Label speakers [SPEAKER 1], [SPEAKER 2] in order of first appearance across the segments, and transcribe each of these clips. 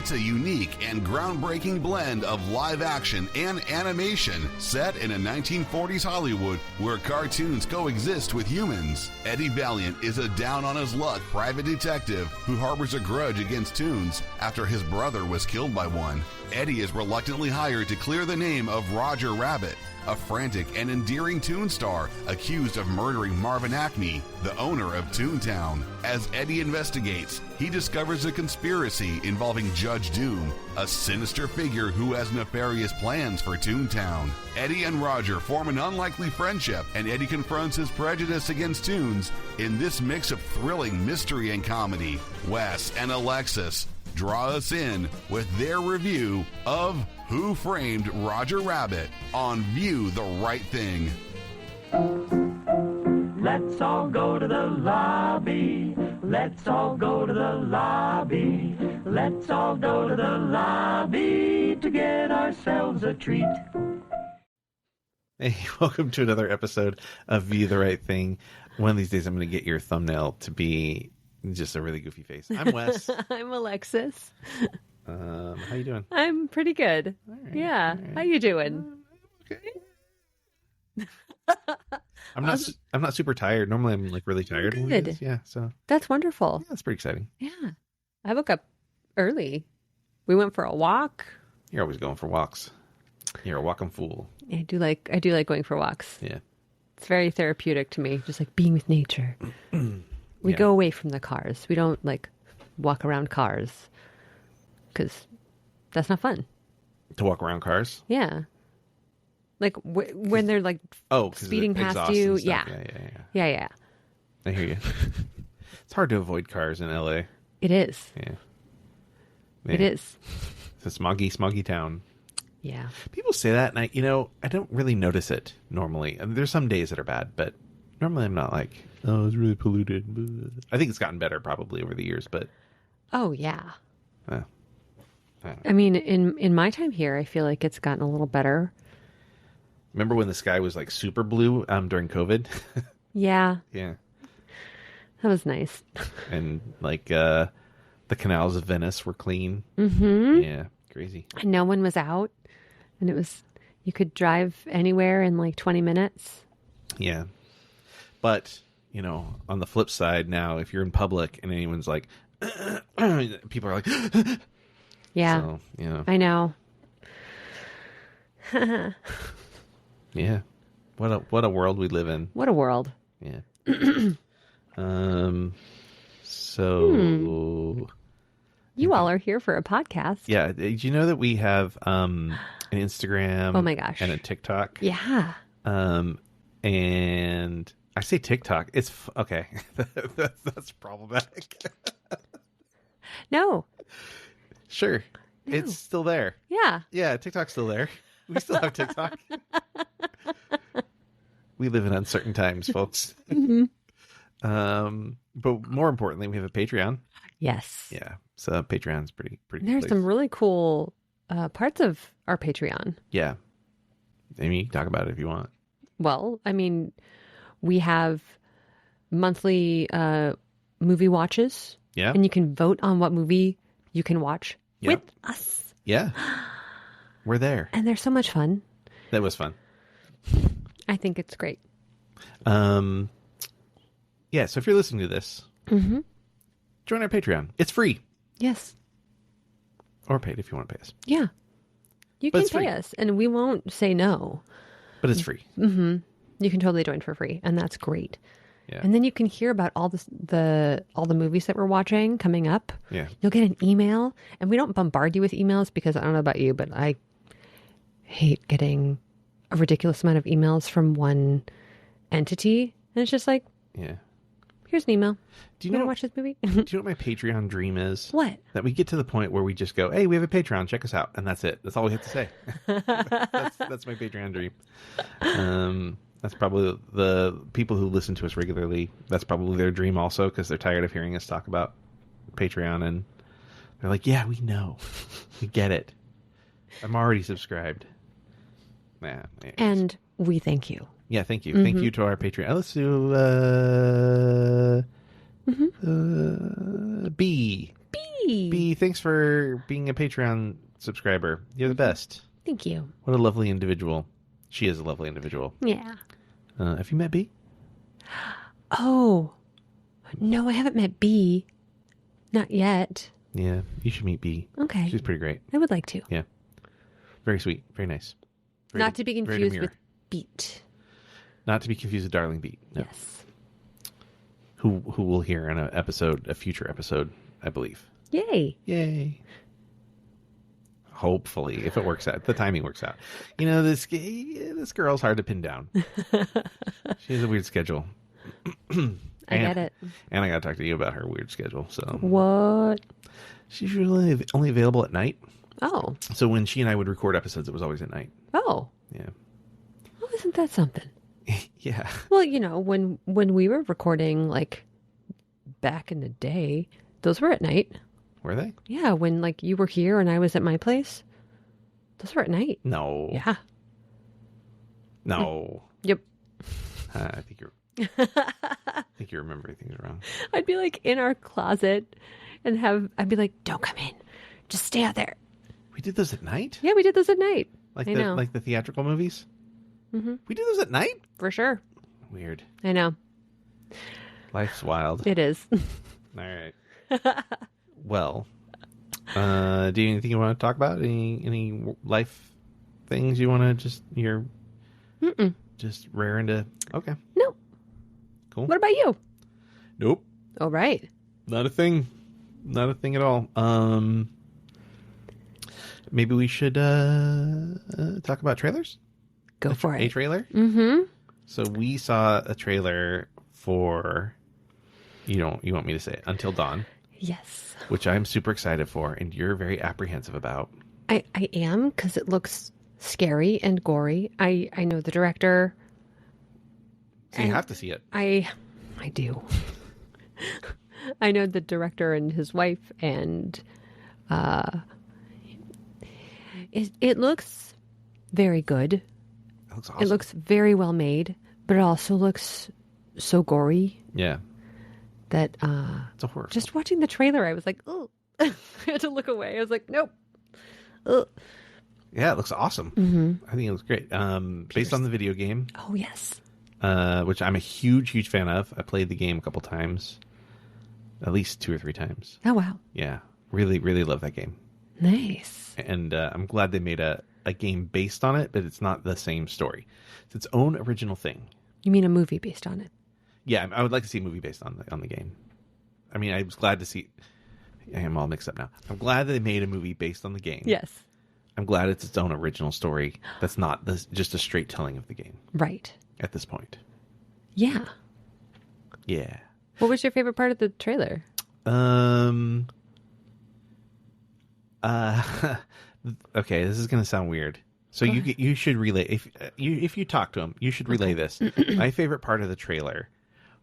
[SPEAKER 1] It's a unique and groundbreaking blend of live action and animation set in a 1940s Hollywood where cartoons coexist with humans. Eddie Valiant is a down-on-his-luck private detective who harbors a grudge against Toons after his brother was killed by one. Eddie is reluctantly hired to clear the name of Roger Rabbit, a frantic and endearing Toon star accused of murdering Marvin Acme, the owner of Toontown. As Eddie investigates, he discovers a conspiracy involving Judge Doom, a sinister figure who has nefarious plans for Toontown. Eddie and Roger form an unlikely friendship, and Eddie confronts his prejudice against Toons in this mix of thrilling mystery and comedy. Wes and Alexis draw us in with their review of Who Framed Roger Rabbit on View the Right Thing.
[SPEAKER 2] Let's all go to the lobby. Let's all go to the lobby. Let's all go to the lobby to get ourselves a treat.
[SPEAKER 3] Hey, welcome to another episode of View the Right Thing. One of these days I'm going to get your thumbnail to be just a really goofy face. I'm Wes.
[SPEAKER 4] I'm Alexis.
[SPEAKER 3] How you doing?
[SPEAKER 4] I'm pretty good.
[SPEAKER 3] All right,
[SPEAKER 4] yeah.
[SPEAKER 3] all right.
[SPEAKER 4] How you doing?
[SPEAKER 3] Okay. I'm not super tired. Normally I'm like really tired.
[SPEAKER 4] Good.
[SPEAKER 3] Yeah, so
[SPEAKER 4] That's wonderful.
[SPEAKER 3] yeah, that's pretty exciting.
[SPEAKER 4] Yeah. I woke up early. We went for a walk.
[SPEAKER 3] You're always going for walks. You're a walking fool.
[SPEAKER 4] I do like going for walks.
[SPEAKER 3] Yeah.
[SPEAKER 4] It's very therapeutic to me, just like being with nature. We
[SPEAKER 3] Yeah.
[SPEAKER 4] go away from the cars. We don't like walk around cars because that's not fun.
[SPEAKER 3] To walk around cars?
[SPEAKER 4] Yeah. Like when they're like
[SPEAKER 3] 'Cause
[SPEAKER 4] speeding
[SPEAKER 3] the
[SPEAKER 4] past
[SPEAKER 3] exhaust
[SPEAKER 4] you.
[SPEAKER 3] and stuff.
[SPEAKER 4] Yeah.
[SPEAKER 3] Yeah. I hear you. It's hard to avoid cars in LA.
[SPEAKER 4] It is.
[SPEAKER 3] Yeah.
[SPEAKER 4] It is.
[SPEAKER 3] It's a smoggy town.
[SPEAKER 4] Yeah.
[SPEAKER 3] People say that, and I don't really notice it normally. I mean, there's some days that are bad, but normally I'm not like, oh, it's really polluted. I think it's gotten better probably over the years, but
[SPEAKER 4] Oh, yeah.
[SPEAKER 3] I don't know.
[SPEAKER 4] I mean, in my time here, I feel like it's gotten a little better.
[SPEAKER 3] Remember when the sky was like super blue during COVID?
[SPEAKER 4] Yeah,
[SPEAKER 3] Yeah,
[SPEAKER 4] that was nice.
[SPEAKER 3] and like the canals of Venice were clean.
[SPEAKER 4] Mm-hmm.
[SPEAKER 3] Yeah, crazy.
[SPEAKER 4] And no one was out, and you could drive anywhere in like 20 minutes.
[SPEAKER 3] Yeah, but on the flip side, now if you're in public and anyone's like, people are like,
[SPEAKER 4] Yeah,
[SPEAKER 3] so,
[SPEAKER 4] I know.
[SPEAKER 3] yeah. What a world we live in.
[SPEAKER 4] What a world.
[SPEAKER 3] Yeah. So
[SPEAKER 4] You all are here for a podcast.
[SPEAKER 3] yeah, did you know that we have an Instagram?
[SPEAKER 4] Oh my gosh.
[SPEAKER 3] And a TikTok.
[SPEAKER 4] Yeah.
[SPEAKER 3] And I say TikTok. It's okay. That's problematic.
[SPEAKER 4] No.
[SPEAKER 3] Sure,
[SPEAKER 4] No.
[SPEAKER 3] it's still there.
[SPEAKER 4] Yeah.
[SPEAKER 3] Yeah, TikTok's still there. We still have TikTok. We live in uncertain times, folks.
[SPEAKER 4] Mm-hmm.
[SPEAKER 3] But more importantly, we have a Patreon.
[SPEAKER 4] Yes.
[SPEAKER 3] Yeah, so Patreon's pretty.
[SPEAKER 4] There's
[SPEAKER 3] place.
[SPEAKER 4] some really cool parts of our Patreon.
[SPEAKER 3] Yeah, Amy, talk about it if you want.
[SPEAKER 4] Well, I mean, we have monthly movie watches.
[SPEAKER 3] Yeah,
[SPEAKER 4] And you can vote on what movie you can watch
[SPEAKER 3] Yep.
[SPEAKER 4] with us.
[SPEAKER 3] yeah, we're there.
[SPEAKER 4] And they're so much fun.
[SPEAKER 3] That was fun.
[SPEAKER 4] I think it's great.
[SPEAKER 3] Yeah. So if you're listening to this,
[SPEAKER 4] Mm-hmm.
[SPEAKER 3] join our Patreon. It's free
[SPEAKER 4] Yes.
[SPEAKER 3] or paid if you want to pay us,
[SPEAKER 4] Yeah. You
[SPEAKER 3] But
[SPEAKER 4] can
[SPEAKER 3] it's free.
[SPEAKER 4] pay us, and we won't say no.
[SPEAKER 3] but it's free.
[SPEAKER 4] Mm-hmm. You can totally join for free, and that's great.
[SPEAKER 3] Yeah.
[SPEAKER 4] And then you can hear about all the movies that we're watching coming up.
[SPEAKER 3] Yeah.
[SPEAKER 4] You'll get an email, and we don't bombard you with emails because I don't know about you, but I hate getting a ridiculous amount of emails from one entity. And it's just like,
[SPEAKER 3] Yeah.
[SPEAKER 4] here's an email.
[SPEAKER 3] Do
[SPEAKER 4] You
[SPEAKER 3] you
[SPEAKER 4] want to
[SPEAKER 3] know?
[SPEAKER 4] watch this movie?
[SPEAKER 3] Do you know what my Patreon dream is?
[SPEAKER 4] What?
[SPEAKER 3] That we get to the point where we just go, hey, we have a Patreon, check us out. And that's it. That's all we have to say. that's my Patreon dream. That's probably the people who listen to us regularly. That's probably their dream also, because they're tired of hearing us talk about Patreon. And they're like, yeah, we know. We get it. I'm already subscribed. Nah, anyways.
[SPEAKER 4] And we thank you.
[SPEAKER 3] Yeah, thank you.
[SPEAKER 4] Mm-hmm.
[SPEAKER 3] Thank you to our Patreon. Let's do B.
[SPEAKER 4] B.
[SPEAKER 3] B, thanks for being a Patreon subscriber. You're the best.
[SPEAKER 4] Thank you.
[SPEAKER 3] What a lovely individual. She is a lovely individual.
[SPEAKER 4] Yeah.
[SPEAKER 3] Have you met B?
[SPEAKER 4] Oh, no, I haven't met B. Not yet.
[SPEAKER 3] Yeah, you should meet B.
[SPEAKER 4] Okay.
[SPEAKER 3] She's pretty great.
[SPEAKER 4] I would like to.
[SPEAKER 3] Yeah. Very sweet. Very nice.
[SPEAKER 4] Not to be confused
[SPEAKER 3] demure.
[SPEAKER 4] with Beat.
[SPEAKER 3] Not to be confused with Darling Beat. No.
[SPEAKER 4] Yes.
[SPEAKER 3] Who we'll hear in a future episode, I believe.
[SPEAKER 4] Yay.
[SPEAKER 3] Yay. Hopefully, if it works out, the timing works out. You know, this girl's hard to pin down. She has a weird schedule.
[SPEAKER 4] I get it.
[SPEAKER 3] And I got to talk to you about her weird schedule. So
[SPEAKER 4] What?
[SPEAKER 3] she's usually only available at night.
[SPEAKER 4] Oh.
[SPEAKER 3] So when she and I would record episodes, it was always at night.
[SPEAKER 4] Oh.
[SPEAKER 3] Yeah.
[SPEAKER 4] Well, isn't that something?
[SPEAKER 3] Yeah.
[SPEAKER 4] Well, you know, when we were recording, like, back in the day, those were at night.
[SPEAKER 3] Were they?
[SPEAKER 4] Yeah, when, like, you were here and I was at my place. Those were at night.
[SPEAKER 3] No.
[SPEAKER 4] Yeah.
[SPEAKER 3] No.
[SPEAKER 4] Yep.
[SPEAKER 3] I think you're remembering things wrong.
[SPEAKER 4] I'd be, like, in our closet and I'd be like, don't come in. Just stay out there.
[SPEAKER 3] We did those at night?
[SPEAKER 4] Yeah, we did those at night.
[SPEAKER 3] Like
[SPEAKER 4] I know.
[SPEAKER 3] like the theatrical movies?
[SPEAKER 4] Mm-hmm.
[SPEAKER 3] We did those at night?
[SPEAKER 4] For sure.
[SPEAKER 3] Weird.
[SPEAKER 4] I know.
[SPEAKER 3] Life's wild.
[SPEAKER 4] It is.
[SPEAKER 3] All right. Well, do you have anything you want to talk about? Any life things you want to just rear into? Okay.
[SPEAKER 4] No.
[SPEAKER 3] Cool.
[SPEAKER 4] What about you?
[SPEAKER 3] Nope.
[SPEAKER 4] All right.
[SPEAKER 3] Not a thing. Not a thing at all. Maybe we should talk about trailers?
[SPEAKER 4] Go for it.
[SPEAKER 3] A trailer?
[SPEAKER 4] Mm-hmm.
[SPEAKER 3] So we saw a trailer for, you want me to say it, Until Dawn,
[SPEAKER 4] Yes.
[SPEAKER 3] which I'm super excited for, and you're very apprehensive about.
[SPEAKER 4] I am, because it looks scary and gory. I know the director.
[SPEAKER 3] So you have to see it.
[SPEAKER 4] I do. I know the director and his wife, and it looks very good.
[SPEAKER 3] It looks awesome.
[SPEAKER 4] It looks very well made, but it also looks so gory
[SPEAKER 3] Yeah.
[SPEAKER 4] that
[SPEAKER 3] It's a horror.
[SPEAKER 4] just watching the trailer, I was like, oh, I had to look away. I was like, nope. Ugh.
[SPEAKER 3] Yeah, it looks awesome.
[SPEAKER 4] Mm-hmm.
[SPEAKER 3] I think it looks great. Based on the video game,
[SPEAKER 4] Oh, yes.
[SPEAKER 3] which I'm a huge fan of. I played the game a couple times, at least 2 or 3 times.
[SPEAKER 4] Oh, wow.
[SPEAKER 3] Yeah, really love that game.
[SPEAKER 4] Nice.
[SPEAKER 3] And I'm glad they made a game based on it, but it's not the same story. It's its own original thing.
[SPEAKER 4] You mean a movie based on it?
[SPEAKER 3] Yeah, I would like to see a movie based on the game. I mean, I was glad to see. I'm all mixed up now. I'm glad that they made a movie based on the game.
[SPEAKER 4] Yes.
[SPEAKER 3] I'm glad it's its own original story. That's not just a straight telling of the game
[SPEAKER 4] Right.
[SPEAKER 3] at this point.
[SPEAKER 4] Yeah.
[SPEAKER 3] Yeah.
[SPEAKER 4] What was your favorite part of the trailer?
[SPEAKER 3] Okay, this is going to sound weird. So you should relay if you talk to him, you should relay this. My favorite part of the trailer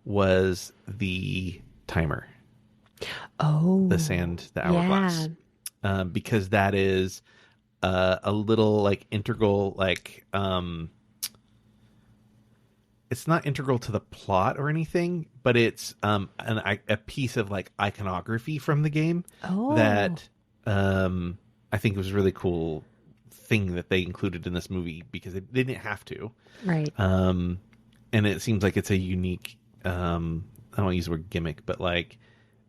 [SPEAKER 3] was the timer,
[SPEAKER 4] Oh.
[SPEAKER 3] the hourglass, because that is a little like integral, like it's not integral to the plot or anything, but it's a piece of like iconography from the game that I think was a really cool thing that they included in this movie because they didn't have to.
[SPEAKER 4] Right.
[SPEAKER 3] And it seems like it's a unique, I don't want to use the word gimmick, but like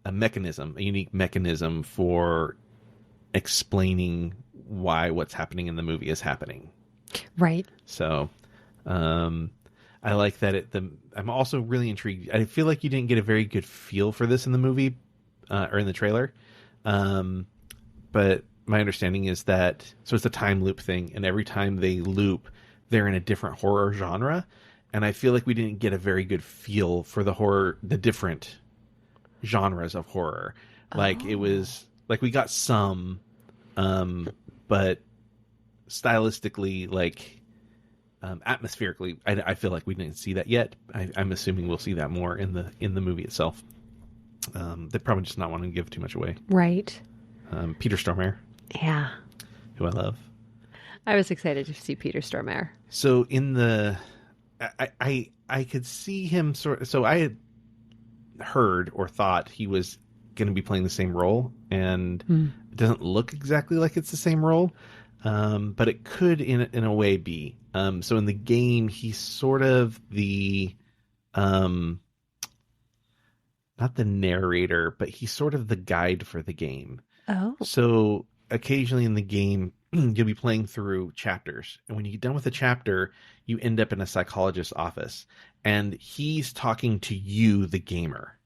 [SPEAKER 3] a unique mechanism for explaining why what's happening in the movie is happening.
[SPEAKER 4] Right.
[SPEAKER 3] So, I like that I'm also really intrigued. I feel like you didn't get a very good feel for this in the movie, or in the trailer. But my understanding is that, so it's a time loop thing, and every time they loop, they're in a different horror genre. And I feel like we didn't get a very good feel for the different genres of horror. Like it was like we got some, but stylistically, like atmospherically, I feel like we didn't see that yet. I'm assuming we'll see that more in the movie itself. They probably just not want to give too much away.
[SPEAKER 4] Right.
[SPEAKER 3] Peter Stormare,
[SPEAKER 4] Yeah.
[SPEAKER 3] who I love.
[SPEAKER 4] I was excited to see Peter Stormare.
[SPEAKER 3] So in I could see him so I had heard or thought he was going to be playing the same role, and it doesn't look exactly like it's the same role, but it could in a way be. So in the game, he's sort of the not the narrator, but he's sort of the guide for the game.
[SPEAKER 4] Oh.
[SPEAKER 3] So occasionally in the game, you'll be playing through chapters. And when you get done with a chapter, you end up in a psychologist's office. And he's talking to you, the gamer.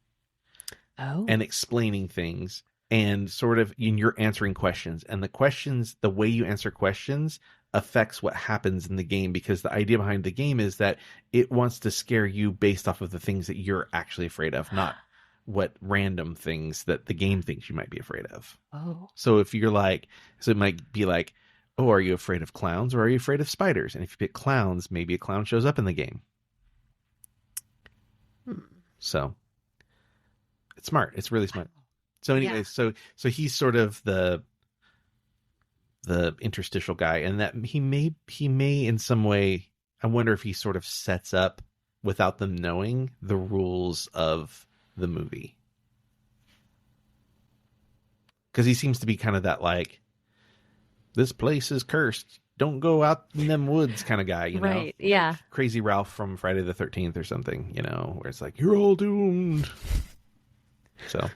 [SPEAKER 4] Oh.
[SPEAKER 3] And explaining things. And sort of, you're answering questions. And the way you answer questions affects what happens in the game, because the idea behind the game is that it wants to scare you based off of the things that you're actually afraid of, not what random things that the game thinks you might be afraid of.
[SPEAKER 4] Oh.
[SPEAKER 3] So if you're like, so it might be like, oh, are you afraid of clowns or are you afraid of spiders? And if you pick clowns, maybe a clown shows up in the game. So it's smart. It's really smart. So anyways, so he's sort of the interstitial guy, and that he may in some way, I wonder if he sort of sets up, without them knowing, the rules of the movie. Because he seems to be kind of that, like, this place is cursed, don't go out in them woods kind of guy, you know?
[SPEAKER 4] Right, yeah.
[SPEAKER 3] Like Crazy Ralph from Friday the 13th or something, you know, where it's like, you're all doomed. So.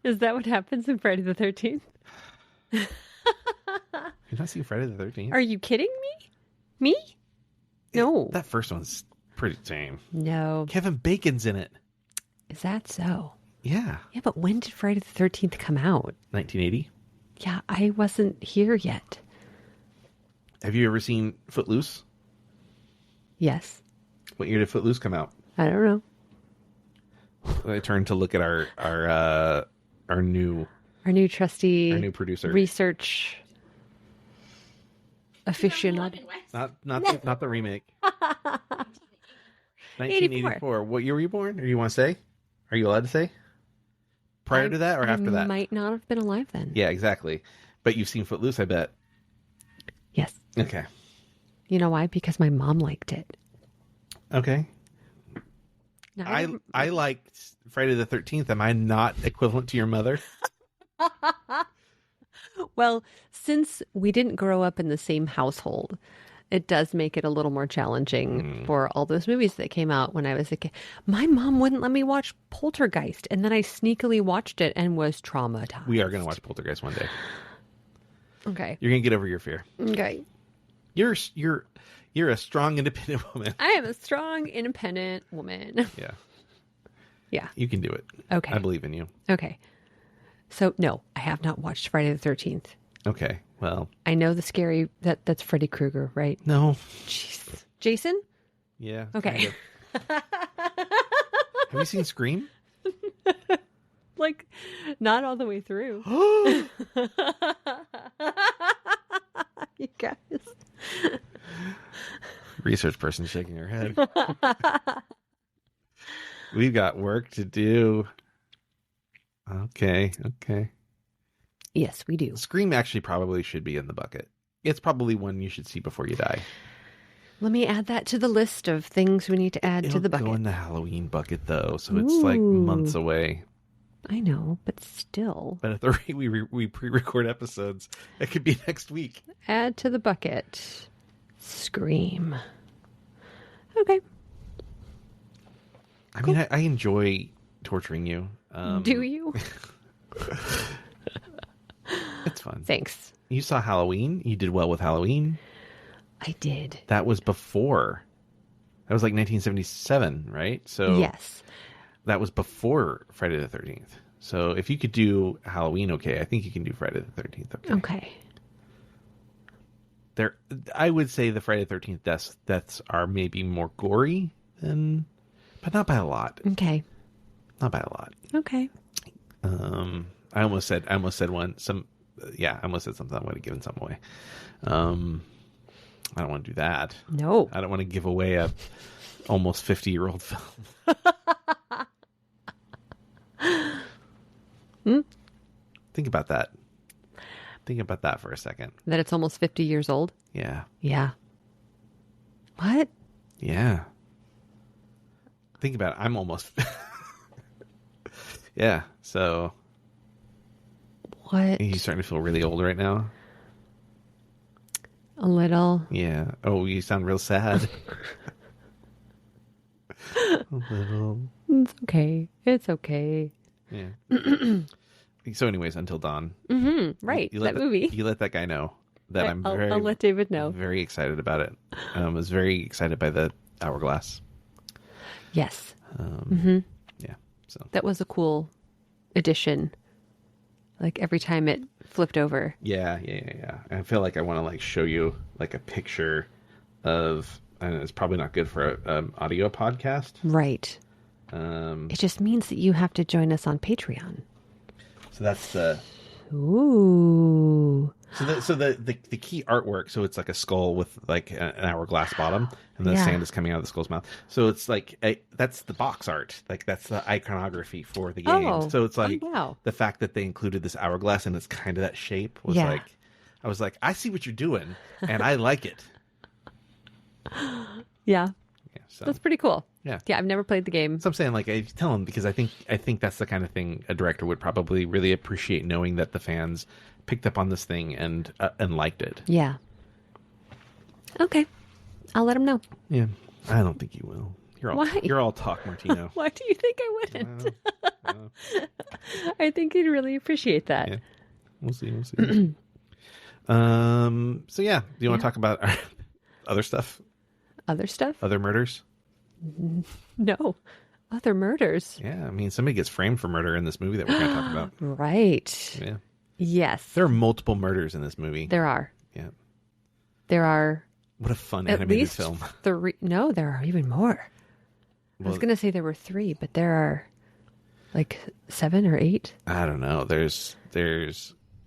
[SPEAKER 4] Is that what happens in Friday the 13th?
[SPEAKER 3] You've not seen Friday the 13th?
[SPEAKER 4] Are you kidding me? Me? No.
[SPEAKER 3] That first one's pretty tame.
[SPEAKER 4] No.
[SPEAKER 3] Kevin Bacon's in it.
[SPEAKER 4] Is that so?
[SPEAKER 3] Yeah.
[SPEAKER 4] Yeah, but when did Friday the 13th come out?
[SPEAKER 3] 1980.
[SPEAKER 4] Yeah, I wasn't here yet.
[SPEAKER 3] Have you ever seen Footloose?
[SPEAKER 4] Yes.
[SPEAKER 3] What year did Footloose come out?
[SPEAKER 4] I don't know.
[SPEAKER 3] I turned to look at our new
[SPEAKER 4] trusty
[SPEAKER 3] producer,
[SPEAKER 4] research aficionado.
[SPEAKER 3] Not the remake. 1984. What year were you born? Or you want to say? Are you allowed to say? Prior to that or after that?
[SPEAKER 4] I might not have been alive then.
[SPEAKER 3] Yeah, exactly. But you've seen Footloose, I bet.
[SPEAKER 4] Yes.
[SPEAKER 3] Okay.
[SPEAKER 4] You know why? Because my mom liked it.
[SPEAKER 3] Okay.
[SPEAKER 4] No,
[SPEAKER 3] I liked Friday the 13th. Am I not equivalent to your mother?
[SPEAKER 4] Well, since we didn't grow up in the same household, it does make it a little more challenging for all those movies that came out when I was a kid. My mom wouldn't let me watch Poltergeist, and then I sneakily watched it and was traumatized.
[SPEAKER 3] We are going to watch Poltergeist one day.
[SPEAKER 4] Okay.
[SPEAKER 3] You're going to get over your fear.
[SPEAKER 4] Okay.
[SPEAKER 3] You're a strong, independent woman.
[SPEAKER 4] I am a strong, independent woman.
[SPEAKER 3] Yeah.
[SPEAKER 4] Yeah.
[SPEAKER 3] You can do it.
[SPEAKER 4] Okay.
[SPEAKER 3] I believe in you.
[SPEAKER 4] Okay. So, no, I have not watched Friday the 13th.
[SPEAKER 3] Okay. Well.
[SPEAKER 4] I know the scary, that's Freddy Krueger, right?
[SPEAKER 3] No.
[SPEAKER 4] Jeez. Jason?
[SPEAKER 3] Yeah.
[SPEAKER 4] Okay.
[SPEAKER 3] Kind of. Have you seen Scream?
[SPEAKER 4] Like, not all the way through. You guys.
[SPEAKER 3] Research person shaking her head. We've got work to do. Okay.
[SPEAKER 4] Yes, we do.
[SPEAKER 3] Scream actually probably should be in the bucket. It's probably one you should see before you die.
[SPEAKER 4] Let me add that to the list of things we need to add to the bucket.
[SPEAKER 3] It'll go in the Halloween bucket, though, so it's like months away.
[SPEAKER 4] I know, but still.
[SPEAKER 3] But at the rate we pre-record episodes, it could be next week.
[SPEAKER 4] Add to the bucket. Scream. Okay.
[SPEAKER 3] I mean, I enjoy torturing you.
[SPEAKER 4] Do you?
[SPEAKER 3] It's fun.
[SPEAKER 4] Thanks.
[SPEAKER 3] You saw Halloween. You did well with Halloween.
[SPEAKER 4] I did.
[SPEAKER 3] That was before. That was like 1977, right? So
[SPEAKER 4] yes.
[SPEAKER 3] That was before Friday the 13th. So if you could do Halloween okay, I think you can do Friday the 13th okay.
[SPEAKER 4] Okay.
[SPEAKER 3] I would say the Friday the 13th deaths are maybe more gory than, but not by a lot.
[SPEAKER 4] Okay.
[SPEAKER 3] Not by a lot.
[SPEAKER 4] Okay.
[SPEAKER 3] I almost said I almost said something I would have given some away. I don't want to do that.
[SPEAKER 4] No.
[SPEAKER 3] I don't want to give away a almost 50-year-old film. Think about that. Think about that for a second.
[SPEAKER 4] That it's almost 50 years old?
[SPEAKER 3] Yeah.
[SPEAKER 4] Yeah. What?
[SPEAKER 3] Yeah. Think about it. I'm almost... Yeah. So
[SPEAKER 4] What?
[SPEAKER 3] he's starting to feel really old right now.
[SPEAKER 4] A little.
[SPEAKER 3] Yeah. Oh, you sound real sad. A little.
[SPEAKER 4] It's okay. It's okay.
[SPEAKER 3] Yeah. So, anyways, Until Dawn.
[SPEAKER 4] Right.
[SPEAKER 3] You let
[SPEAKER 4] That movie.
[SPEAKER 3] You let that guy know that
[SPEAKER 4] I'll let David know.
[SPEAKER 3] very excited about it. I was very excited by the hourglass.
[SPEAKER 4] Yes.
[SPEAKER 3] Yeah. So
[SPEAKER 4] That was a cool addition. Like every time it flipped over.
[SPEAKER 3] yeah. I feel like I want to like show you like a picture of, and it's probably not good for an audio podcast.
[SPEAKER 4] Right. It just means that you have to join us on Patreon.
[SPEAKER 3] So that's the
[SPEAKER 4] Ooh.
[SPEAKER 3] so the key artwork. So it's like a skull with like an hourglass bottom, and the
[SPEAKER 4] Yeah.
[SPEAKER 3] sand is coming out of the skull's mouth. So it's like that's the box art. Like that's the iconography for the game.
[SPEAKER 4] Oh.
[SPEAKER 3] So it's like
[SPEAKER 4] Oh, wow.
[SPEAKER 3] the fact that they included this hourglass and it's kind of that shape was
[SPEAKER 4] Yeah.
[SPEAKER 3] like, I was like, I see what you're doing, and I like it.
[SPEAKER 4] Yeah.
[SPEAKER 3] Yeah. So
[SPEAKER 4] That's pretty cool.
[SPEAKER 3] Yeah.
[SPEAKER 4] Yeah, I've never played the game.
[SPEAKER 3] so I'm saying, like, I tell him because I think that's the kind of thing a director would probably really appreciate, knowing that the fans picked up on this thing and liked it.
[SPEAKER 4] Yeah. Okay. I'll let him know.
[SPEAKER 3] Yeah, I don't think you will.
[SPEAKER 4] Why?
[SPEAKER 3] You're all talk, Martino.
[SPEAKER 4] Why do you think I wouldn't? I think he'd really appreciate that.
[SPEAKER 3] Yeah. We'll see. So yeah, do you want to talk about our other stuff,
[SPEAKER 4] Other stuff?
[SPEAKER 3] other murders?
[SPEAKER 4] No. Other murders.
[SPEAKER 3] Yeah, I mean, somebody gets framed for murder in this movie that we're going to talk about.
[SPEAKER 4] Right.
[SPEAKER 3] Yeah,
[SPEAKER 4] Yes.
[SPEAKER 3] there are multiple murders in this movie.
[SPEAKER 4] There are.
[SPEAKER 3] Yeah,
[SPEAKER 4] There are
[SPEAKER 3] what a fun
[SPEAKER 4] at
[SPEAKER 3] animated
[SPEAKER 4] least
[SPEAKER 3] film.
[SPEAKER 4] 3. No, there are even more. I was
[SPEAKER 3] Well,
[SPEAKER 4] going to say there were 3, but there are like 7 or 8.
[SPEAKER 3] I don't know. There's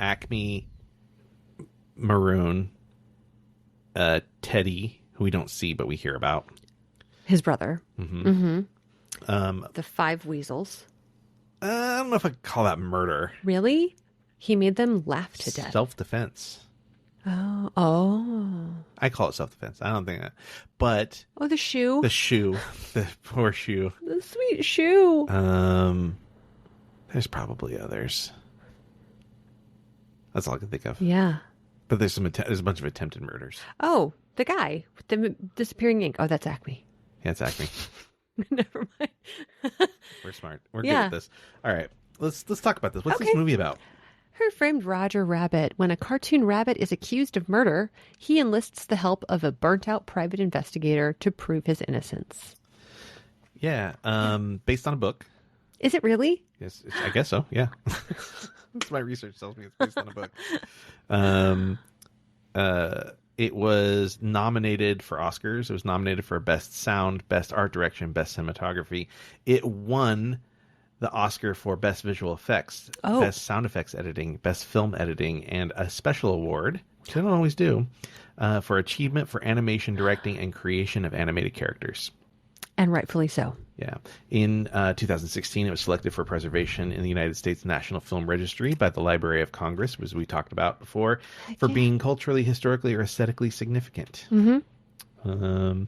[SPEAKER 3] Acme, Maroon, Teddy, who we don't see but we hear about.
[SPEAKER 4] His brother.
[SPEAKER 3] Um,
[SPEAKER 4] The 5 weasels.
[SPEAKER 3] I don't know if I could call that murder.
[SPEAKER 4] Really? He made them laugh to death.
[SPEAKER 3] Self-defense.
[SPEAKER 4] Oh.
[SPEAKER 3] I call it self-defense. I don't think that. But
[SPEAKER 4] Oh, the shoe.
[SPEAKER 3] the shoe, the poor shoe.
[SPEAKER 4] The sweet shoe.
[SPEAKER 3] There's probably others. That's all I can think of.
[SPEAKER 4] Yeah.
[SPEAKER 3] But there's there's a bunch of attempted murders.
[SPEAKER 4] Oh, the guy with the disappearing ink. Oh, that's Acme.
[SPEAKER 3] Yeah, it's Acme.
[SPEAKER 4] Never mind.
[SPEAKER 3] We're smart. We're
[SPEAKER 4] Yeah.
[SPEAKER 3] good at this. All right. Let's talk about this. What's this
[SPEAKER 4] Okay.
[SPEAKER 3] movie about?
[SPEAKER 4] Who framed Roger Rabbit? When a cartoon rabbit is accused of murder, he enlists the help of a burnt-out private investigator to prove his innocence.
[SPEAKER 3] Yeah. Based on a book.
[SPEAKER 4] Is it really?
[SPEAKER 3] Yes, I guess so. Yeah. That's my research tells me it's based on a book. It was nominated for Oscars. It was nominated for Best Sound, Best Art Direction, Best Cinematography. It won the Oscar for Best Visual Effects,
[SPEAKER 4] Oh.
[SPEAKER 3] Best Sound Effects Editing, Best Film Editing, and a special award, which they don't always do, for achievement for animation, directing, and creation of animated characters.
[SPEAKER 4] And rightfully so.
[SPEAKER 3] Yeah. In 2016, it was selected for preservation in the United States National Film Registry by the Library of Congress, as we talked about before, for being culturally, historically, or aesthetically significant.
[SPEAKER 4] Mm-hmm.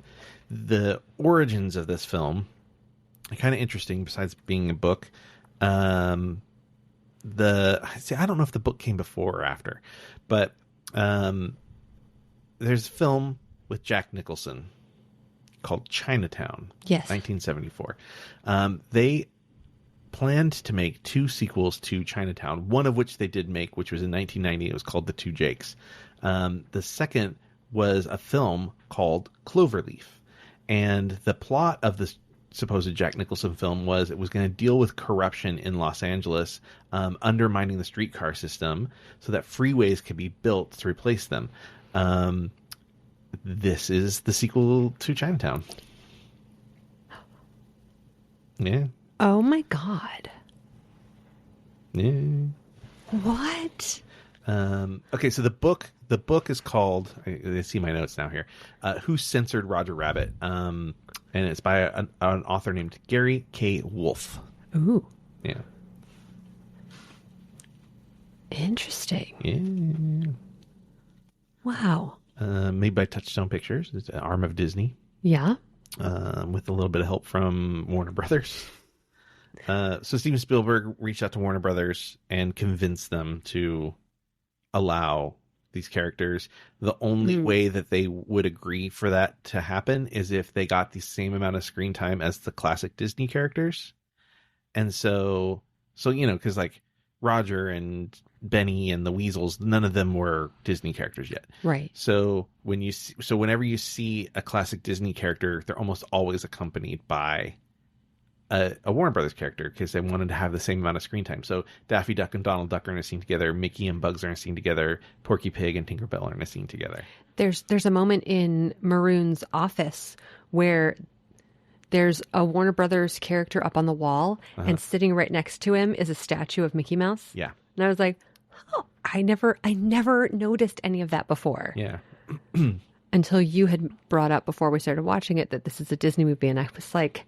[SPEAKER 3] The origins of this film are kind of interesting, besides being a book. I don't know if the book came before or after, but there's a film with Jack Nicholson called Chinatown.
[SPEAKER 4] Yes.
[SPEAKER 3] 1974. They planned to make 2 sequels to Chinatown, one of which they did make, which was in 1990. It was called The Two Jakes. The second was a film called Cloverleaf. And the plot of this supposed Jack Nicholson film was it was going to deal with corruption in Los Angeles, undermining the streetcar system so that freeways could be built to replace them. This is the sequel to Chinatown. Yeah.
[SPEAKER 4] Oh my God.
[SPEAKER 3] Yeah.
[SPEAKER 4] What?
[SPEAKER 3] Okay, so the book is called, I see my notes now here, Who Censored Roger Rabbit? And it's by an author named Gary K. Wolfe.
[SPEAKER 4] Ooh.
[SPEAKER 3] Yeah.
[SPEAKER 4] Interesting.
[SPEAKER 3] Yeah.
[SPEAKER 4] Wow.
[SPEAKER 3] Made by Touchstone Pictures. It's an arm of Disney.
[SPEAKER 4] Yeah.
[SPEAKER 3] With a little bit of help from Warner Brothers. So Steven Spielberg reached out to Warner Brothers and convinced them to allow these characters. The only way that they would agree for that to happen is if they got the same amount of screen time as the classic Disney characters. And so because like Roger and Benny and the Weasels, none of them were Disney characters yet.
[SPEAKER 4] Right.
[SPEAKER 3] So whenever you see a classic Disney character, they're almost always accompanied by a Warner Brothers character, because they wanted to have the same amount of screen time. So Daffy Duck and Donald Duck are in a scene together. Mickey and Bugs are in a scene together. Porky Pig and Tinkerbell are in a scene together.
[SPEAKER 4] There's a moment in Maroon's office where there's a Warner Brothers character up on the wall, and sitting right next to him is a statue of Mickey Mouse.
[SPEAKER 3] Yeah.
[SPEAKER 4] And I was like, oh, I never noticed any of that before.
[SPEAKER 3] Yeah.
[SPEAKER 4] Until you had brought up before we started watching it that this is a Disney movie, and I was like,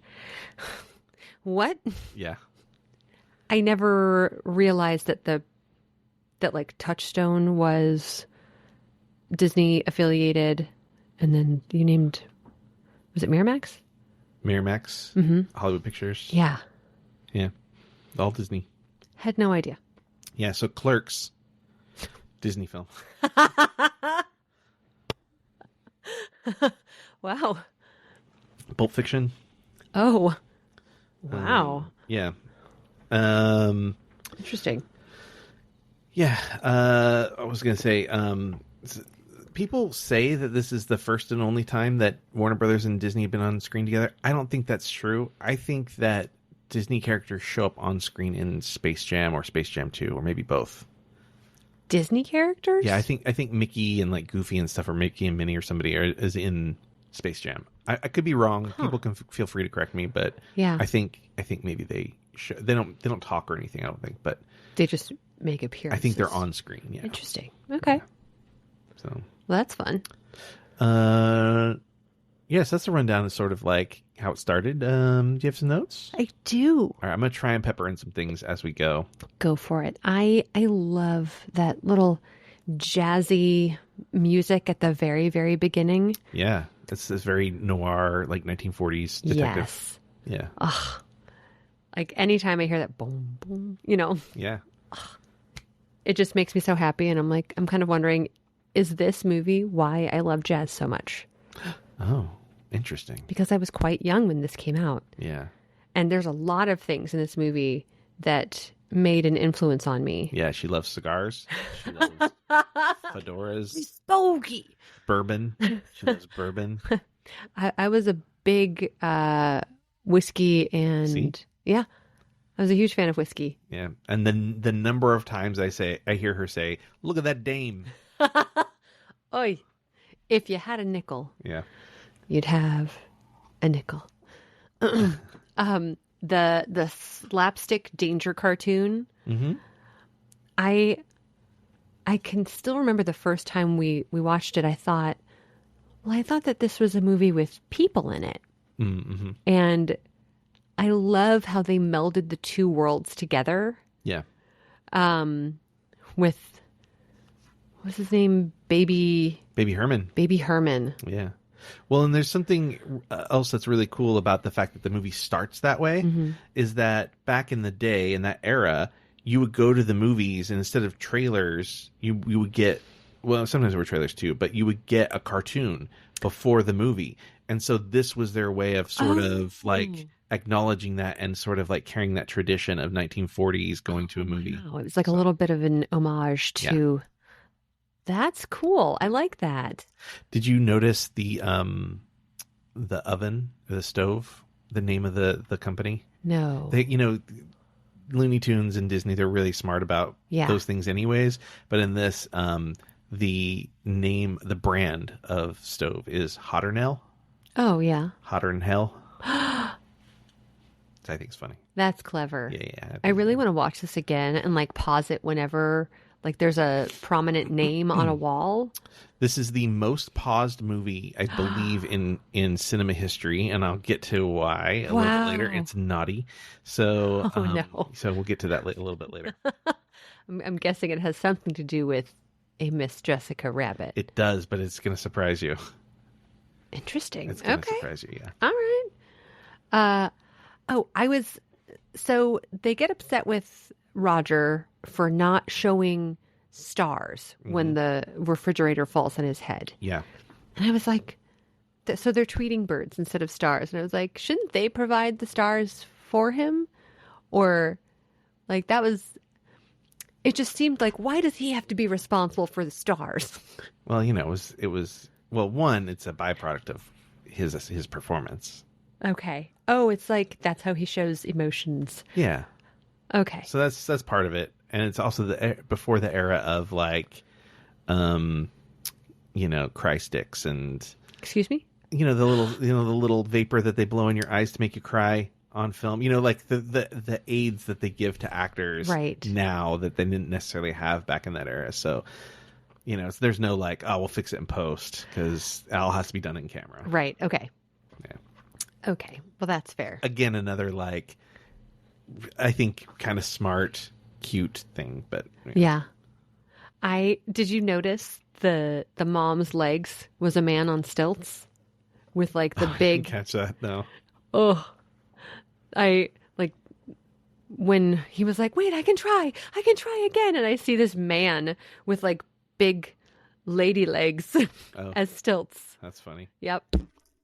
[SPEAKER 4] what?
[SPEAKER 3] Yeah.
[SPEAKER 4] I never realized that like Touchstone was Disney affiliated, and then you named, was it Miramax?
[SPEAKER 3] Miramax, Hollywood Pictures.
[SPEAKER 4] Yeah.
[SPEAKER 3] Yeah. All Disney.
[SPEAKER 4] Had no idea.
[SPEAKER 3] Yeah, so Clerks, Disney film.
[SPEAKER 4] Wow.
[SPEAKER 3] Pulp Fiction.
[SPEAKER 4] Oh. Wow.
[SPEAKER 3] Yeah.
[SPEAKER 4] Interesting.
[SPEAKER 3] Yeah. I was going to say, people say that this is the first and only time that Warner Brothers and Disney have been on screen together. I don't think that's true. I think that Disney characters show up on screen in Space Jam or Space Jam 2, or maybe both.
[SPEAKER 4] Disney characters?
[SPEAKER 3] Yeah, I think Mickey and like Goofy and stuff, or Mickey and Minnie or somebody is in Space Jam. I could be wrong. People can feel free to correct me, but
[SPEAKER 4] yeah,
[SPEAKER 3] I think maybe they don't talk or anything. I don't think, but
[SPEAKER 4] they just make appearances.
[SPEAKER 3] I think they're on screen. Yeah.
[SPEAKER 4] Interesting. Okay.
[SPEAKER 3] Yeah. So
[SPEAKER 4] well, that's fun.
[SPEAKER 3] Yes, that's a rundown of sort of like how it started. Do you have some notes?
[SPEAKER 4] I do.
[SPEAKER 3] All right, I'm gonna try and pepper in some things as we go.
[SPEAKER 4] Go for it. I love that little jazzy music at the very, very beginning.
[SPEAKER 3] Yeah, it's this very noir, like 1940s detective.
[SPEAKER 4] Yes.
[SPEAKER 3] Yeah.
[SPEAKER 4] Ugh. Like anytime I hear that boom, boom,
[SPEAKER 3] Yeah.
[SPEAKER 4] it just makes me so happy. And I'm kind of wondering, is this movie why I love jazz so much?
[SPEAKER 3] Oh, interesting.
[SPEAKER 4] Because I was quite young when this came out.
[SPEAKER 3] Yeah.
[SPEAKER 4] And there's a lot of things in this movie that made an influence on me.
[SPEAKER 3] Yeah, she loves cigars. She loves fedoras.
[SPEAKER 4] Bogey.
[SPEAKER 3] Bourbon. She loves bourbon.
[SPEAKER 4] I was a big whiskey and...
[SPEAKER 3] See?
[SPEAKER 4] Yeah. I was a huge fan of whiskey.
[SPEAKER 3] Yeah. And then the number of times I hear her say, "Look at that dame."
[SPEAKER 4] Oy. If you had a nickel,
[SPEAKER 3] Yeah.
[SPEAKER 4] you'd have a nickel. The slapstick danger cartoon.
[SPEAKER 3] Mm-hmm.
[SPEAKER 4] I can still remember the first time we watched it. I thought that this was a movie with people in it.
[SPEAKER 3] Mm-hmm.
[SPEAKER 4] And I love how they melded the two worlds together.
[SPEAKER 3] Yeah.
[SPEAKER 4] With, what's his name? Baby
[SPEAKER 3] Herman.
[SPEAKER 4] Baby Herman.
[SPEAKER 3] Yeah. Well, and there's something else that's really cool about the fact that the movie starts that way, is that back in the day, in that era, you would go to the movies and instead of trailers, you would get, well, sometimes there were trailers too, but you would get a cartoon before the movie. And so this was their way of sort of like acknowledging that and sort of like carrying that tradition of 1940s going to a movie.
[SPEAKER 4] Wow, it was like a little bit of an homage to... That's cool. I like that.
[SPEAKER 3] Did you notice the oven, or the stove, the name of the company?
[SPEAKER 4] No.
[SPEAKER 3] They, Looney Tunes and Disney, they're really smart about those things anyways. But in this, the brand of stove is Hotternell.
[SPEAKER 4] Oh, yeah.
[SPEAKER 3] Hotter than hell. I think it's funny.
[SPEAKER 4] That's clever.
[SPEAKER 3] Yeah.
[SPEAKER 4] I really want to watch this again and like pause it whenever like there's a prominent name on a wall.
[SPEAKER 3] This is the most paused movie, I believe, in cinema history, and I'll get to why a little bit later. It's naughty. So,
[SPEAKER 4] no.
[SPEAKER 3] So we'll get to that a little bit later.
[SPEAKER 4] I'm guessing it has something to do with a Miss Jessica Rabbit.
[SPEAKER 3] It does, but it's going to surprise you.
[SPEAKER 4] Interesting.
[SPEAKER 3] It's going to surprise you, yeah.
[SPEAKER 4] All right. I was So they get upset with Roger for not showing stars when the refrigerator falls on his head.
[SPEAKER 3] Yeah.
[SPEAKER 4] And I was like, so they're tweeting birds instead of stars. And I was like, shouldn't they provide the stars for him? Or like it just seemed like, why does he have to be responsible for the stars?
[SPEAKER 3] Well, you know, it was well, one, it's a byproduct of his performance.
[SPEAKER 4] Okay. Oh, it's like that's how he shows emotions.
[SPEAKER 3] Yeah.
[SPEAKER 4] Okay.
[SPEAKER 3] So that's part of it, and it's also before the era of like, you know, cry sticks and
[SPEAKER 4] Excuse me?
[SPEAKER 3] you know the little vapor that they blow in your eyes to make you cry on film. You know, like the aids that they give to actors
[SPEAKER 4] Right.
[SPEAKER 3] now that they didn't necessarily have back in that era. So, you know, there's no like, oh, we'll fix it in post because it all has to be done in camera.
[SPEAKER 4] Right. Okay.
[SPEAKER 3] Yeah.
[SPEAKER 4] Okay. Well, that's fair.
[SPEAKER 3] Again, another like, I think kind of smart, cute thing, but
[SPEAKER 4] Yeah. Did you notice the mom's legs was a man on stilts with like the
[SPEAKER 3] I
[SPEAKER 4] big,
[SPEAKER 3] didn't catch that. No.
[SPEAKER 4] oh, I like when he was like, wait, I can try again. And I see this man with like big lady legs
[SPEAKER 3] Oh.
[SPEAKER 4] as stilts.
[SPEAKER 3] That's funny.
[SPEAKER 4] Yep.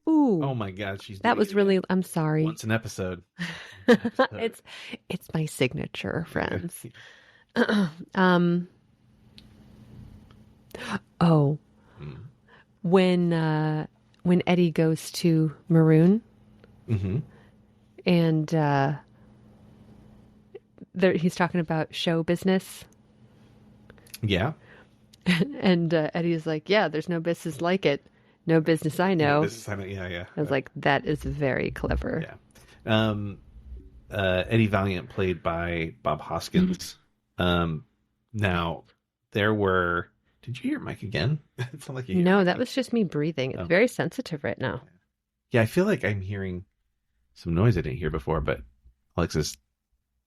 [SPEAKER 4] Ooh.
[SPEAKER 3] Oh my God, she's
[SPEAKER 4] that
[SPEAKER 3] doing
[SPEAKER 4] was
[SPEAKER 3] it
[SPEAKER 4] really, I'm sorry.
[SPEAKER 3] once an episode.
[SPEAKER 4] It's my signature, friends. Oh, when Eddie goes to Maroon,
[SPEAKER 3] Mm-hmm.
[SPEAKER 4] and he's talking about show business,
[SPEAKER 3] Yeah.
[SPEAKER 4] and Eddie's like, "Yeah, there's no business like it, no business I know."
[SPEAKER 3] Yeah.
[SPEAKER 4] I was like, "That is very clever."
[SPEAKER 3] Yeah. Eddie Valiant played by Bob Hoskins. Now there were. Did you hear Mike again? It sounded like you.
[SPEAKER 4] No, that was just me breathing. It's very sensitive right now.
[SPEAKER 3] Yeah, I feel like I'm hearing some noise I didn't hear before, but Alexis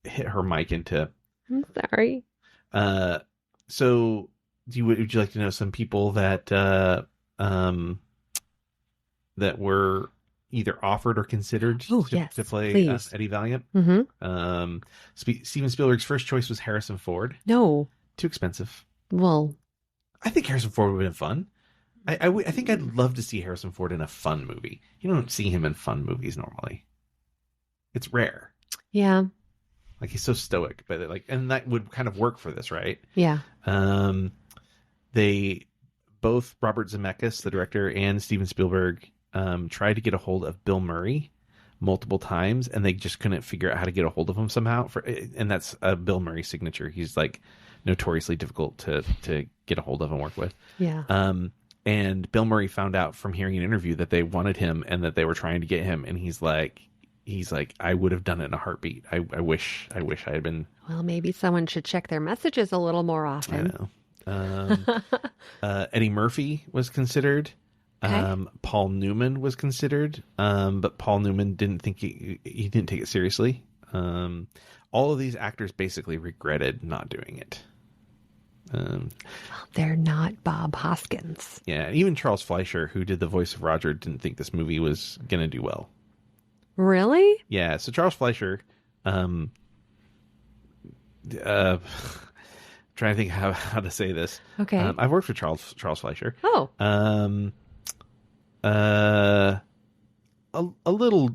[SPEAKER 3] hit her mic into.
[SPEAKER 4] I'm sorry.
[SPEAKER 3] So would you like to know some people that that were either offered or considered to play Eddie Valiant?
[SPEAKER 4] Mm-hmm.
[SPEAKER 3] Steven Spielberg's first choice was Harrison Ford.
[SPEAKER 4] No.
[SPEAKER 3] Too expensive.
[SPEAKER 4] Well,
[SPEAKER 3] I think Harrison Ford would have been fun. I think I'd love to see Harrison Ford in a fun movie. You don't see him in fun movies normally. It's rare.
[SPEAKER 4] Yeah.
[SPEAKER 3] Like he's so stoic, but like, and that would kind of work for this, right?
[SPEAKER 4] Yeah.
[SPEAKER 3] They both, Robert Zemeckis, the director, and Steven Spielberg, tried to get a hold of Bill Murray multiple times, and they just couldn't figure out how to get a hold of him somehow. And that's a Bill Murray signature. He's like notoriously difficult to get a hold of and work with.
[SPEAKER 4] Yeah.
[SPEAKER 3] And Bill Murray found out from hearing an interview that they wanted him and that they were trying to get him, and he's like, I would have done it in a heartbeat. I wish I had been.
[SPEAKER 4] Well, maybe someone should check their messages a little more often.
[SPEAKER 3] I know. Eddie Murphy was considered.
[SPEAKER 4] Okay.
[SPEAKER 3] Paul Newman was considered, but Paul Newman didn't think he didn't take it seriously. All of these actors basically regretted not doing it.
[SPEAKER 4] They're not Bob Hoskins.
[SPEAKER 3] Yeah, even Charles Fleischer, who did the voice of Roger, didn't think this movie was gonna do well.
[SPEAKER 4] Really?
[SPEAKER 3] Yeah, so Charles Fleischer, trying to think how to say this.
[SPEAKER 4] Okay.
[SPEAKER 3] I've worked with Charles Fleischer.
[SPEAKER 4] Oh.
[SPEAKER 3] A little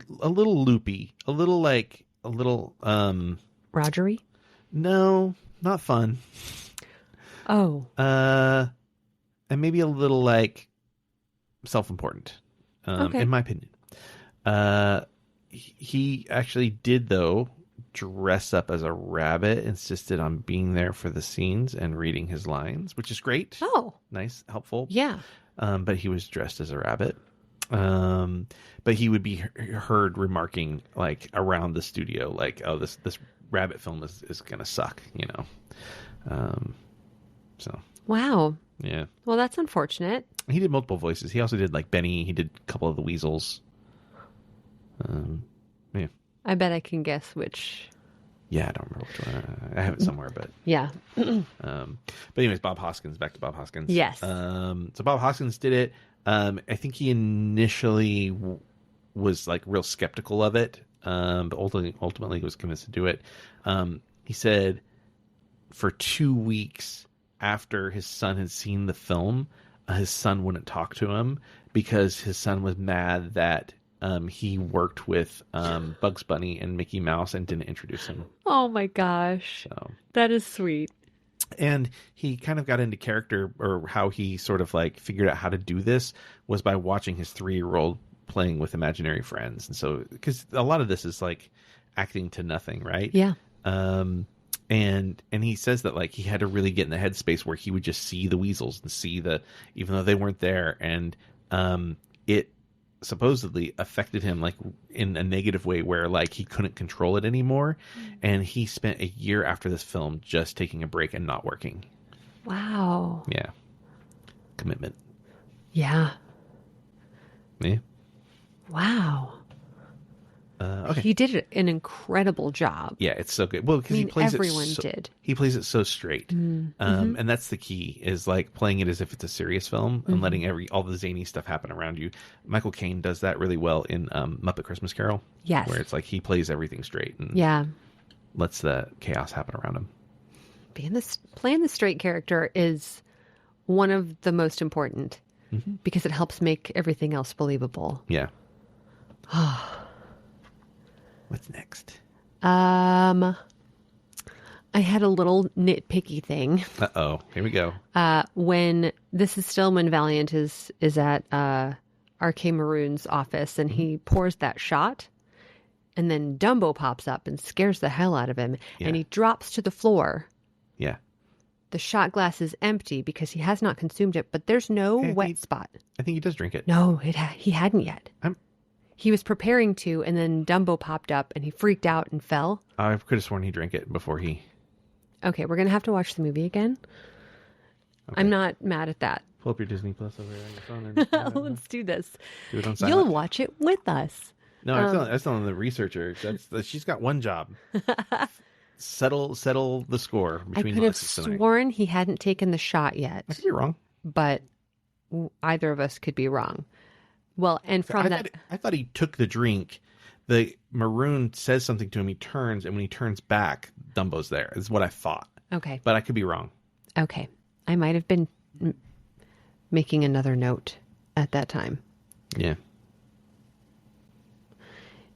[SPEAKER 3] loopy, a little
[SPEAKER 4] Rogery?
[SPEAKER 3] No, not fun.
[SPEAKER 4] Oh.
[SPEAKER 3] And maybe a little like self-important,
[SPEAKER 4] Okay.
[SPEAKER 3] in my opinion. He actually did though dress up as a rabbit, insisted on being there for the scenes and reading his lines, which is great.
[SPEAKER 4] Oh.
[SPEAKER 3] Nice, helpful.
[SPEAKER 4] Yeah.
[SPEAKER 3] But he was dressed as a rabbit. But he would be heard remarking like around the studio, like, "Oh, this rabbit film is gonna suck," you know. So.
[SPEAKER 4] Wow.
[SPEAKER 3] Yeah.
[SPEAKER 4] Well, that's unfortunate.
[SPEAKER 3] He did multiple voices. He also did like Benny. He did a couple of the weasels. Yeah.
[SPEAKER 4] I bet I can guess which.
[SPEAKER 3] Yeah, I don't remember which one. I have it somewhere, but
[SPEAKER 4] Yeah.
[SPEAKER 3] but anyways, Bob Hoskins. Back to Bob Hoskins.
[SPEAKER 4] Yes.
[SPEAKER 3] So Bob Hoskins did it. I think he initially was like real skeptical of it. but ultimately he was convinced to do it. He said for 2 weeks after his son had seen the film, his son wouldn't talk to him because his son was mad that he worked with Bugs Bunny and Mickey Mouse and didn't introduce him.
[SPEAKER 4] Oh my gosh.
[SPEAKER 3] So.
[SPEAKER 4] That is sweet.
[SPEAKER 3] And he kind of got into character, or how he sort of like figured out how to do this was by watching his 3-year-old playing with imaginary friends. And so, because a lot of this is like acting to nothing, right?
[SPEAKER 4] Yeah.
[SPEAKER 3] And he says that like he had to really get in the headspace where he would just see the weasels and see even though they weren't there. And it supposedly affected him like in a negative way where like he couldn't control it anymore. And he spent a year after this film just taking a break and not working.
[SPEAKER 4] Wow.
[SPEAKER 3] Yeah. Commitment.
[SPEAKER 4] Yeah.
[SPEAKER 3] Yeah.
[SPEAKER 4] Wow.
[SPEAKER 3] Okay.
[SPEAKER 4] He did an incredible job.
[SPEAKER 3] Yeah, it's so good. Well, because he plays
[SPEAKER 4] everyone did.
[SPEAKER 3] He plays it so straight, and that's the key. Is like playing it as if it's a serious film and letting all the zany stuff happen around you. Michael Caine does that really well in Muppet Christmas Carol.
[SPEAKER 4] Yes,
[SPEAKER 3] where it's like he plays everything straight and lets the chaos happen around him.
[SPEAKER 4] Playing the straight character is one of the most important because it helps make everything else believable.
[SPEAKER 3] Yeah. What's next?
[SPEAKER 4] I had a little nitpicky thing.
[SPEAKER 3] Uh-oh. Here we go.
[SPEAKER 4] When Valiant is at R.K. Maroon's office and he pours that shot, and then Dumbo pops up and scares the hell out of him, and he drops to the floor.
[SPEAKER 3] Yeah.
[SPEAKER 4] The shot glass is empty because he has not consumed it, but there's no wet spot.
[SPEAKER 3] I think he does drink it.
[SPEAKER 4] No, he hadn't yet. He was preparing to, and then Dumbo popped up, and he freaked out and fell.
[SPEAKER 3] I could have sworn he drank it before he...
[SPEAKER 4] Okay, we're going to have to watch the movie again. Okay. I'm not mad at that.
[SPEAKER 3] Pull up your Disney Plus over there on your phone.
[SPEAKER 4] Let's do this.
[SPEAKER 3] Do it on silent.
[SPEAKER 4] You'll watch it with us.
[SPEAKER 3] No, I was telling the researcher. She's got one job. Settle the score between
[SPEAKER 4] I could have sworn he hadn't taken the shot yet.
[SPEAKER 3] I could be wrong.
[SPEAKER 4] But either of us could be wrong. Well, and from
[SPEAKER 3] I thought he took the drink. The Maroon says something to him. He turns, and when he turns back, Dumbo's there. Is what I thought.
[SPEAKER 4] Okay.
[SPEAKER 3] But I could be wrong.
[SPEAKER 4] Okay. I might have been making another note at that time.
[SPEAKER 3] Yeah.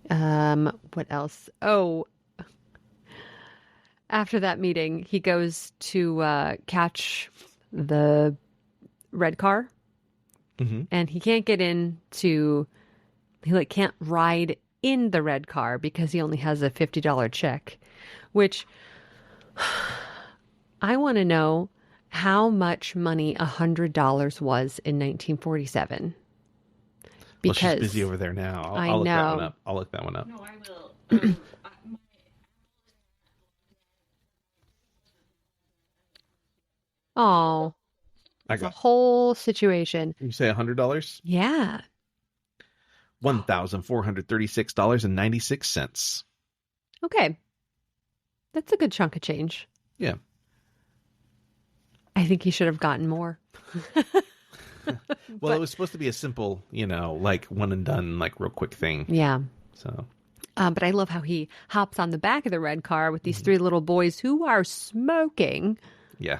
[SPEAKER 4] What else? Oh, after that meeting, he goes to catch the red car. Mm-hmm. And he can't get he can't ride in the red car because he only has a $50 check, which I want to know how much money $100 was in 1947. Because
[SPEAKER 3] she's busy over there now. I'll look that one up. I'll look that one up.
[SPEAKER 5] No, I will.
[SPEAKER 4] Oh. It's a whole situation.
[SPEAKER 3] You say $100?
[SPEAKER 4] Yeah.
[SPEAKER 3] $1,436.96.
[SPEAKER 4] Okay. That's a good chunk of change.
[SPEAKER 3] Yeah.
[SPEAKER 4] I think he should have gotten more.
[SPEAKER 3] Well, it was supposed to be a simple, like one and done, like real quick thing.
[SPEAKER 4] Yeah.
[SPEAKER 3] So.
[SPEAKER 4] But I love how he hops on the back of the red car with these 3 little boys who are smoking.
[SPEAKER 3] Yeah.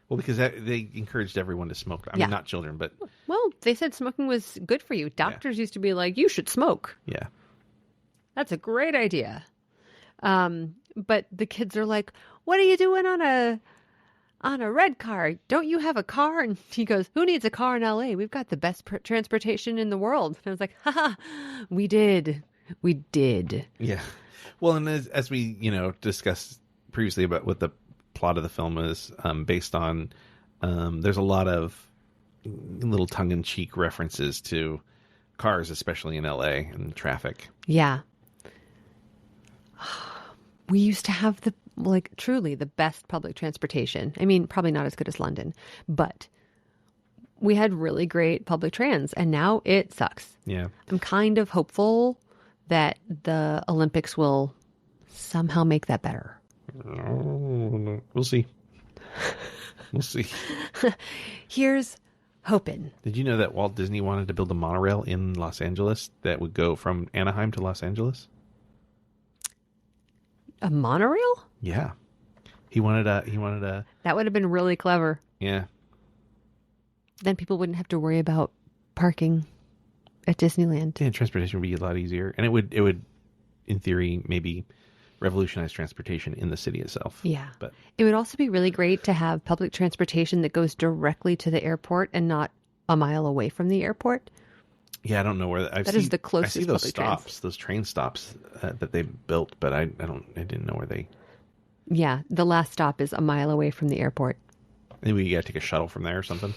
[SPEAKER 3] Well, because they encouraged everyone to smoke. I mean, not children, but...
[SPEAKER 4] Well, they said smoking was good for you. Doctors used to be like, you should smoke.
[SPEAKER 3] Yeah.
[SPEAKER 4] That's a great idea. But the kids are like, what are you doing on a red car? Don't you have a car? And he goes, who needs a car in LA? We've got the best transportation in the world. And I was like, haha, we did. We did.
[SPEAKER 3] Yeah. Well, and as we, discussed previously about what the plot of the film is based on, there's a lot of little tongue-in-cheek references to cars, especially in LA and traffic.
[SPEAKER 4] Yeah. We used to have truly the best public transportation. I mean, probably not as good as London, but we had really great public trans, and now it sucks.
[SPEAKER 3] Yeah.
[SPEAKER 4] I'm kind of hopeful that the Olympics will somehow make that better.
[SPEAKER 3] We'll see. We'll see.
[SPEAKER 4] Here's hoping.
[SPEAKER 3] Did you know that Walt Disney wanted to build a monorail in Los Angeles that would go from Anaheim to Los Angeles?
[SPEAKER 4] A monorail?
[SPEAKER 3] Yeah. He wanted a
[SPEAKER 4] That would have been really clever.
[SPEAKER 3] yeah.
[SPEAKER 4] Then people wouldn't have to worry about parking at Disneyland.
[SPEAKER 3] Yeah, transportation would be a lot easier. And it would in theory maybe revolutionize transportation in the city itself.
[SPEAKER 4] Yeah.
[SPEAKER 3] But
[SPEAKER 4] It would also be really great to have public transportation that goes directly to the airport and not a mile away from the airport.
[SPEAKER 3] yeah, I don't know where
[SPEAKER 4] That is the closest
[SPEAKER 3] I see those
[SPEAKER 4] public trans.
[SPEAKER 3] stops, those train stops that they built, but I didn't know where they.
[SPEAKER 4] Yeah, the last stop is a mile away from the airport.
[SPEAKER 3] Maybe you got to take a shuttle from there or something.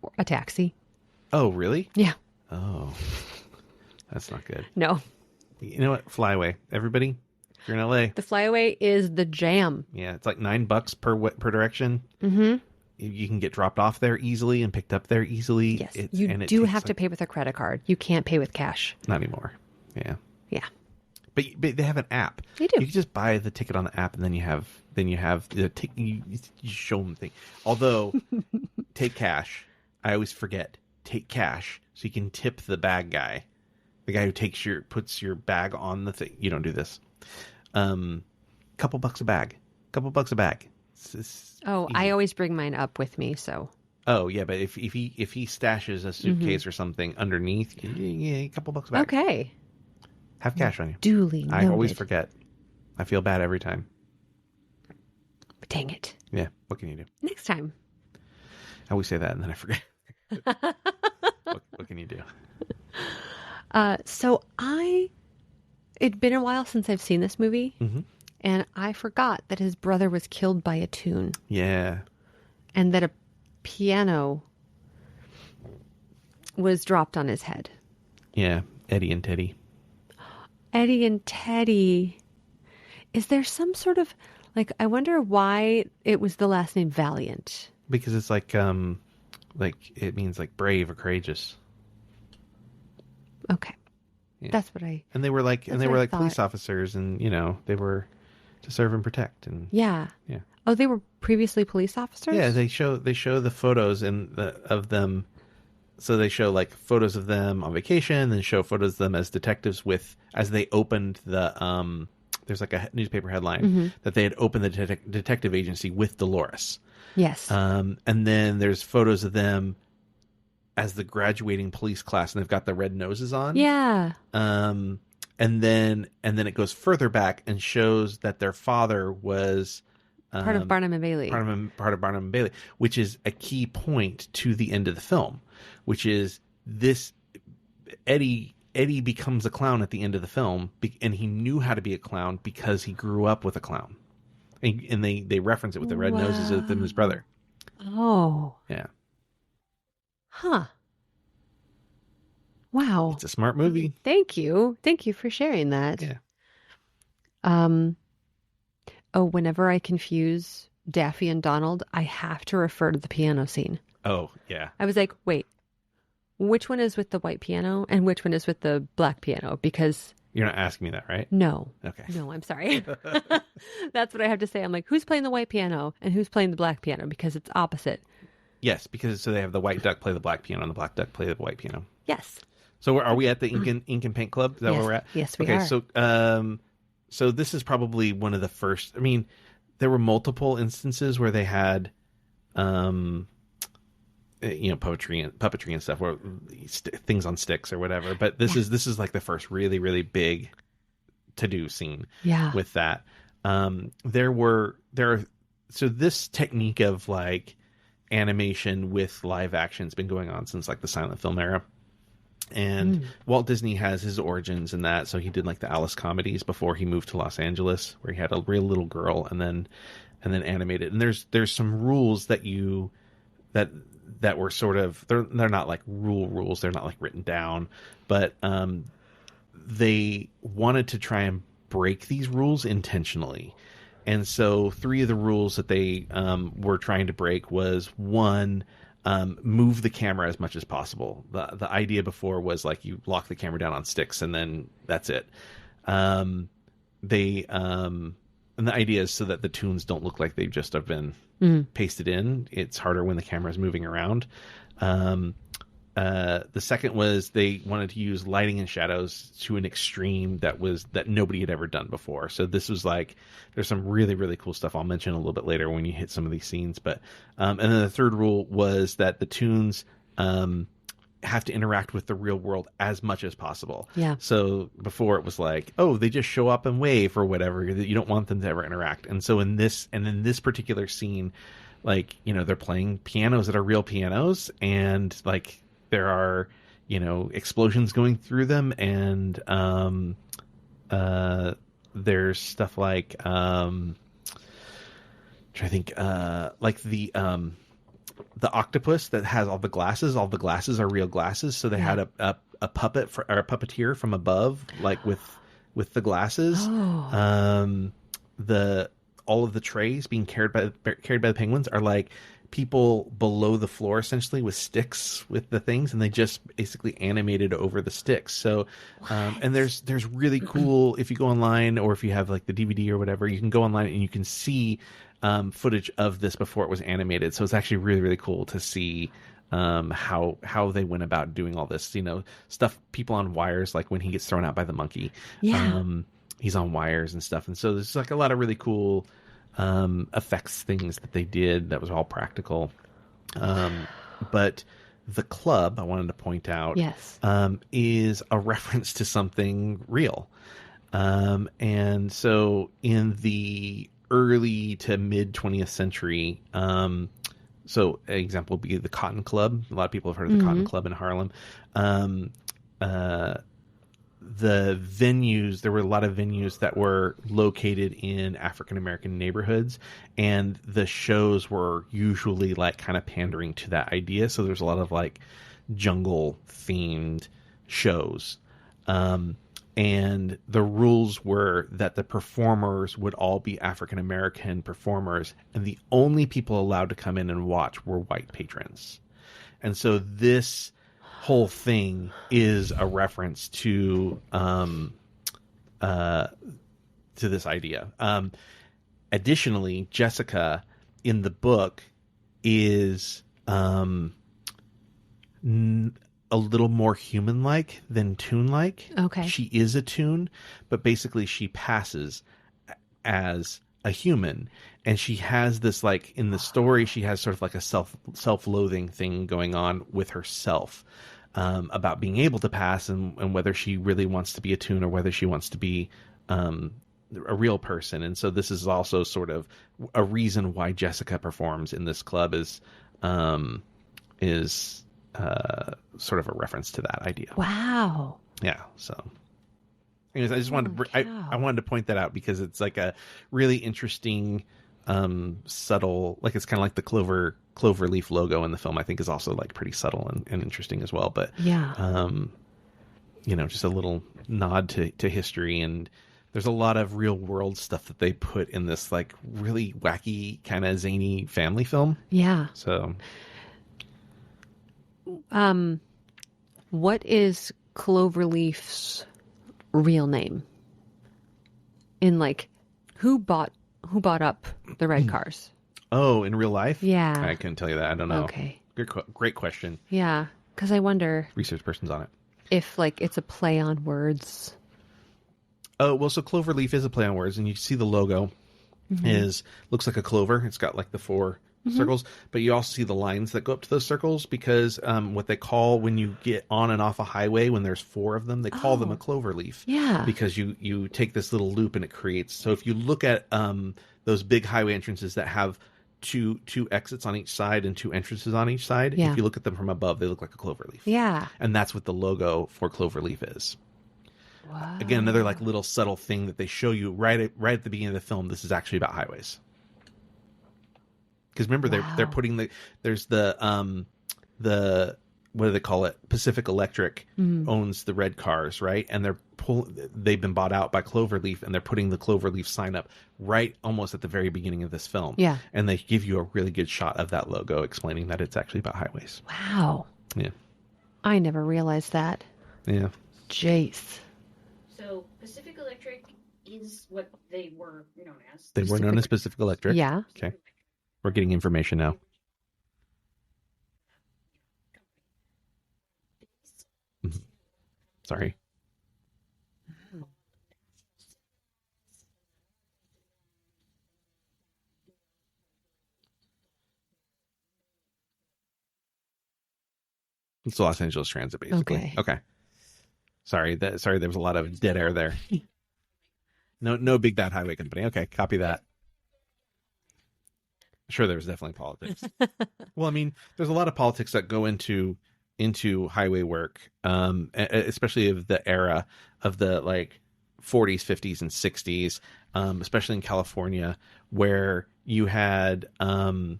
[SPEAKER 4] Or a taxi.
[SPEAKER 3] Oh, really?
[SPEAKER 4] Yeah.
[SPEAKER 3] Oh, that's not good.
[SPEAKER 4] No.
[SPEAKER 3] You know what? Fly away, everybody. If you're in LA,
[SPEAKER 4] The flyaway is the jam.
[SPEAKER 3] yeah, it's like $9 per direction.
[SPEAKER 4] Mm-hmm.
[SPEAKER 3] You can get dropped off there easily and picked up there easily.
[SPEAKER 4] Yes.
[SPEAKER 3] It
[SPEAKER 4] You do
[SPEAKER 3] takes,
[SPEAKER 4] have to pay with a credit card. You can't pay with cash.
[SPEAKER 3] Not anymore. Yeah.
[SPEAKER 4] Yeah.
[SPEAKER 3] But they have an app.
[SPEAKER 4] They do.
[SPEAKER 3] You can just buy the ticket on the app, and then you have the ticket. You show them the thing. Although, take cash. I always forget. Take cash so you can tip the bag guy, the guy who puts your bag on the thing. You don't do this. Couple bucks a bag. It's
[SPEAKER 4] Oh,
[SPEAKER 3] easy.
[SPEAKER 4] I always bring mine up with me, so.
[SPEAKER 3] Oh yeah, but if he stashes a suitcase or something underneath, yeah, a couple bucks a bag.
[SPEAKER 4] Okay.
[SPEAKER 3] Have cash on you.
[SPEAKER 4] Duly noted.
[SPEAKER 3] I always forget. I feel bad every time.
[SPEAKER 4] Dang it.
[SPEAKER 3] Yeah. What can you do?
[SPEAKER 4] Next time.
[SPEAKER 3] I always say that and then I forget. What can you do?
[SPEAKER 4] It'd been a while since I've seen this movie,
[SPEAKER 3] Mhm.
[SPEAKER 4] and I forgot that his brother was killed by a tune,
[SPEAKER 3] Yeah.
[SPEAKER 4] and that a piano was dropped on his head.
[SPEAKER 3] Yeah. Eddie and Teddy.
[SPEAKER 4] Eddie and Teddy. Is there some sort of, like, I wonder why it was the last name Valiant.
[SPEAKER 3] Because it's like it means like brave or courageous.
[SPEAKER 4] Okay.
[SPEAKER 3] Yeah.
[SPEAKER 4] That's what I...
[SPEAKER 3] And they were like
[SPEAKER 4] That's what I
[SPEAKER 3] police
[SPEAKER 4] thought.
[SPEAKER 3] officers, and they were to serve and protect, and
[SPEAKER 4] Yeah.
[SPEAKER 3] yeah.
[SPEAKER 4] Oh, they were previously police officers?
[SPEAKER 3] Yeah, they show the photos of them. So they show like photos of them on vacation, then show photos of them as detectives as they opened the there's like a newspaper headline that they had opened the detective agency with Dolores.
[SPEAKER 4] Yes.
[SPEAKER 3] And then there's photos of them as the graduating police class, and they've got the red noses on.
[SPEAKER 4] Yeah.
[SPEAKER 3] And then it goes further back and shows that their father was
[SPEAKER 4] Part of Barnum and Bailey.
[SPEAKER 3] part of Barnum and Bailey, which is a key point to the end of the film, which is this Eddie becomes a clown at the end of the film, and he knew how to be a clown because he grew up with a clown, and they reference it with the red noses of him and his brother.
[SPEAKER 4] Oh.
[SPEAKER 3] Yeah,
[SPEAKER 4] Huh. Wow.
[SPEAKER 3] it's a smart movie.
[SPEAKER 4] Thank you. Thank you for sharing that.
[SPEAKER 3] Yeah.
[SPEAKER 4] Oh, whenever I confuse Daffy and Donald, I have to refer to the piano scene.
[SPEAKER 3] Oh yeah.
[SPEAKER 4] I was like, wait, which one is with the white piano and which one is with the black piano? Because
[SPEAKER 3] You're not asking me that, right?
[SPEAKER 4] no,
[SPEAKER 3] Okay.
[SPEAKER 4] no, I'm sorry. That's what I have to say. I'm like, who's playing the white piano and who's playing the black piano? Because it's opposite.
[SPEAKER 3] Yes, because so they have the white duck play the black piano and the black duck play the white piano.
[SPEAKER 4] Yes.
[SPEAKER 3] So are we at the Ink and Paint Club? Is that
[SPEAKER 4] Yes.
[SPEAKER 3] where we're at?
[SPEAKER 4] Yes, we
[SPEAKER 3] okay,
[SPEAKER 4] are.
[SPEAKER 3] So this is probably one of the first. I mean, there were multiple instances where they had, puppetry and stuff, where things on sticks or whatever. But this is like the first really, really big to do scene.
[SPEAKER 4] Yeah.
[SPEAKER 3] With that, so this technique of like animation with live action has been going on since like the silent film era. And Walt Disney has his origins in that. So he did like the Alice comedies before he moved to Los Angeles, where he had a real little girl and then animated. And there's some rules that were sort of, they're not like rules. They're not like written down, but they wanted to try and break these rules intentionally. And so 3 of the rules that they were trying to break was, one, move the camera as much as possible. The idea before was like you lock the camera down on sticks and then that's it. They the idea is so that the tunes don't look like they just have been pasted in. It's harder when the camera is moving around. The second was they wanted to use lighting and shadows to an extreme that nobody had ever done before. So this was like, there's some really, really cool stuff I'll mention a little bit later when you hit some of these scenes. But and then the third rule was that the tunes have to interact with the real world as much as possible.
[SPEAKER 4] Yeah.
[SPEAKER 3] So before it was like, oh, they just show up and wave or whatever. You don't want them to ever interact. And so in this particular scene, like, you know, they're playing pianos that are real pianos, and like there are, you know, explosions going through them, and there's stuff like trying to think like the octopus that has all the glasses are real glasses, so they had a puppet or a puppeteer from above, like with the glasses. All of the trays being carried by the penguins are like people below the floor, essentially, with sticks with the things, and they just basically animated over the sticks. So and there's really cool, if you go online or if you have like the DVD or whatever, you can go online and you can see footage of this before it was animated. So it's actually really, really cool to see how they went about doing all this, you know, stuff, people on wires, like when he gets thrown out by the monkey. He's on wires and stuff. And so there's like a lot of really cool effects things that they did that was all practical. But the club, I wanted to point out, is a reference to something real. And so in the early to mid 20th century, so an example would be the Cotton Club. A lot of people have heard of the Cotton Club in Harlem. The venues, there were a lot of venues that were located in African-American neighborhoods, and the shows were usually like kind of pandering to that idea. So there's a lot of like jungle themed shows. And the rules were that the performers would all be African-American performers, and the only people allowed to come in and watch were white patrons. And so this whole thing is a reference to this idea. Additionally, Jessica in the book is a little more human-like than Toon-like.
[SPEAKER 4] Okay.
[SPEAKER 3] She is a Toon, but basically she passes as a human, and she has this, like, in the story, she has sort of like a self-loathing thing going on with herself, about being able to pass, and whether she really wants to be a Toon or whether she wants to be a real person. And so this is also sort of a reason why Jessica performs in this club, is sort of a reference to that idea.
[SPEAKER 4] Wow.
[SPEAKER 3] Yeah. So anyways, I just wanted I wanted to point that out because it's like a really interesting, subtle, like it's kind of like the cloverleaf logo in the film, I think is also like pretty subtle and interesting as well. But
[SPEAKER 4] yeah,
[SPEAKER 3] you know, just a little nod to history, and there's a lot of real world stuff that they put in this like really wacky kind of zany family film.
[SPEAKER 4] Yeah.
[SPEAKER 3] So
[SPEAKER 4] what is Cloverleaf's real name? In like, who bought up the red cars?
[SPEAKER 3] Oh, in real life?
[SPEAKER 4] Yeah.
[SPEAKER 3] I couldn't tell you that. I don't know.
[SPEAKER 4] Okay.
[SPEAKER 3] Great question.
[SPEAKER 4] Yeah, because I wonder
[SPEAKER 3] Research person's on it.
[SPEAKER 4] if like it's a play on words.
[SPEAKER 3] Oh, well, so Cloverleaf is a play on words, and you see the logo looks like a clover. It's got like the four circles, but you also see the lines that go up to those circles, because what they call, when you get on and off a highway, when there's four of them, they call them a clover leaf.
[SPEAKER 4] Yeah.
[SPEAKER 3] Because you take this little loop and it creates. So if you look at those big highway entrances that have two exits on each side and two entrances on each side,
[SPEAKER 4] Yeah.
[SPEAKER 3] if you look at them from above, they look like a clover leaf.
[SPEAKER 4] Yeah.
[SPEAKER 3] And that's what the logo for Cloverleaf is.
[SPEAKER 4] Wow.
[SPEAKER 3] Again, another like little subtle thing that they show you right at the beginning of the film. This is actually about highways. Because remember, they're putting there's the what do they call it? Pacific Electric owns the red cars, right? And they've been bought out by Cloverleaf, and they're putting the Cloverleaf sign up right almost at the very beginning of this film.
[SPEAKER 4] Yeah.
[SPEAKER 3] And they give you a really good shot of that logo explaining that it's actually about highways.
[SPEAKER 4] Wow.
[SPEAKER 3] Yeah.
[SPEAKER 4] I never realized that.
[SPEAKER 3] Yeah.
[SPEAKER 4] Jace.
[SPEAKER 5] So Pacific Electric is what they were known as.
[SPEAKER 3] They were known as Pacific Electric.
[SPEAKER 4] Yeah.
[SPEAKER 3] Okay. We're getting information now. Mhm. Sorry. It's Los Angeles Transit, basically. Okay. Sorry, there was a lot of dead air there. No big bad highway company. Okay, copy that. Sure, there was definitely politics. Well, I mean, there's a lot of politics that go into highway work, especially of the era of the like 40s, 50s, and 60s, especially in California, where you had a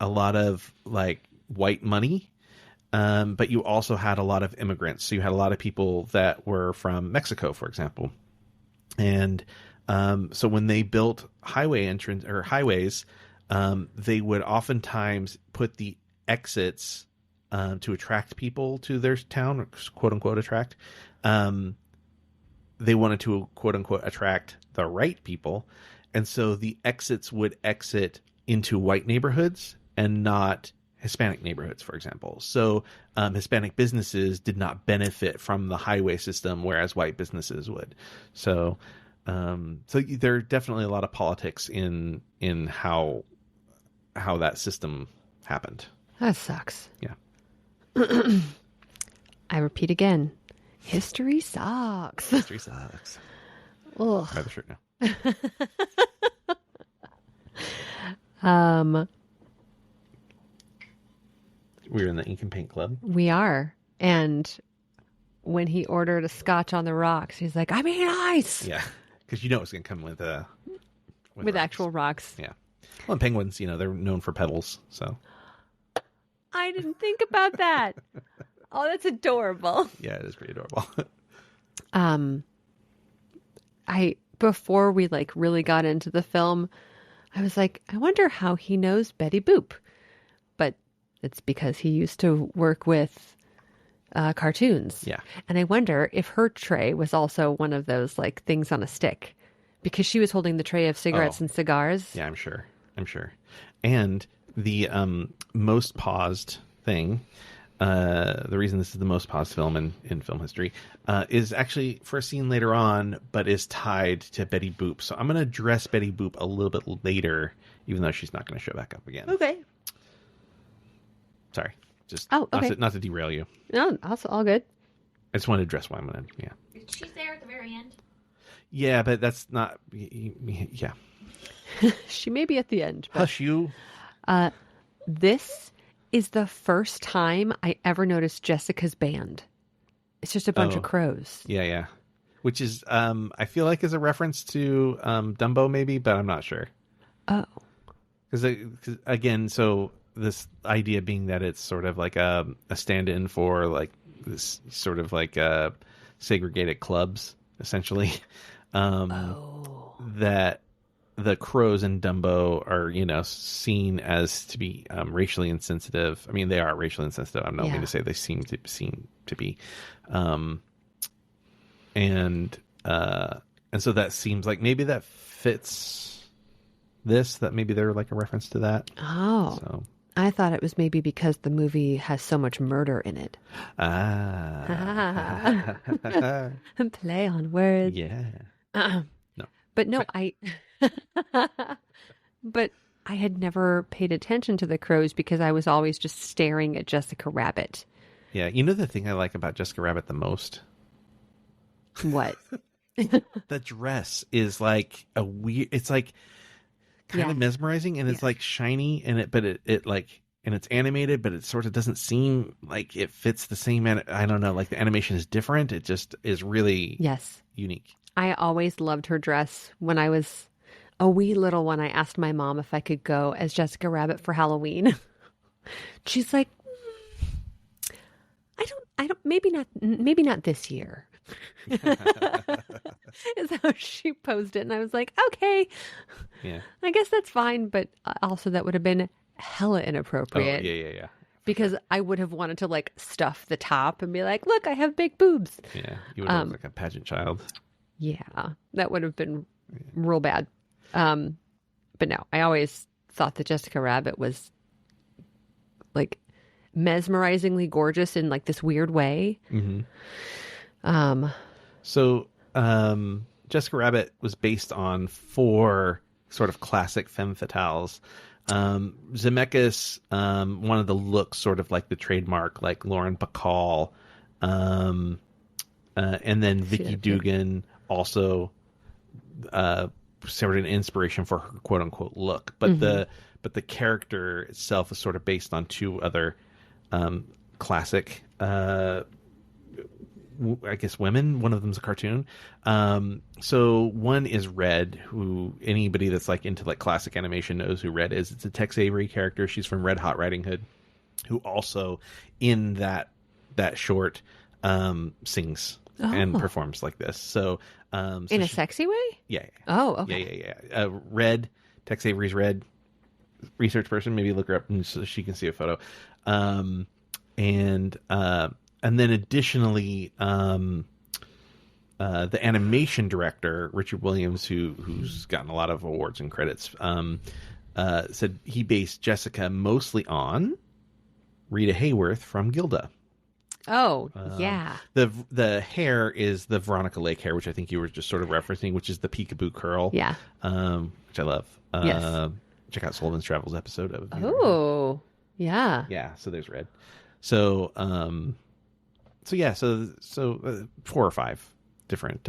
[SPEAKER 3] lot of like white money. But you also had a lot of immigrants. So you had a lot of people that were from Mexico, for example. And so when they built highways, they would oftentimes put the exits to attract people to their town, quote unquote attract. They wanted to quote unquote attract the right people. And so the exits would exit into white neighborhoods and not Hispanic neighborhoods, for example. So Hispanic businesses did not benefit from the highway system, whereas white businesses would. So there are definitely a lot of politics in how that system happened.
[SPEAKER 4] That sucks.
[SPEAKER 3] Yeah.
[SPEAKER 4] I repeat again, history sucks.
[SPEAKER 3] History sucks.
[SPEAKER 4] Ugh.
[SPEAKER 3] Buy the shirt now. We're in the Ink and Paint Club.
[SPEAKER 4] We are. And when he ordered a scotch on the rocks, he's like, I mean ice.
[SPEAKER 3] Yeah. Because you know it's going to come with
[SPEAKER 4] rocks. Actual rocks.
[SPEAKER 3] Yeah. Well, and penguins, they're known for pebbles, so.
[SPEAKER 4] I didn't think about that. Oh, that's adorable.
[SPEAKER 3] Yeah, it is pretty adorable.
[SPEAKER 4] Before we really got into the film, I was like, I wonder how he knows Betty Boop. But it's because he used to work with cartoons.
[SPEAKER 3] Yeah.
[SPEAKER 4] And I wonder if her tray was also one of those things on a stick, because she was holding the tray of cigarettes and cigars.
[SPEAKER 3] Yeah, I'm sure. And the most paused thing, the reason this is the most paused film in film history, is actually for a scene later on, but is tied to Betty Boop. So I'm going to address Betty Boop a little bit later, even though she's not going to show back up again.
[SPEAKER 4] Okay.
[SPEAKER 3] Sorry. Just
[SPEAKER 4] okay.
[SPEAKER 3] not to derail you.
[SPEAKER 4] No, also all good.
[SPEAKER 3] I just want to address why I'm going to, yeah.
[SPEAKER 5] She's there at the very end.
[SPEAKER 3] Yeah, but that's not, yeah.
[SPEAKER 4] She may be at the end. But,
[SPEAKER 3] Hush you.
[SPEAKER 4] This is the first time I ever noticed Jessica's band. It's just a bunch of crows.
[SPEAKER 3] Yeah. Which is, I feel like is a reference to Dumbo maybe, but I'm not sure.
[SPEAKER 4] Oh.
[SPEAKER 3] Because again, so this idea being that it's sort of like a stand-in for this sort of segregated clubs, essentially. That the crows in Dumbo are, seen as to be racially insensitive. I mean, they are racially insensitive. I'm not going to say they seem to be. And so that seems like maybe that fits this, that maybe they're a reference to that.
[SPEAKER 4] Oh.
[SPEAKER 3] So.
[SPEAKER 4] I thought it was maybe because the movie has so much murder in it. Play on words.
[SPEAKER 3] Yeah.
[SPEAKER 4] No. But no, but I had never paid attention to the crows because I was always just staring at Jessica Rabbit.
[SPEAKER 3] Yeah. The thing I like about Jessica Rabbit the most?
[SPEAKER 4] What?
[SPEAKER 3] The dress is a weird, it's kind of mesmerizing, and it's shiny, and and it's animated, but it sort of doesn't seem like it fits the same. I don't know, the animation is different. It just is really unique.
[SPEAKER 4] I always loved her dress. When I was a wee little one, I asked my mom if I could go as Jessica Rabbit for Halloween. She's like, I don't, maybe not this year. Is how she posed it. And I was like, okay,
[SPEAKER 3] yeah,
[SPEAKER 4] I guess that's fine. But also that would have been hella inappropriate.
[SPEAKER 3] Oh, yeah.
[SPEAKER 4] Because I would have wanted to stuff the top and be like, look, I have big boobs.
[SPEAKER 3] Yeah, you would have looked like a pageant child.
[SPEAKER 4] Yeah, that would have been real bad. But no, I always thought that Jessica Rabbit was like mesmerizingly gorgeous in like this weird way.
[SPEAKER 3] So, Jessica Rabbit was based on 4 sort of classic femme fatales. Zemeckis wanted the look sort of like the trademark, like Lauren Bacall, and then Vicky Dugan also sort of an inspiration for her quote unquote look. But the character itself is sort of based on 2 other classic I guess women. One of them's a cartoon. So one is Red, who anybody that's like into like classic animation knows who Red is. It's a Tex Avery character. She's from Red Hot Riding Hood, who also in that short sings and performs like this. So
[SPEAKER 4] in a sexy way?
[SPEAKER 3] Yeah.
[SPEAKER 4] Oh, okay.
[SPEAKER 3] Yeah. Red, Tex Avery's Red, research person. Maybe look her up so she can see a photo. And then additionally, the animation director, Richard Williams, who's gotten a lot of awards and credits, said he based Jessica mostly on Rita Hayworth from Gilda.
[SPEAKER 4] Oh, yeah.
[SPEAKER 3] The hair is the Veronica Lake hair, which I think you were just sort of referencing, which is the peekaboo curl.
[SPEAKER 4] Yeah.
[SPEAKER 3] Which I love.
[SPEAKER 4] Yes.
[SPEAKER 3] Check out Sullivan's Travels episode of.
[SPEAKER 4] Oh, yeah.
[SPEAKER 3] Yeah. So there's Red. So, So 4 or 5 different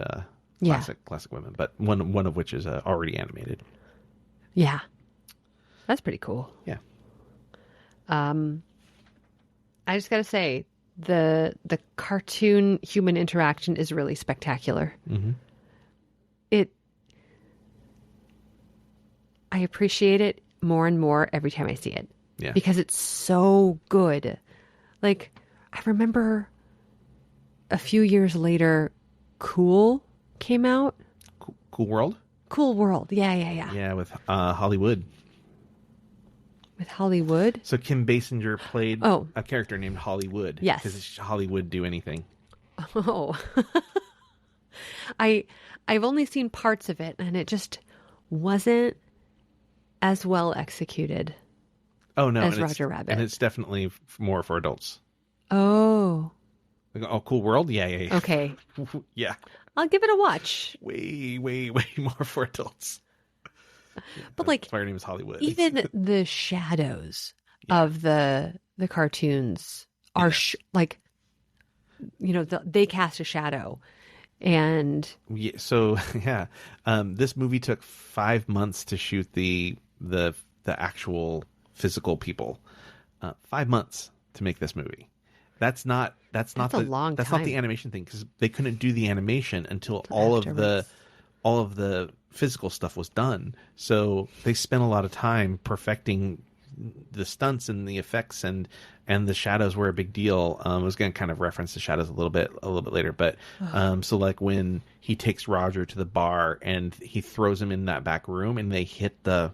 [SPEAKER 3] classic women, but one of which is already animated.
[SPEAKER 4] Yeah, that's pretty cool.
[SPEAKER 3] Yeah.
[SPEAKER 4] I just gotta say the cartoon human interaction is really spectacular. I appreciate it more and more every time I see it.
[SPEAKER 3] Yeah.
[SPEAKER 4] Because it's so good. Like I remember. A few years later, Cool came out.
[SPEAKER 3] Cool World?
[SPEAKER 4] Cool World. Yeah.
[SPEAKER 3] Yeah, with Hollywood.
[SPEAKER 4] With Hollywood?
[SPEAKER 3] So Kim Basinger played a character named Hollywood.
[SPEAKER 4] Yes.
[SPEAKER 3] Because Hollywood do anything.
[SPEAKER 4] Oh. I've only seen parts of it, and it just wasn't as well executed as Roger Rabbit.
[SPEAKER 3] And it's definitely more for adults.
[SPEAKER 4] Oh.
[SPEAKER 3] Oh, Cool World? Yeah.
[SPEAKER 4] Okay.
[SPEAKER 3] Yeah.
[SPEAKER 4] I'll give it a watch.
[SPEAKER 3] Way more for adults.
[SPEAKER 4] But like,
[SPEAKER 3] that's why her name is Hollywood.
[SPEAKER 4] Even the shadows of the cartoons are they cast a shadow, and this movie took 5 months to shoot the actual physical people. 5 months to make this movie. That's not a long time.
[SPEAKER 3] That's not the animation thing, because they couldn't do the animation until all of the physical stuff was done. So they spent a lot of time perfecting the stunts and the effects, and the shadows were a big deal. I was going to kind of reference the shadows a little bit later, but so like when he takes Roger to the bar and he throws him in that back room and they hit the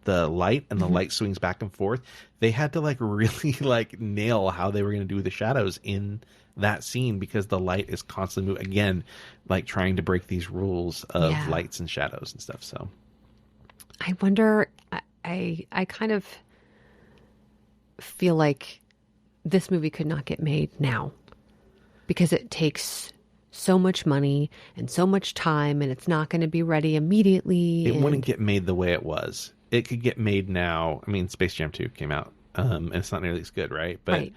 [SPEAKER 3] light and the light swings back and forth, they had to like really like nail how they were going to do the shadows in that scene, because the light is constantly moving, again, like trying to break these rules of lights and shadows and stuff. So
[SPEAKER 4] I wonder, I kind of feel like this movie could not get made now, because it takes so much money and so much time, and it's not going to be ready immediately.
[SPEAKER 3] It wouldn't get made the way it was. It could get made now. I mean, Space Jam 2 came out, and it's not nearly as good, right? But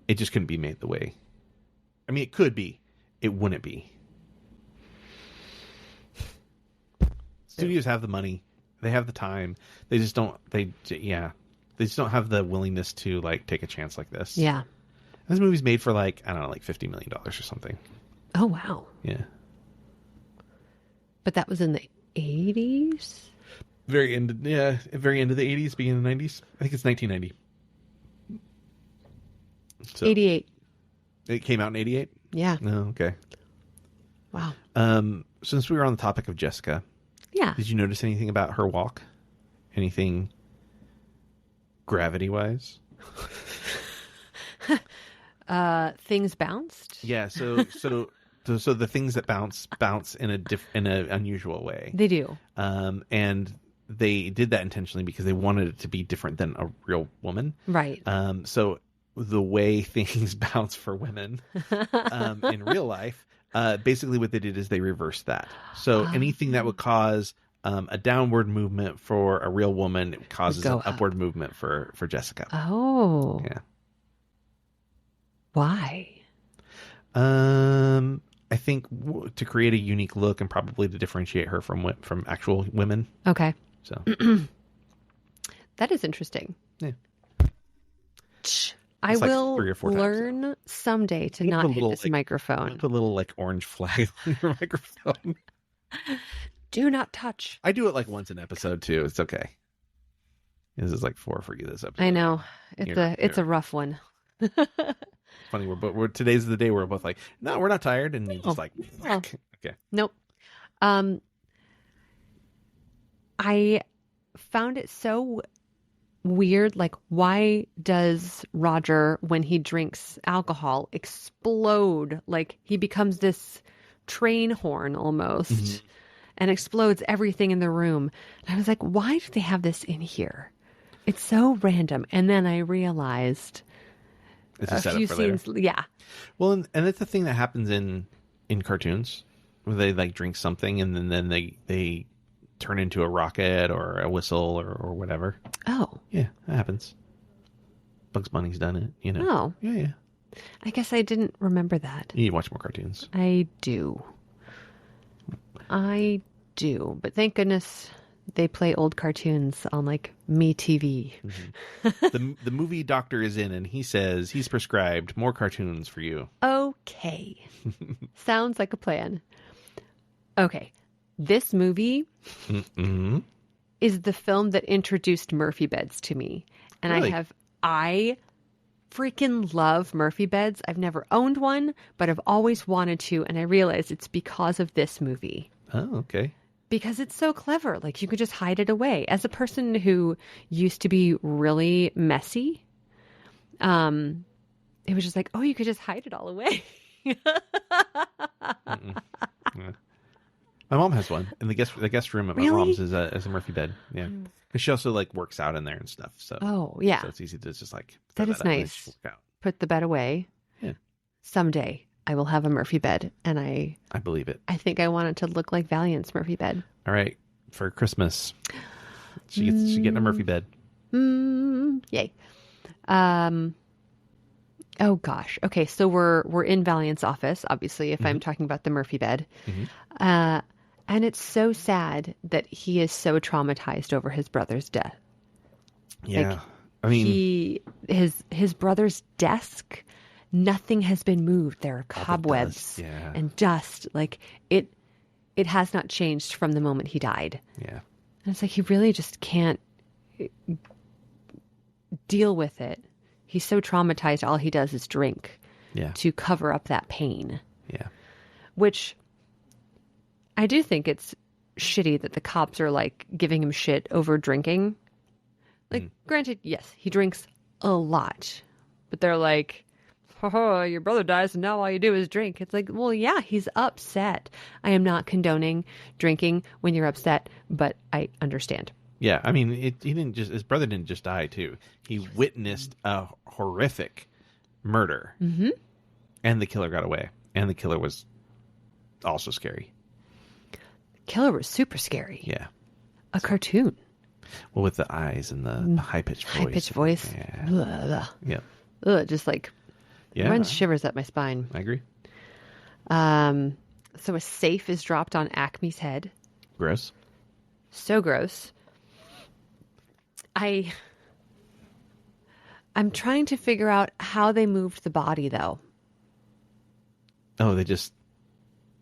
[SPEAKER 3] it just couldn't be made the way. I mean, it could be. It wouldn't be. Studios have the money. They have the time. They just don't. They just don't have the willingness to like take a chance like this.
[SPEAKER 4] Yeah.
[SPEAKER 3] This movie's made for like, I don't know, like $50 million or something.
[SPEAKER 4] Oh wow.
[SPEAKER 3] Yeah.
[SPEAKER 4] But that was in the 80s.
[SPEAKER 3] Very end of the 80s, beginning of the 90s. I think it's 1990. So,
[SPEAKER 4] 88.
[SPEAKER 3] It came out in 88?
[SPEAKER 4] Yeah.
[SPEAKER 3] Oh, okay.
[SPEAKER 4] Wow.
[SPEAKER 3] Since we were on the topic of Jessica, did you notice anything about her walk? Anything gravity-wise?
[SPEAKER 4] Things bounced?
[SPEAKER 3] Yeah, so So the things that bounce in in an unusual way.
[SPEAKER 4] They do.
[SPEAKER 3] And they did that intentionally because they wanted it to be different than a real woman.
[SPEAKER 4] Right.
[SPEAKER 3] So the way things bounce for women in real life, basically what they did is they reversed that. So anything that would cause a downward movement for a real woman causes an upward movement for Jessica.
[SPEAKER 4] Oh.
[SPEAKER 3] Yeah.
[SPEAKER 4] Why?
[SPEAKER 3] I think to create a unique look and probably to differentiate her from actual women.
[SPEAKER 4] Okay.
[SPEAKER 3] So
[SPEAKER 4] that is interesting.
[SPEAKER 3] Yeah.
[SPEAKER 4] I
[SPEAKER 3] It's like
[SPEAKER 4] will
[SPEAKER 3] 3 or 4 times,
[SPEAKER 4] learn someday to not hit this microphone.
[SPEAKER 3] Put a little like orange flag on your microphone.
[SPEAKER 4] Do not touch.
[SPEAKER 3] I do it like once an episode too. It's okay. This is like 4 for you this episode.
[SPEAKER 4] I know. It's a rough one.
[SPEAKER 3] Funny, we're today's the day where we're both like, no, we're not tired, and you just like,
[SPEAKER 4] well,
[SPEAKER 3] okay,
[SPEAKER 4] nope. I found it so weird. Like, why does Roger, when he drinks alcohol, explode? Like he becomes this train horn almost, and explodes everything in the room. And I was like, why do they have this in here? It's so random. And then I realized.
[SPEAKER 3] It's a
[SPEAKER 4] few
[SPEAKER 3] setup for
[SPEAKER 4] scenes,
[SPEAKER 3] later.
[SPEAKER 4] yeah.
[SPEAKER 3] Well, and it's the thing that happens in cartoons where they like drink something and then they turn into a rocket or a whistle or whatever.
[SPEAKER 4] Oh,
[SPEAKER 3] Yeah, that happens. Bugs Bunny's done it, you know.
[SPEAKER 4] Oh,
[SPEAKER 3] Yeah.
[SPEAKER 4] I guess I didn't remember that.
[SPEAKER 3] You need to watch more cartoons.
[SPEAKER 4] I do, but thank goodness they play old cartoons on like Me TV.
[SPEAKER 3] The movie doctor is in and he says he's prescribed more cartoons for you.
[SPEAKER 4] Okay. Sounds like a plan. Okay. This movie is the film that introduced Murphy beds to me. And
[SPEAKER 3] Really?
[SPEAKER 4] I freaking love Murphy beds. I've never owned one, but I've always wanted to. And I realized it's because of this movie.
[SPEAKER 3] Oh, okay.
[SPEAKER 4] Because it's so clever. Like, you could just hide it away. As a person who used to be really messy, it was just like, oh, you could just hide it all away.
[SPEAKER 3] Yeah. My mom has one in the guest room at my
[SPEAKER 4] Really?
[SPEAKER 3] mom's is a Murphy bed. Yeah, because she also like works out in there and stuff. So
[SPEAKER 4] Oh, yeah.
[SPEAKER 3] so it's easy to just like
[SPEAKER 4] That
[SPEAKER 3] throw
[SPEAKER 4] is
[SPEAKER 3] up and
[SPEAKER 4] nice.
[SPEAKER 3] just work out.
[SPEAKER 4] Put the bed away.
[SPEAKER 3] Yeah.
[SPEAKER 4] Someday I will have a Murphy bed, and I
[SPEAKER 3] believe it.
[SPEAKER 4] think I want it to look like Valiant's Murphy bed.
[SPEAKER 3] All right, for Christmas, she getting a Murphy bed.
[SPEAKER 4] Yay. Oh gosh. Okay, so we're in Valiant's office, obviously, if I'm talking about the Murphy bed. And it's so sad that he is so traumatized over his brother's death.
[SPEAKER 3] Yeah,
[SPEAKER 4] Like,
[SPEAKER 3] I mean,
[SPEAKER 4] his brother's desk, nothing has been moved. There are cobwebs
[SPEAKER 3] dust, yeah.
[SPEAKER 4] and dust. Like it has not changed from the moment he died.
[SPEAKER 3] yeah,
[SPEAKER 4] And it's like he really just can't deal with it. He's so traumatized. All he does is drink
[SPEAKER 3] yeah,
[SPEAKER 4] to cover up that pain,
[SPEAKER 3] yeah,
[SPEAKER 4] which I do think it's shitty that the cops are like giving him shit over drinking. Like, granted, yes, he drinks a lot, but they're like, oh, your brother dies and now all you do is drink. It's like, well, yeah, he's upset. I am not condoning drinking when you're upset, but I understand.
[SPEAKER 3] yeah. I mean, his brother didn't just die too. He witnessed a horrific murder, and the killer got away, and the killer was also scary.
[SPEAKER 4] Killer was super scary.
[SPEAKER 3] Yeah.
[SPEAKER 4] A cartoon.
[SPEAKER 3] Well, with the eyes and the high-pitched voice.
[SPEAKER 4] High-pitched voice.
[SPEAKER 3] Yeah.
[SPEAKER 4] Ugh.
[SPEAKER 3] Yeah.
[SPEAKER 4] Ugh, just like
[SPEAKER 3] Yeah.
[SPEAKER 4] runs shivers up my spine.
[SPEAKER 3] I agree.
[SPEAKER 4] So a safe is dropped on Acme's head.
[SPEAKER 3] Gross.
[SPEAKER 4] So gross. I'm trying to figure out how they moved the body, though.
[SPEAKER 3] Oh, they just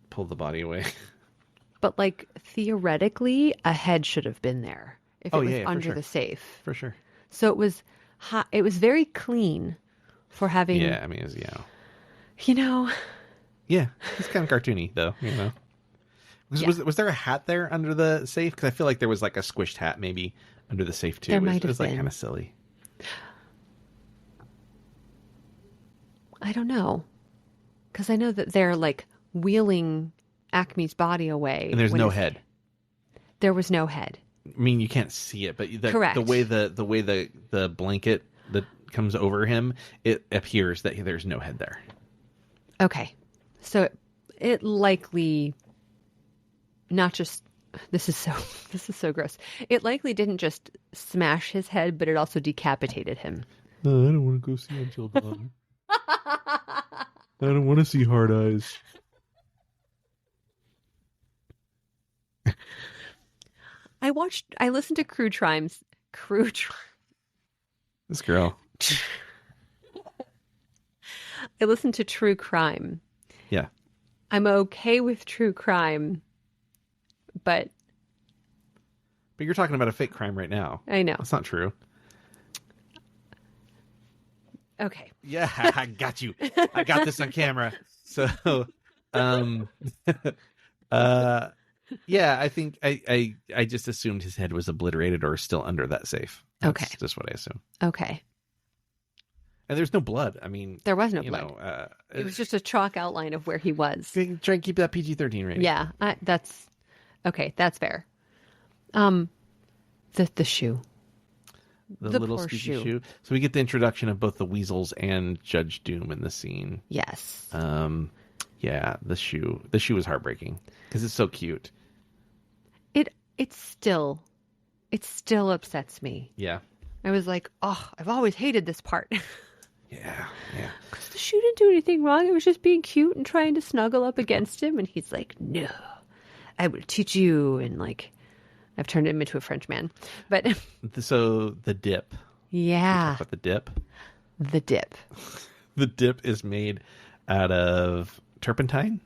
[SPEAKER 3] pulled the body away.
[SPEAKER 4] But like theoretically, a head should have been there if it was
[SPEAKER 3] for
[SPEAKER 4] under
[SPEAKER 3] sure.
[SPEAKER 4] the safe.
[SPEAKER 3] For sure.
[SPEAKER 4] So it was it was very clean for having.
[SPEAKER 3] Yeah, I mean, it was, yeah.
[SPEAKER 4] You know.
[SPEAKER 3] Yeah, it's kind of cartoony, though, you know. Was there a hat there under the safe? Because I feel like there was like a squished hat maybe under the safe, too.
[SPEAKER 4] There
[SPEAKER 3] It was,
[SPEAKER 4] might
[SPEAKER 3] it was
[SPEAKER 4] have
[SPEAKER 3] like
[SPEAKER 4] been.
[SPEAKER 3] kind of silly.
[SPEAKER 4] I don't know. Because I know that they're like wheeling Acme's body away.
[SPEAKER 3] And there's no head.
[SPEAKER 4] There was no head.
[SPEAKER 3] I mean, you can't see it, but
[SPEAKER 4] Correct.
[SPEAKER 3] the way the blanket that comes over him, it appears that there's no head there.
[SPEAKER 4] Okay. So it likely not just this is so gross. It likely didn't just smash his head, but it also decapitated him.
[SPEAKER 3] No, I don't want to go see Until Dawn. I don't want to see Hard Eyes.
[SPEAKER 4] I listened to
[SPEAKER 3] This girl.
[SPEAKER 4] I listened to true crime.
[SPEAKER 3] Yeah.
[SPEAKER 4] I'm okay with true crime, but
[SPEAKER 3] But you're talking about a fake crime right now.
[SPEAKER 4] I know.
[SPEAKER 3] That's not true.
[SPEAKER 4] Okay.
[SPEAKER 3] Yeah, I got you. I got this on camera. So, yeah, I think I just assumed his head was obliterated or still under that safe. That's
[SPEAKER 4] Okay.
[SPEAKER 3] just what I assume.
[SPEAKER 4] Okay.
[SPEAKER 3] And there's no blood. I mean,
[SPEAKER 4] There was no
[SPEAKER 3] you
[SPEAKER 4] blood.
[SPEAKER 3] know,
[SPEAKER 4] It was just a chalk outline of where he was.
[SPEAKER 3] try and keep that PG-13 rating.
[SPEAKER 4] Yeah, that's okay. That's fair. The shoe.
[SPEAKER 3] The little
[SPEAKER 4] poor
[SPEAKER 3] squeaky shoe. So we get the introduction of both the weasels and Judge Doom in the scene.
[SPEAKER 4] Yes.
[SPEAKER 3] Yeah, the shoe. The shoe is heartbreaking because it's so cute.
[SPEAKER 4] It still upsets me.
[SPEAKER 3] Yeah.
[SPEAKER 4] I was like, oh, I've always hated this part.
[SPEAKER 3] Yeah.
[SPEAKER 4] Because the shoe didn't do anything wrong. It was just being cute and trying to snuggle up against him. And he's like, no, I will teach you. And like, I've turned him into a French man. But
[SPEAKER 3] So the dip.
[SPEAKER 4] yeah,
[SPEAKER 3] Talk about the dip.
[SPEAKER 4] the dip.
[SPEAKER 3] The dip is made out of turpentine,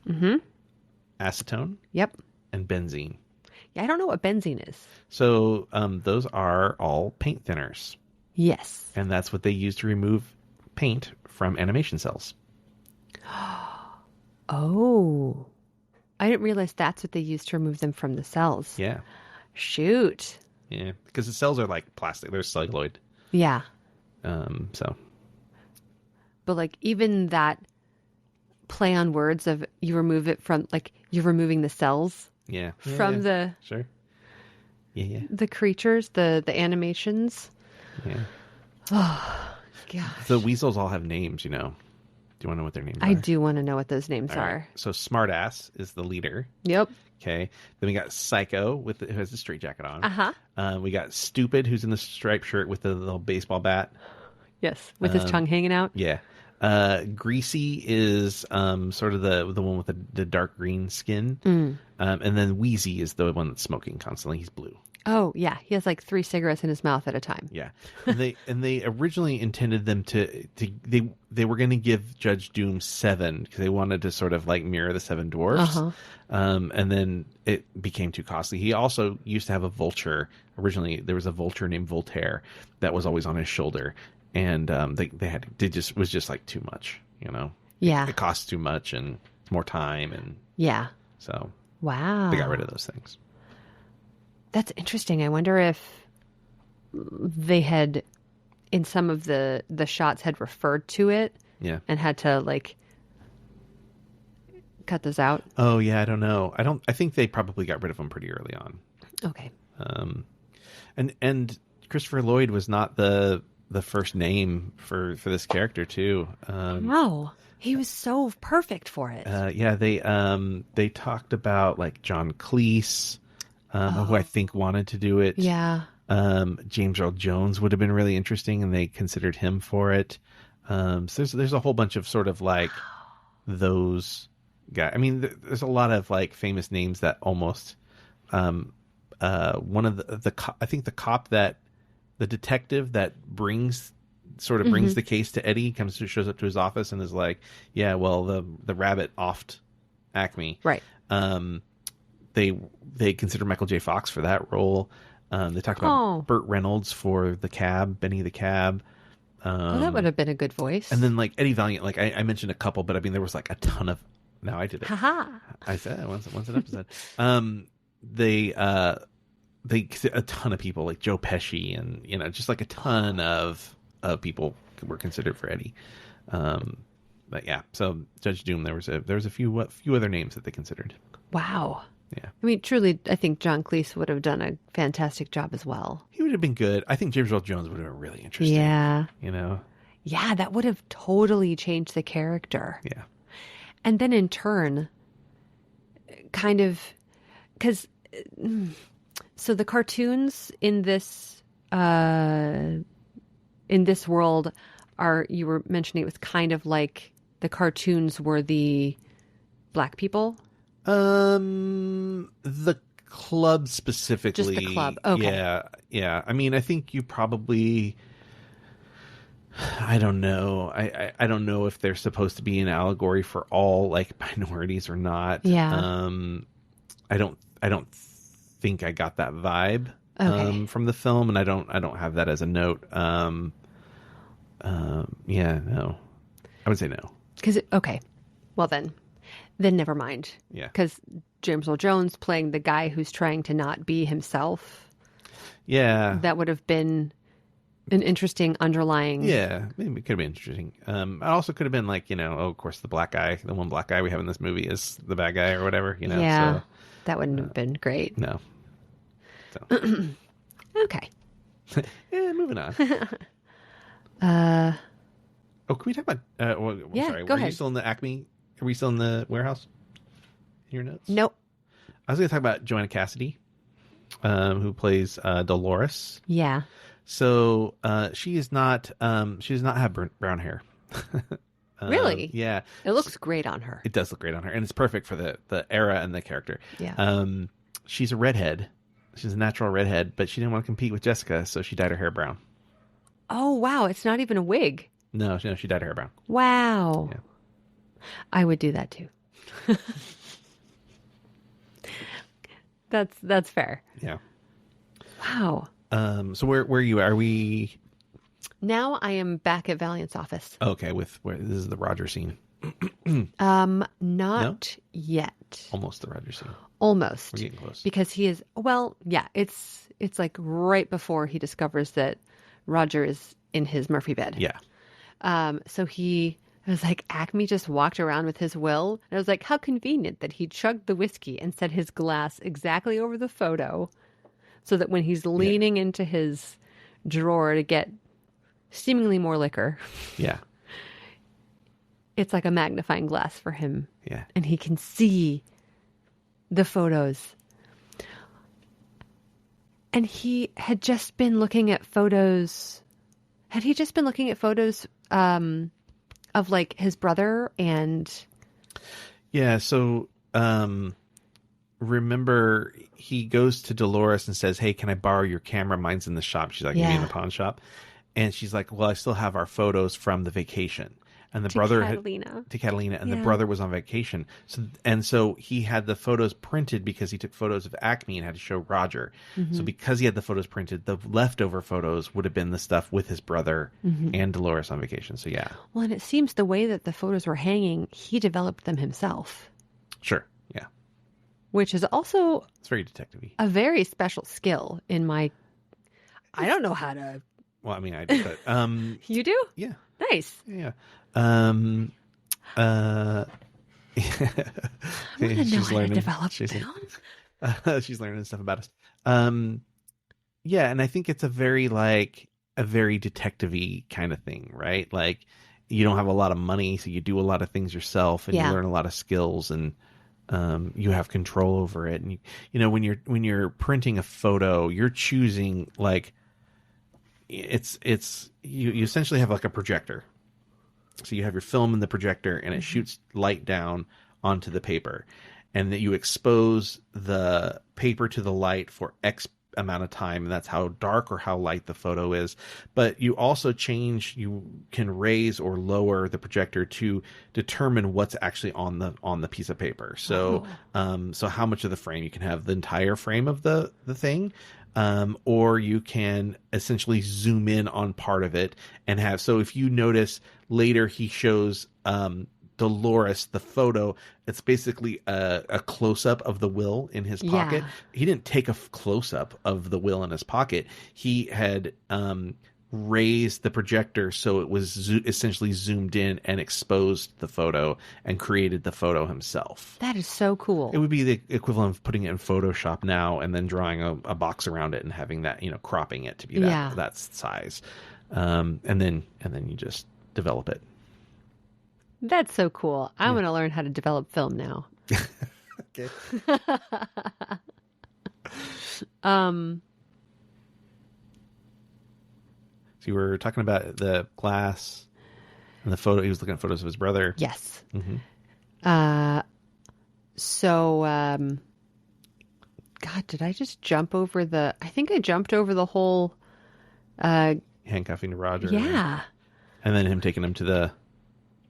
[SPEAKER 3] acetone,
[SPEAKER 4] Yep.
[SPEAKER 3] and benzene.
[SPEAKER 4] Yeah, I don't know what benzene is.
[SPEAKER 3] So those are all paint thinners,
[SPEAKER 4] Yes.
[SPEAKER 3] and that's what they use to remove paint from animation cells.
[SPEAKER 4] Oh, I didn't realize that's what they use to remove them from the cells.
[SPEAKER 3] Yeah,
[SPEAKER 4] Shoot.
[SPEAKER 3] yeah, because the cells are like plastic; they're celluloid.
[SPEAKER 4] Yeah.
[SPEAKER 3] So
[SPEAKER 4] But like even that play on words of you remove it from like you're removing the cells
[SPEAKER 3] yeah,
[SPEAKER 4] from
[SPEAKER 3] the sure, yeah,
[SPEAKER 4] the creatures, the animations.
[SPEAKER 3] yeah.
[SPEAKER 4] Gosh.
[SPEAKER 3] The weasels all have names, you know. Do you want to know what their names
[SPEAKER 4] I
[SPEAKER 3] are?
[SPEAKER 4] do want to know what those names
[SPEAKER 3] All right.
[SPEAKER 4] are.
[SPEAKER 3] So Smartass is the leader.
[SPEAKER 4] Yep.
[SPEAKER 3] Okay. Then we got Psycho who has the straight jacket on.
[SPEAKER 4] Uh-huh.
[SPEAKER 3] We got Stupid, who's in the striped shirt with the little baseball bat.
[SPEAKER 4] Yes. With his tongue hanging out.
[SPEAKER 3] Yeah. Greasy is sort of the one with the dark green skin. And then Wheezy is the one that's smoking constantly. He's blue.
[SPEAKER 4] Oh, yeah. He has like 3 cigarettes in his mouth at a time.
[SPEAKER 3] Yeah. And they originally intended them they were going to give Judge Doom 7 because they wanted to sort of like mirror the 7 dwarfs.
[SPEAKER 4] Uh-huh.
[SPEAKER 3] And then it became too costly. He also used to have a vulture. Originally, there was a vulture named Voltaire that was always on his shoulder. And was just like too much, you know?
[SPEAKER 4] Yeah.
[SPEAKER 3] It costs too much and more time. And
[SPEAKER 4] Yeah.
[SPEAKER 3] so
[SPEAKER 4] Wow.
[SPEAKER 3] they got rid of those things.
[SPEAKER 4] That's interesting. I wonder if they had, in some of the shots, had referred to it
[SPEAKER 3] Yeah.
[SPEAKER 4] and had to like cut those out.
[SPEAKER 3] Oh, yeah. I don't know. I think they probably got rid of them pretty early on.
[SPEAKER 4] Okay.
[SPEAKER 3] And Christopher Lloyd was not the first name for this character too.
[SPEAKER 4] No, he was so perfect for it.
[SPEAKER 3] Yeah, they talked about like John Cleese, who I think wanted to do it.
[SPEAKER 4] Yeah.
[SPEAKER 3] James Earl Jones would have been really interesting, and they considered him for it. So there's a whole bunch of sort of like those guys. I mean, there's a lot of like famous names that almost. One of I think the detective that brings the case to Eddie shows up to his office and is like, yeah, well, the rabbit offed Acme.
[SPEAKER 4] Right.
[SPEAKER 3] They consider Michael J. Fox for that role. They talked about Burt Reynolds for the cab, Benny the Cab.
[SPEAKER 4] That would have been a good voice.
[SPEAKER 3] And then like Eddie Valiant, like I mentioned a couple, but I mean there was like a ton of. No, I did it.
[SPEAKER 4] Haha.
[SPEAKER 3] I said once an episode. They a ton of people like Joe Pesci and just like a ton of people were considered for Eddie. But yeah, so Judge Doom, there was a few other names that they considered.
[SPEAKER 4] Wow.
[SPEAKER 3] Yeah.
[SPEAKER 4] I mean, truly, I think John Cleese would have done a fantastic job as well.
[SPEAKER 3] He would have been good. I think James Earl Jones would have been really interesting.
[SPEAKER 4] Yeah.
[SPEAKER 3] You know?
[SPEAKER 4] Yeah, that would have totally changed the character.
[SPEAKER 3] Yeah.
[SPEAKER 4] And then in turn, kind of, because, so the cartoons in this world are, you were mentioning it was kind of like the cartoons were the black people.
[SPEAKER 3] The club specifically.
[SPEAKER 4] Just the club. Okay.
[SPEAKER 3] Yeah. Yeah. I mean, I think you probably, I don't know. I don't know if they're supposed to be an allegory for all like minorities or not.
[SPEAKER 4] Yeah.
[SPEAKER 3] I don't think I got that vibe from the film, and I don't have that as a note. Yeah, no. I would say no.
[SPEAKER 4] Okay. Well then never mind.
[SPEAKER 3] Yeah.
[SPEAKER 4] Because James Earl Jones playing the guy who's trying to not be himself.
[SPEAKER 3] Yeah.
[SPEAKER 4] That would have been an interesting underlying.
[SPEAKER 3] Yeah, maybe it could have been interesting. It also could have been like, of course, the one black guy we have in this movie is the bad guy or whatever,
[SPEAKER 4] Yeah,
[SPEAKER 3] so,
[SPEAKER 4] that wouldn't have been great.
[SPEAKER 3] No. So.
[SPEAKER 4] Okay.
[SPEAKER 3] Yeah, moving on. Oh, can we talk about,
[SPEAKER 4] yeah,
[SPEAKER 3] sorry,
[SPEAKER 4] go
[SPEAKER 3] are
[SPEAKER 4] ahead.
[SPEAKER 3] you still in the Acme? Are we still in the warehouse? In your notes?
[SPEAKER 4] Nope.
[SPEAKER 3] I was going to talk about Joanna Cassidy, who plays Dolores.
[SPEAKER 4] Yeah.
[SPEAKER 3] So she does not have brown hair.
[SPEAKER 4] Really?
[SPEAKER 3] Yeah.
[SPEAKER 4] It looks great on her.
[SPEAKER 3] It does look great on her, and it's perfect for the era and the character.
[SPEAKER 4] Yeah.
[SPEAKER 3] She's a redhead. She's a natural redhead, but she didn't want to compete with Jessica, so she dyed her hair brown.
[SPEAKER 4] Oh, wow. It's not even a wig.
[SPEAKER 3] No, she dyed her hair brown.
[SPEAKER 4] Wow.
[SPEAKER 3] Yeah.
[SPEAKER 4] I would do that too. That's fair.
[SPEAKER 3] Yeah.
[SPEAKER 4] Wow.
[SPEAKER 3] So where are you? Are we?
[SPEAKER 4] Now I am back at Valiant's office.
[SPEAKER 3] Okay, this is the Roger scene.
[SPEAKER 4] Not yet.
[SPEAKER 3] Almost the Roger scene.
[SPEAKER 4] Almost.
[SPEAKER 3] We're getting close.
[SPEAKER 4] Because he is, well, yeah, it's like right before he discovers that Roger is in his Murphy bed.
[SPEAKER 3] Yeah.
[SPEAKER 4] So I was like, Acme just walked around with his will. And I was like, how convenient that he chugged the whiskey and set his glass exactly over the photo so that when he's leaning into his drawer to get seemingly more liquor,
[SPEAKER 3] Yeah.
[SPEAKER 4] it's like a magnifying glass for him.
[SPEAKER 3] Yeah.
[SPEAKER 4] And he can see the photos. And he had just been looking at photos. Had he just been looking at photos of like his brother and...
[SPEAKER 3] Yeah, so remember he goes to Dolores and says, "Hey, can I borrow your camera? Mine's in the shop." She's like, "You mean in the pawn shop?" And she's like, "Well, I still have our photos from the vacation." And the brother to Catalina, and the brother was on vacation. So he had the photos printed because he took photos of Acme and had to show Roger. Mm-hmm. So because he had the photos printed, the leftover photos would have been the stuff with his brother and Dolores on vacation. So yeah.
[SPEAKER 4] Well, and it seems the way that the photos were hanging, he developed them himself.
[SPEAKER 3] Sure. Yeah.
[SPEAKER 4] Which is also
[SPEAKER 3] it's very detective-y.
[SPEAKER 4] A very special skill in my. I don't know how to.
[SPEAKER 3] Well, I mean, I do, but
[SPEAKER 4] you do?
[SPEAKER 3] Yeah.
[SPEAKER 4] Nice.
[SPEAKER 3] Yeah.
[SPEAKER 4] I want to know how to develop film.
[SPEAKER 3] She's learning stuff about us. Yeah, and I think it's a very detective-y kind of thing, right? Like you don't have a lot of money, so you do a lot of things yourself, and you learn a lot of skills, and you have control over it. And when you're printing a photo, you're choosing like you essentially have like a projector. So you have your film in the projector, and it shoots light down onto the paper, and that you expose the paper to the light for X amount of time, and that's how dark or how light the photo is. But you also you can raise or lower the projector to determine what's actually on the piece of paper. So so how much of the frame you can have, the entire frame of the thing. Or you can essentially zoom in on part of it and have, so if you notice later he shows Dolores the photo, it's basically a close-up of the will in his pocket. He didn't take a close-up of the will in his pocket. He had raised the projector so it was essentially zoomed in and exposed the photo and created the photo himself.
[SPEAKER 4] That is so cool.
[SPEAKER 3] It would be the equivalent of putting it in Photoshop now and then drawing a box around it and having that, cropping it to be that size. And then you just develop it.
[SPEAKER 4] That's so cool. I want to learn how to develop film now.
[SPEAKER 3] Okay. So you were talking about the glass and the photo. He was looking at photos of his brother.
[SPEAKER 4] Yes.
[SPEAKER 3] Mm-hmm.
[SPEAKER 4] God, did I just jump over I think I jumped over the whole,
[SPEAKER 3] Handcuffing to Roger.
[SPEAKER 4] yeah.
[SPEAKER 3] And then him taking him to the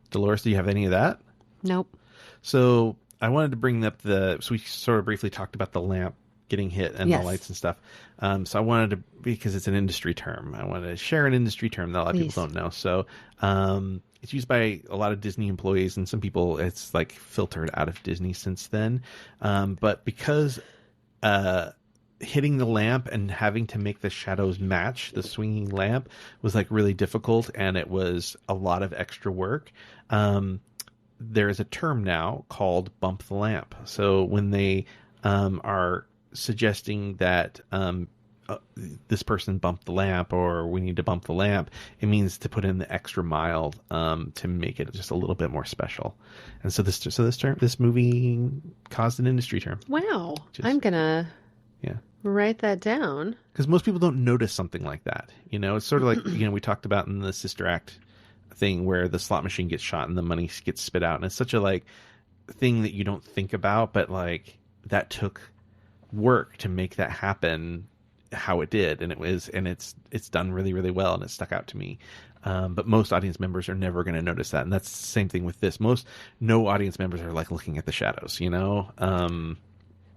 [SPEAKER 3] Dolores. Do you have any of that?
[SPEAKER 4] Nope.
[SPEAKER 3] So I wanted to bring up so we sort of briefly talked about the lamp getting hit and the lights and stuff. So I wanted to, because it's an industry term, I wanted to share an industry term that a lot of people don't know. So it's used by a lot of Disney employees, and some people it's like filtered out of Disney since then. But because hitting the lamp and having to make the shadows match the swinging lamp was like really difficult, and it was a lot of extra work. There is a term now called bump the lamp. So when they are suggesting that this person bumped the lamp or we need to bump the lamp, it means to put in the extra mile to make it just a little bit more special. And so this movie caused an industry term.
[SPEAKER 4] Wow. I'm gonna write that down,
[SPEAKER 3] because most people don't notice something like that. It's sort of like we talked about in the Sister Act thing where the slot machine gets shot and the money gets spit out, and it's such a thing that you don't think about, but that took work to make that happen how it did, and it's done really, really well, and it stuck out to me. But most audience members are never going to notice that, and that's the same thing with this. No audience members are looking at the shadows,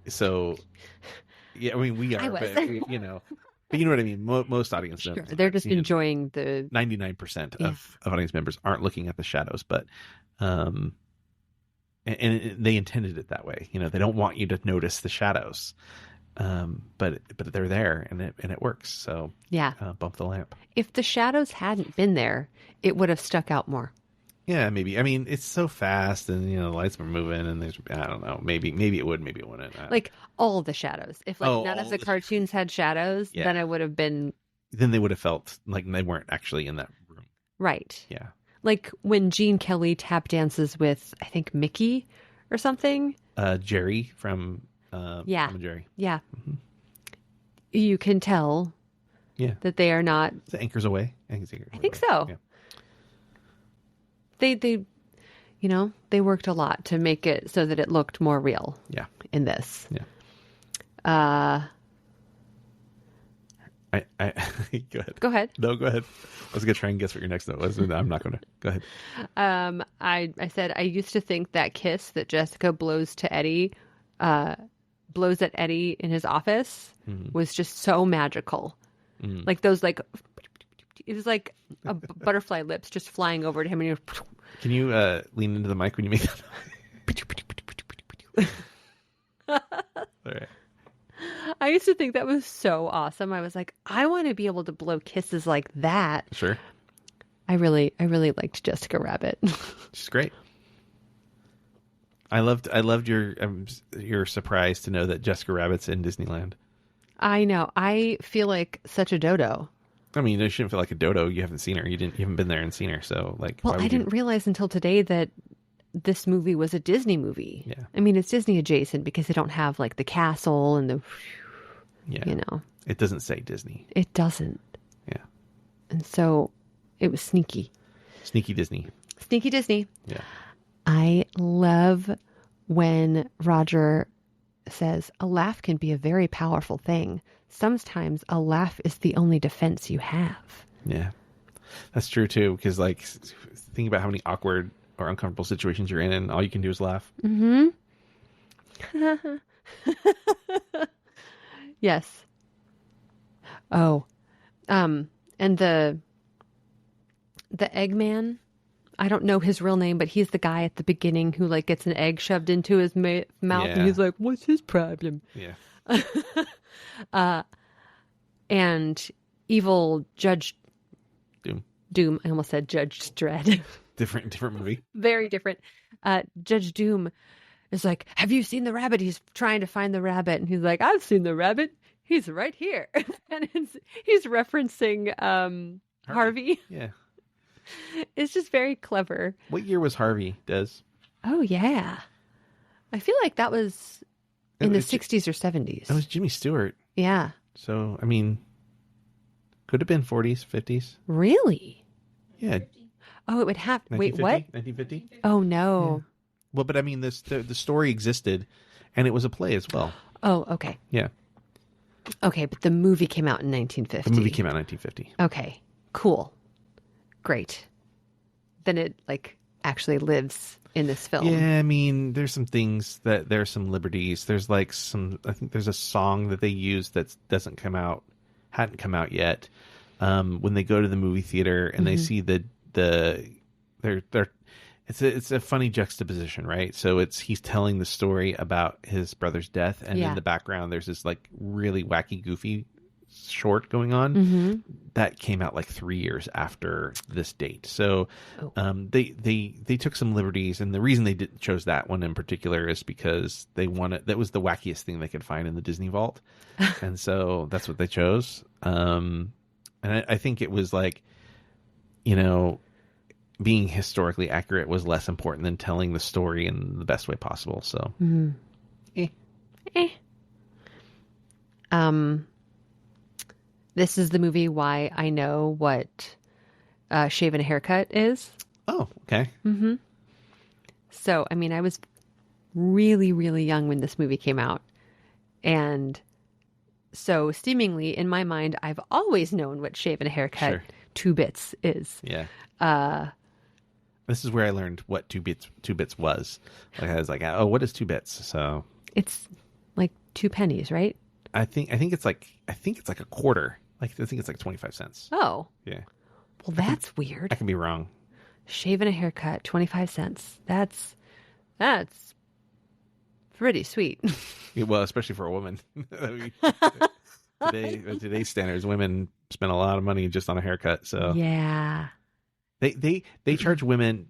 [SPEAKER 3] so yeah, I mean we are, but but you know what I mean. Most audience members,
[SPEAKER 4] they're just enjoying the
[SPEAKER 3] 99% of audience members aren't looking at the shadows, but and they intended it that way. They don't want you to notice the shadows, but they're there, and it works. So bump the lamp.
[SPEAKER 4] If the shadows hadn't been there, it would have stuck out more.
[SPEAKER 3] Yeah, maybe. I mean, it's so fast, and the lights were moving, and I don't know. Maybe it would, maybe it wouldn't.
[SPEAKER 4] All the shadows. If none of the cartoons had shadows, then I would have been. Then
[SPEAKER 3] they would have felt like they weren't actually in that room.
[SPEAKER 4] Right.
[SPEAKER 3] Yeah.
[SPEAKER 4] Like when Gene Kelly tap dances with, I think, Mickey or something.
[SPEAKER 3] Jerry from Tom and Jerry.
[SPEAKER 4] Yeah. Mm-hmm. You can tell.
[SPEAKER 3] Yeah.
[SPEAKER 4] That they are not.
[SPEAKER 3] The anchor's away.
[SPEAKER 4] I think so. Yeah. They worked a lot to make it so that it looked more real.
[SPEAKER 3] Yeah.
[SPEAKER 4] In this.
[SPEAKER 3] Yeah. Go ahead. No, go ahead. I was gonna try and guess what your next note was, and I'm not gonna. Go ahead.
[SPEAKER 4] I said I used to think that kiss that Jessica blows at Eddie in his office was just so magical. Mm. Like those, it was like a butterfly lips just flying over to him, and you're.
[SPEAKER 3] Can you lean into the mic when you make that? All right.
[SPEAKER 4] I used to think that was so awesome. I was like, I want to be able to blow kisses like that.
[SPEAKER 3] Sure.
[SPEAKER 4] I really liked Jessica Rabbit.
[SPEAKER 3] She's great. I loved your surprise to know that Jessica Rabbit's in Disneyland.
[SPEAKER 4] I know. I feel like such a dodo.
[SPEAKER 3] I mean, you shouldn't feel like a dodo. You haven't seen her. You haven't been there and seen her. So
[SPEAKER 4] well, I didn't realize until today that this movie was a Disney movie.
[SPEAKER 3] Yeah.
[SPEAKER 4] I mean, it's Disney adjacent because they don't have the castle and the.
[SPEAKER 3] Yeah. It doesn't say Disney.
[SPEAKER 4] It doesn't.
[SPEAKER 3] Yeah.
[SPEAKER 4] And so it was sneaky.
[SPEAKER 3] Sneaky Disney.
[SPEAKER 4] Sneaky Disney.
[SPEAKER 3] Yeah.
[SPEAKER 4] I love when Roger says, a laugh can be a very powerful thing. Sometimes a laugh is the only defense you have.
[SPEAKER 3] Yeah. That's true too, because think about how many awkward or uncomfortable situations you're in, and all you can do is laugh.
[SPEAKER 4] Mm-hmm. Yes. Oh. And the Eggman, I don't know his real name, but he's the guy at the beginning who gets an egg shoved into his mouth, and he's like, what's his problem?
[SPEAKER 3] Yeah.
[SPEAKER 4] And evil Judge Doom. I almost said Judge Dredd.
[SPEAKER 3] Different movie.
[SPEAKER 4] Very different. Judge Doom is like, have you seen the rabbit? He's trying to find the rabbit. And he's like, I've seen the rabbit. He's right here. And he's referencing Harvey.
[SPEAKER 3] Yeah.
[SPEAKER 4] It's just very clever.
[SPEAKER 3] What year was Harvey, Des?
[SPEAKER 4] Oh, yeah. I feel like that was in the
[SPEAKER 3] was
[SPEAKER 4] 60s or 70s.
[SPEAKER 3] That was Jimmy Stewart.
[SPEAKER 4] Yeah.
[SPEAKER 3] So, I mean, could have been 40s, 50s.
[SPEAKER 4] Really?
[SPEAKER 3] Yeah.
[SPEAKER 4] Oh, it would have. Wait, what?
[SPEAKER 3] 1950?
[SPEAKER 4] Oh, no.
[SPEAKER 3] Well, but I mean, the story existed, and it was a play as well.
[SPEAKER 4] Oh, okay.
[SPEAKER 3] Yeah.
[SPEAKER 4] Okay, but the movie came out in 1950.
[SPEAKER 3] The movie came out in 1950.
[SPEAKER 4] Okay, cool. Great. Then it, like, actually lives in this film.
[SPEAKER 3] Yeah, I mean, there's some things there's some liberties. There's like I think there's a song that they use that hadn't come out yet. When they go to the movie theater and they see it's a funny juxtaposition, right? So he's telling the story about his brother's death, and in the background there's this like really wacky, goofy short going on that came out like 3 years after this date. So they took some liberties, and the reason they chose that one in particular is because that was the wackiest thing they could find in the Disney vault, and so that's what they chose. And I think it was like, you know, being historically accurate was less important than telling the story in the best way possible. So,
[SPEAKER 4] This is the movie Why I Know What Shave and a Haircut is.
[SPEAKER 3] Oh, okay.
[SPEAKER 4] So, I mean, I was really, really young when this movie came out. And so, seemingly, in my mind, I've always known what Shave and a Haircut
[SPEAKER 3] Sure.
[SPEAKER 4] 2 Bits is.
[SPEAKER 3] Yeah. This is where I learned what 2 bits was. Like I was like, oh, what is 2 bits? So
[SPEAKER 4] It's like 2 pennies, right?
[SPEAKER 3] I think it's like a quarter. Like I think it's like 25 cents.
[SPEAKER 4] Oh.
[SPEAKER 3] Yeah.
[SPEAKER 4] Well, that's weird.
[SPEAKER 3] I can be wrong.
[SPEAKER 4] Shave and a haircut, 25 cents. That's pretty sweet.
[SPEAKER 3] Yeah, well, especially for a woman. Today's standards, women spend a lot of money just on a haircut. So
[SPEAKER 4] yeah.
[SPEAKER 3] They charge women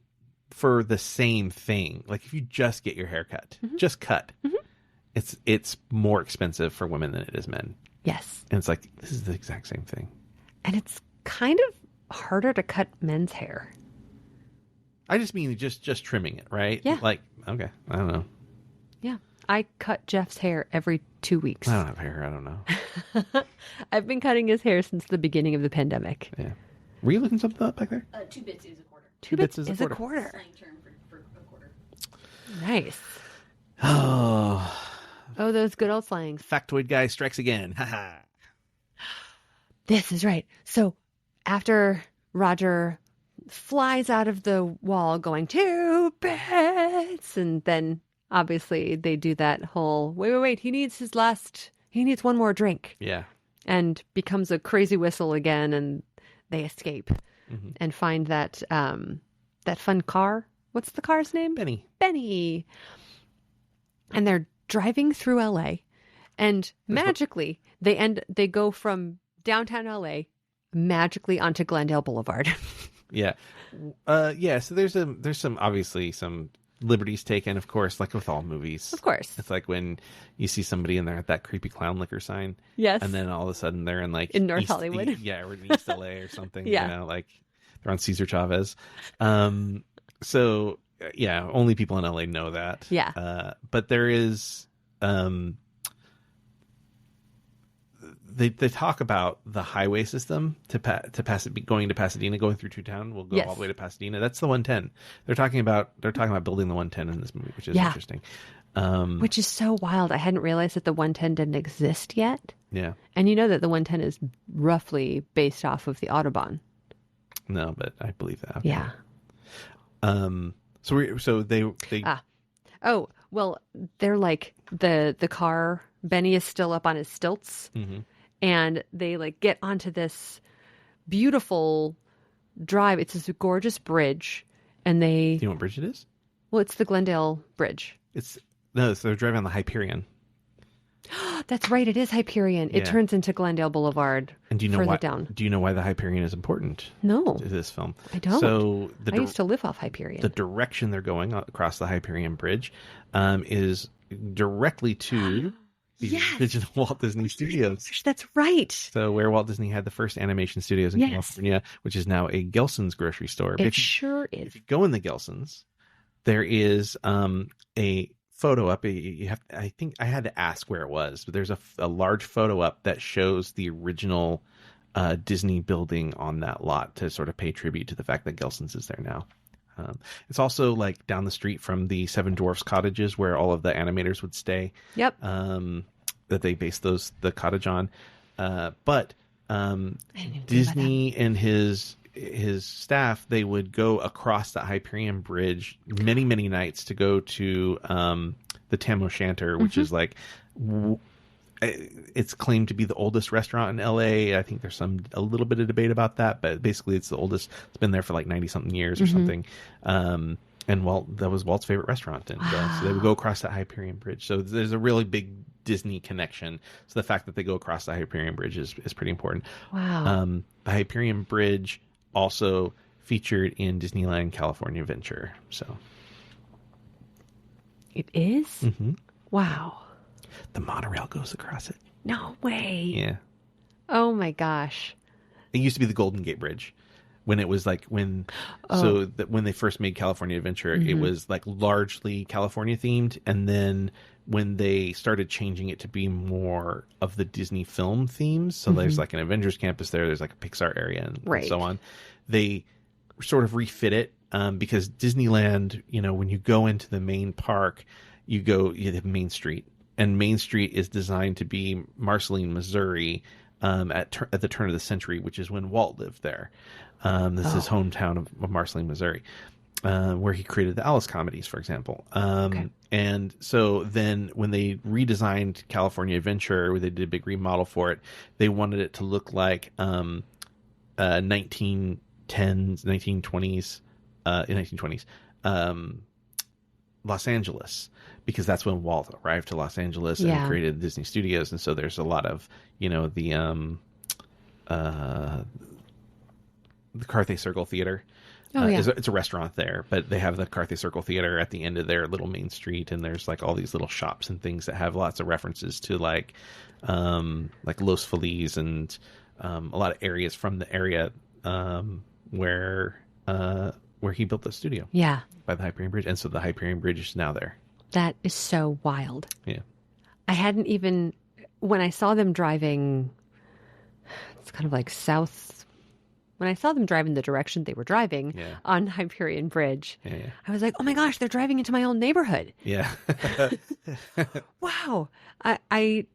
[SPEAKER 3] for the same thing. Like if you just get your hair cut, just cut, it's more expensive for women than it is men.
[SPEAKER 4] Yes.
[SPEAKER 3] And it's like, this is the exact same thing.
[SPEAKER 4] And it's kind of harder to cut men's hair.
[SPEAKER 3] I just mean just trimming it, right?
[SPEAKER 4] Yeah.
[SPEAKER 3] Like, okay, I don't know.
[SPEAKER 4] Yeah. I cut Jeff's hair every 2 weeks.
[SPEAKER 3] I don't have hair. I don't know.
[SPEAKER 4] I've been cutting his hair since the beginning of the pandemic.
[SPEAKER 3] Yeah. Were you looking something up back there?
[SPEAKER 5] 2 bits is a quarter.
[SPEAKER 4] 2 bits is a quarter.
[SPEAKER 5] Slang term for a quarter.
[SPEAKER 4] Nice.
[SPEAKER 3] Oh,
[SPEAKER 4] Oh, those good old slangs.
[SPEAKER 3] factoid guy strikes again. Haha.
[SPEAKER 4] This is right. So after Roger flies out of the wall going 2 bits, and then obviously they do that whole, wait, he needs one more drink,
[SPEAKER 3] Yeah.
[SPEAKER 4] and becomes a crazy whistle again, and they escape and find that fun car. What's the car's name? Benny. And they're driving through LA, and magically they go from downtown LA magically onto Glendale Boulevard.
[SPEAKER 3] Yeah. Yeah. So there's some obviously some liberties taken, of course, like with all movies.
[SPEAKER 4] Of course.
[SPEAKER 3] It's like when you see somebody and they're at that creepy clown liquor sign.
[SPEAKER 4] Yes.
[SPEAKER 3] And then all of a sudden they're in like
[SPEAKER 4] In North Hollywood.
[SPEAKER 3] or in East LA or something.
[SPEAKER 4] Yeah.
[SPEAKER 3] You know, like they're on Cesar Chavez. So yeah, only people in LA know that.
[SPEAKER 4] Yeah.
[SPEAKER 3] But there is they talk about the highway system going to Pasadena, going through Toontown. We'll go all the way to Pasadena. That's the 110. They're talking about building the 110 in this movie, which is interesting.
[SPEAKER 4] Which is so wild. I hadn't realized that the 110 didn't exist yet.
[SPEAKER 3] Yeah.
[SPEAKER 4] And you know that the 110 is roughly based off of the Autobahn.
[SPEAKER 3] No, but I believe that. Okay.
[SPEAKER 4] Yeah.
[SPEAKER 3] So they
[SPEAKER 4] Oh, well, they're like the car, Benny is still up on his stilts, and they like get onto this beautiful drive. It's this gorgeous bridge, and
[SPEAKER 3] Do you know what bridge it is?
[SPEAKER 4] well, it's the Glendale Bridge.
[SPEAKER 3] So they're driving on the Hyperion.
[SPEAKER 4] That's right. It is Hyperion. It
[SPEAKER 3] Yeah.
[SPEAKER 4] turns into Glendale Boulevard.
[SPEAKER 3] And do you know
[SPEAKER 4] further
[SPEAKER 3] why?
[SPEAKER 4] down.
[SPEAKER 3] Do you know why the Hyperion is important
[SPEAKER 4] No,
[SPEAKER 3] to this film?
[SPEAKER 4] I don't.
[SPEAKER 3] So
[SPEAKER 4] I used to live off Hyperion.
[SPEAKER 3] the direction they're going across the Hyperion Bridge is directly to the
[SPEAKER 4] Yes.
[SPEAKER 3] original Walt Disney Studios.
[SPEAKER 4] Gosh, that's right.
[SPEAKER 3] So where Walt Disney had the first animation studios in
[SPEAKER 4] Yes.
[SPEAKER 3] California, which is now a Gelson's grocery store. But
[SPEAKER 4] It
[SPEAKER 3] if you,
[SPEAKER 4] sure
[SPEAKER 3] if
[SPEAKER 4] is.
[SPEAKER 3] you go in the Gelson's, there is a photo up. You have, I think I had to ask where it was, but there's a large photo up that shows the original Disney building on that lot to sort of pay tribute to the fact that Gelson's is there now. It's also like down the street from the Seven Dwarfs cottages where all of the animators would stay.
[SPEAKER 4] Yep.
[SPEAKER 3] That they based the cottage on. But
[SPEAKER 4] didn't even think about
[SPEAKER 3] Disney and his staff, they would go across the Hyperion Bridge many nights to go to the Tam O'Shanter, which is like it's claimed to be the oldest restaurant in LA. I think there's a little bit of debate about that, but basically it's the oldest. It's been there for like 90 something years or something. And that was Walt's favorite restaurant, and so they would go across that Hyperion Bridge. So there's a really big Disney connection. So the fact that they go across the Hyperion Bridge is pretty important.
[SPEAKER 4] Wow.
[SPEAKER 3] The Hyperion Bridge also featured in Disneyland California Adventure. So
[SPEAKER 4] It is?
[SPEAKER 3] Mhm.
[SPEAKER 4] Wow.
[SPEAKER 3] The monorail goes across it.
[SPEAKER 4] No way.
[SPEAKER 3] Yeah,
[SPEAKER 4] Oh my gosh.
[SPEAKER 3] it used to be the Golden Gate Bridge. When it was like when they first made California Adventure, it was like largely California themed, and then when they started changing it to be more of the Disney film themes, so there's like an Avengers campus there's like a Pixar area and so on, they sort of refit it because Disneyland, when you go into the main park, you have Main Street, and Main Street is designed to be Marceline, Missouri, at the turn of the century, which is when Walt lived there. This is his hometown of Marceline, Missouri, where he created the Alice comedies, for example. And so then when they redesigned California Adventure, where they did a big remodel for it, they wanted it to look like 1910s, 1920s, 1920s Los Angeles, because that's when Walt arrived to Los Angeles and created Disney Studios. And so there's a lot of, the Carthay Circle Theater. It's a restaurant there, but they have the Carthay Circle Theater at the end of their little main street, and there's like all these little shops and things that have lots of references to like Los Feliz and a lot of areas from the area where he built the studio.
[SPEAKER 4] Yeah.
[SPEAKER 3] By the Hyperion Bridge, and so the Hyperion Bridge is now there.
[SPEAKER 4] That is so wild.
[SPEAKER 3] Yeah.
[SPEAKER 4] I hadn't even, when I saw them driving, it's kind of like south. When I saw them driving the direction they were driving on Hyperion Bridge, I was like, oh my gosh, they're driving into my own neighborhood.
[SPEAKER 3] Yeah.
[SPEAKER 4] Wow. I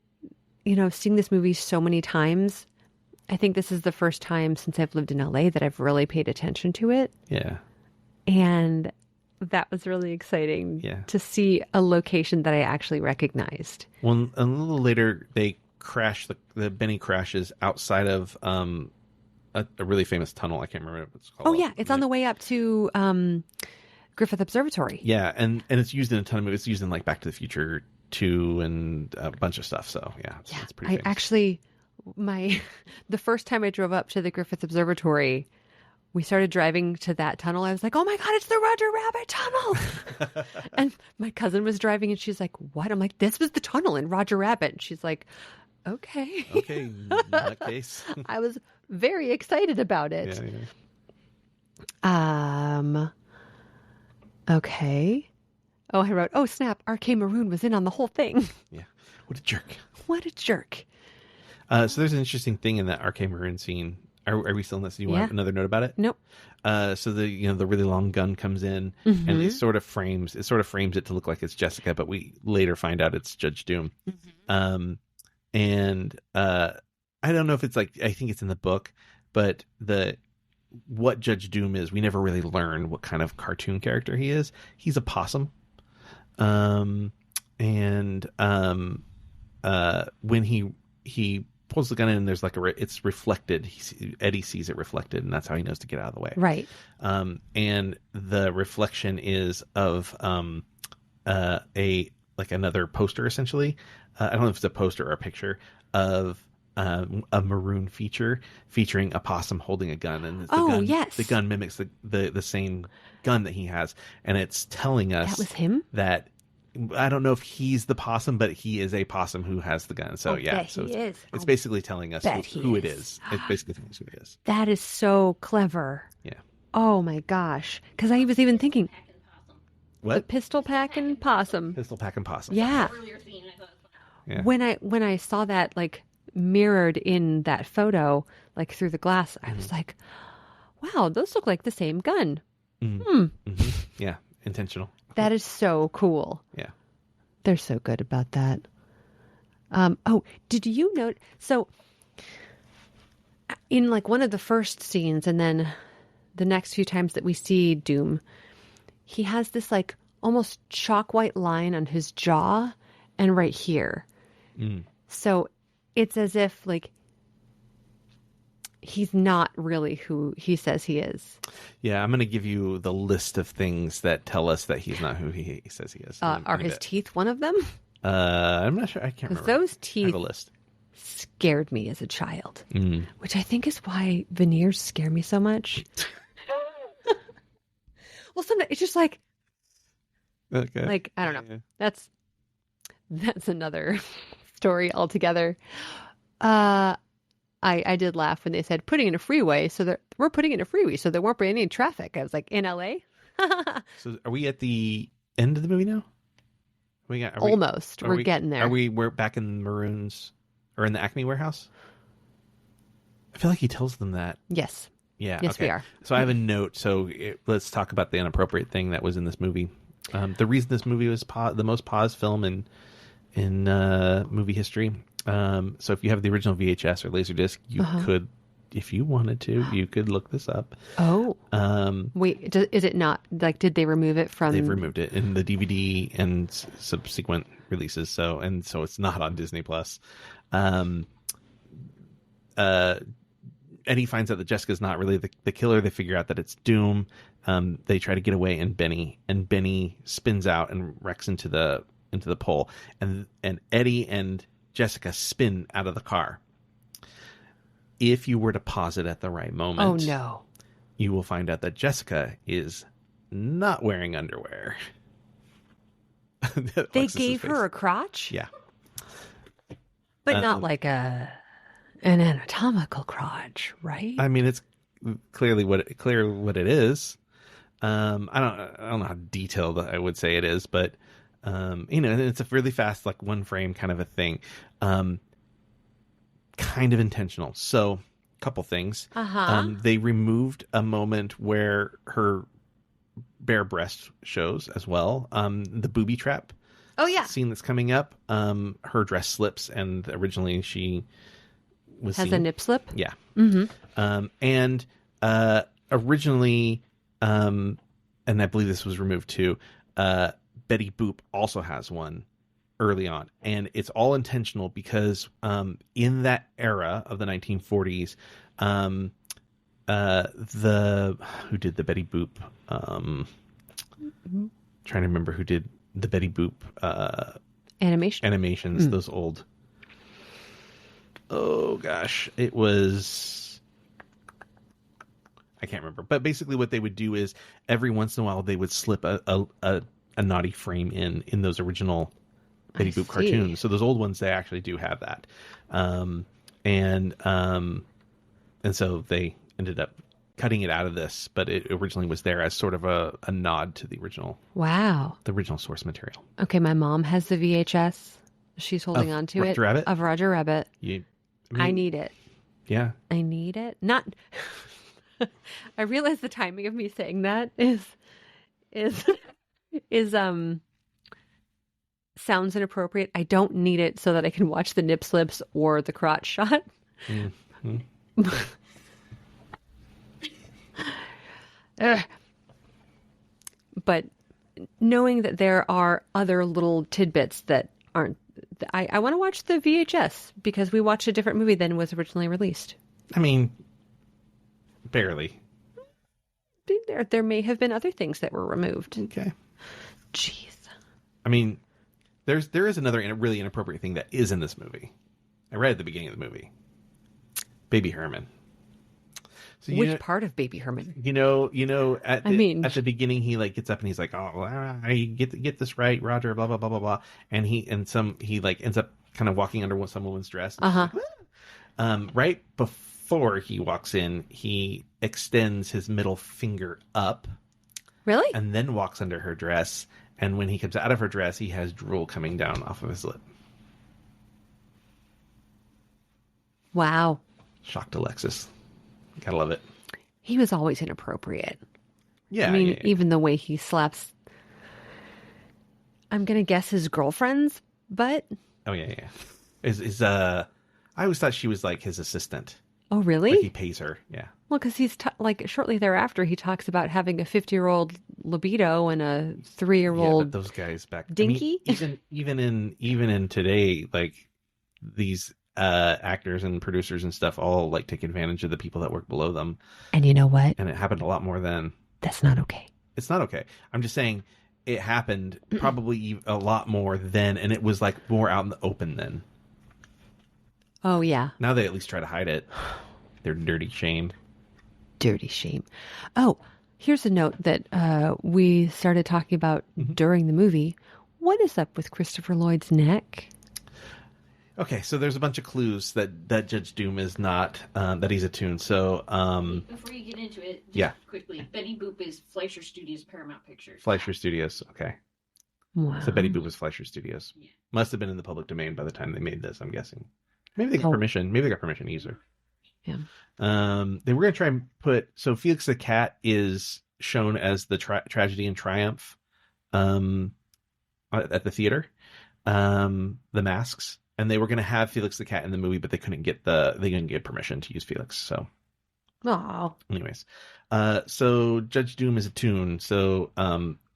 [SPEAKER 4] seeing this movie so many times, I think this is the first time since I've lived in LA that I've really paid attention to it.
[SPEAKER 3] Yeah.
[SPEAKER 4] And that was really exciting to see a location that I actually recognized.
[SPEAKER 3] Well, a little later, they crash, the Benny crashes outside of a really famous tunnel. I can't remember what it's called.
[SPEAKER 4] Oh, yeah. It's on the way up to Griffith Observatory.
[SPEAKER 3] Yeah, and it's used in a ton of movies. It's used in like Back to the Future 2 and a bunch of stuff. So, it's pretty famous.
[SPEAKER 4] Actually, the first time I drove up to the Griffith Observatory, we started driving to that tunnel. I was like, oh my God, it's the Roger Rabbit tunnel. And my cousin was driving and she's like, what? I'm like, this was the tunnel in Roger Rabbit. And she's like, okay.
[SPEAKER 3] Okay, in that case.
[SPEAKER 4] I was very excited about it. Okay. Oh, I wrote, oh snap, R.K. Maroon was in on the whole thing.
[SPEAKER 3] Yeah. What a jerk.
[SPEAKER 4] What a jerk.
[SPEAKER 3] So there's an interesting thing in that R.K. Maroon scene. Are we still in this? Do you want another note about it?
[SPEAKER 4] Nope.
[SPEAKER 3] So the really long gun comes in and it sort of frames it to look like it's Jessica, but we later find out it's Judge Doom. And I don't know if it's like, I think it's in the book, but what Judge Doom is, we never really learn what kind of cartoon character he is. He's a possum. When he pulls the gun in, and there's like it's reflected. Eddie sees it reflected, and that's how he knows to get out of the way.
[SPEAKER 4] Right.
[SPEAKER 3] And the reflection is of another poster, essentially. I don't know if it's a poster or a picture of a maroon feature featuring a possum holding a gun, and
[SPEAKER 4] yes,
[SPEAKER 3] the gun mimics the same gun that he has, and it's telling us
[SPEAKER 4] that was him.
[SPEAKER 3] That I don't know if he's the possum, but he is a possum who has the gun. So it's basically telling us who it is. It's basically telling us who it is.
[SPEAKER 4] That is so clever.
[SPEAKER 3] Yeah.
[SPEAKER 4] Oh my gosh! Because I was even thinking,
[SPEAKER 3] what?
[SPEAKER 4] The pistol packing possum.
[SPEAKER 3] Pistol packing possum.
[SPEAKER 4] Yeah.
[SPEAKER 5] Earlier scene, I thought.
[SPEAKER 3] Yeah.
[SPEAKER 4] When I saw that like mirrored in that photo, like through the glass, I was like, wow, those look like the same gun.
[SPEAKER 3] Yeah, intentional.
[SPEAKER 4] That is so cool.
[SPEAKER 3] Yeah.
[SPEAKER 4] They're so good about that. Did you note? So in like one of the first scenes and then the next few times that we see Doom, he has this like almost chalk white line on his jaw and right here. So it's as if like he's not really who he says he is.
[SPEAKER 3] Yeah, I'm going to give you the list of things that tell us that he's not who he says he is.
[SPEAKER 4] Are his teeth one of them?
[SPEAKER 3] I'm not sure. I can't remember.
[SPEAKER 4] Those
[SPEAKER 3] I
[SPEAKER 4] teeth
[SPEAKER 3] have a list.
[SPEAKER 4] scared me as a child, which I think is why veneers scare me so much. Well, sometimes it's just like,
[SPEAKER 3] Okay.
[SPEAKER 4] like I don't know.
[SPEAKER 3] Yeah.
[SPEAKER 4] That's another story altogether. I did laugh when they said putting in a freeway, so that we're putting in a freeway, so there won't be any traffic. I was like, in LA?
[SPEAKER 3] So are we at the end of the movie now?
[SPEAKER 4] Almost. We're getting there.
[SPEAKER 3] We're back in Maroon's or in the Acme warehouse? I feel like he tells them that.
[SPEAKER 4] Yes.
[SPEAKER 3] Yeah.
[SPEAKER 4] Yes,
[SPEAKER 3] okay.
[SPEAKER 4] we are.
[SPEAKER 3] So I have a note. So let's talk about the inappropriate thing that was in this movie. The reason this movie was the most paused film in movie history. So if you have the original VHS or Laserdisc, you could, if you wanted to, you could look this up.
[SPEAKER 4] Oh. Wait, is it not, like, did they remove it from...
[SPEAKER 3] They've removed it in the DVD and subsequent releases. So it's not on Disney Plus. Eddie finds out that Jessica's not really the killer. They figure out that it's Doom. They try to get away, and Benny spins out and wrecks into the pole. And Eddie and Jessica spin out of the car. If you were to pause it at the right moment,
[SPEAKER 4] oh no,
[SPEAKER 3] you will find out that Jessica is not wearing underwear.
[SPEAKER 4] They gave her a crotch?
[SPEAKER 3] Yeah.
[SPEAKER 4] But not like an anatomical crotch, right?
[SPEAKER 3] I mean, it's clear what it is. I don't know how detailed I would say it is, but it's a really fast, like one frame kind of a thing. Kind of intentional. So, a couple things. They removed a moment where her bare breast shows as well. The booby trap.
[SPEAKER 4] Oh yeah.
[SPEAKER 3] Scene that's coming up. Her dress slips, and originally she has
[SPEAKER 4] a nip slip.
[SPEAKER 3] Yeah.
[SPEAKER 4] Mm-hmm.
[SPEAKER 3] And originally, and I believe this was removed too. Betty Boop also has one early on, and it's all intentional because in that era of the 1940s, who did the Betty Boop? Trying to remember who did the Betty Boop animations. Those old. Oh gosh, it was. I can't remember, but basically what they would do is every once in a while they would slip a naughty frame in those original Betty Boop cartoons. So those old ones, they actually do have that. And so they ended up cutting it out of this, but it originally was there as sort of a nod to the original.
[SPEAKER 4] Wow.
[SPEAKER 3] The original source material.
[SPEAKER 4] Okay, my mom has the VHS. She's holding on to
[SPEAKER 3] Roger
[SPEAKER 4] it.
[SPEAKER 3] Rabbit?
[SPEAKER 4] Of Roger Rabbit.
[SPEAKER 3] I
[SPEAKER 4] need it.
[SPEAKER 3] Yeah.
[SPEAKER 4] I need it. Not. I realize the timing of me saying that is sounds inappropriate. I don't need it so that I can watch the nip slips or the crotch shot.
[SPEAKER 3] Mm-hmm.
[SPEAKER 4] But knowing that there are other little tidbits that aren't, I want to watch the VHS because we watched a different movie than was originally released.
[SPEAKER 3] I mean, barely.
[SPEAKER 4] There may have been other things that were removed.
[SPEAKER 3] Okay.
[SPEAKER 4] Jeez.
[SPEAKER 3] I mean, There is another really inappropriate thing that is in this movie. I read at the beginning of the movie. Baby Herman. So
[SPEAKER 4] Which part of Baby Herman?
[SPEAKER 3] At the beginning he like gets up and he's like, oh, I get this right, Roger, blah blah blah blah blah, and he like ends up kind of walking under some woman's dress.
[SPEAKER 4] Uh-huh.
[SPEAKER 3] Like, right before he walks in, he extends his middle finger up.
[SPEAKER 4] Really?
[SPEAKER 3] And then walks under her dress, and when he comes out of her dress, he has drool coming down off of his lip.
[SPEAKER 4] Wow.
[SPEAKER 3] Shocked Alexis. Gotta love it.
[SPEAKER 4] He was always inappropriate.
[SPEAKER 3] Yeah.
[SPEAKER 4] I mean, even the way he slaps, I'm going to guess his girlfriend's butt.
[SPEAKER 3] Oh, yeah. I always thought she was like his assistant.
[SPEAKER 4] Oh, really?
[SPEAKER 3] Like he pays her, yeah.
[SPEAKER 4] Well, because he's like shortly thereafter, he talks about having a 50-year-old libido and a 3-year-old.
[SPEAKER 3] Yeah, but those guys back.
[SPEAKER 4] Dinky.
[SPEAKER 3] I mean, even in today, like these actors and producers and stuff all like take advantage of the people that work below them.
[SPEAKER 4] And you know what?
[SPEAKER 3] And it happened a lot more then.
[SPEAKER 4] That's not okay.
[SPEAKER 3] It's not okay. I'm just saying it happened probably a lot more then, and it was like more out in the open then.
[SPEAKER 4] Oh, yeah.
[SPEAKER 3] Now they at least try to hide it. They're dirty shame.
[SPEAKER 4] Dirty shame. Oh, here's a note that we started talking about during the movie. What is up with Christopher Lloyd's neck?
[SPEAKER 3] Okay, so there's a bunch of clues that Judge Doom is not, that he's a Toon. So,
[SPEAKER 5] Before you get into it,
[SPEAKER 3] yeah.
[SPEAKER 5] Quickly, Betty Boop is Fleischer Studios, Paramount Pictures.
[SPEAKER 3] Fleischer Studios, okay.
[SPEAKER 4] Wow.
[SPEAKER 3] So Betty Boop was Fleischer Studios.
[SPEAKER 5] Yeah.
[SPEAKER 3] Must have been in the public domain by the time they made this, I'm guessing. Maybe they got permission. Maybe they got permission to use her.
[SPEAKER 4] Yeah.
[SPEAKER 3] They were going to try and so Felix the Cat is shown as the tragedy and triumph at the theater. The masks. And they were going to have Felix the Cat in the movie, but they couldn't get permission to use Felix. So,
[SPEAKER 4] Oh.
[SPEAKER 3] anyways, so Judge Doom is a Toon. So,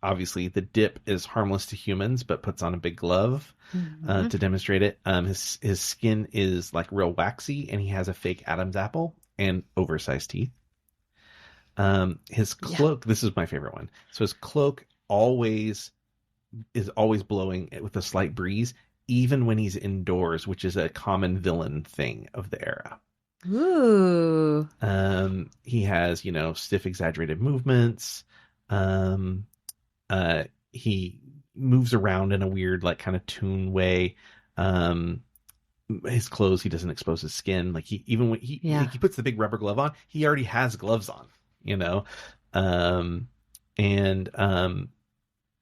[SPEAKER 3] obviously, the Dip is harmless to humans, but puts on a big glove to demonstrate it. His skin is like real waxy, and he has a fake Adam's apple and oversized teeth. His cloak. This is my favorite one. So his cloak is always blowing with a slight breeze, even when he's indoors, which is a common villain thing of the era.
[SPEAKER 4] Ooh.
[SPEAKER 3] He has, stiff, exaggerated movements. He moves around in a weird, like, kind of Toon way. His clothes, he doesn't expose his skin. Like, even when he puts the big rubber glove on, he already has gloves on,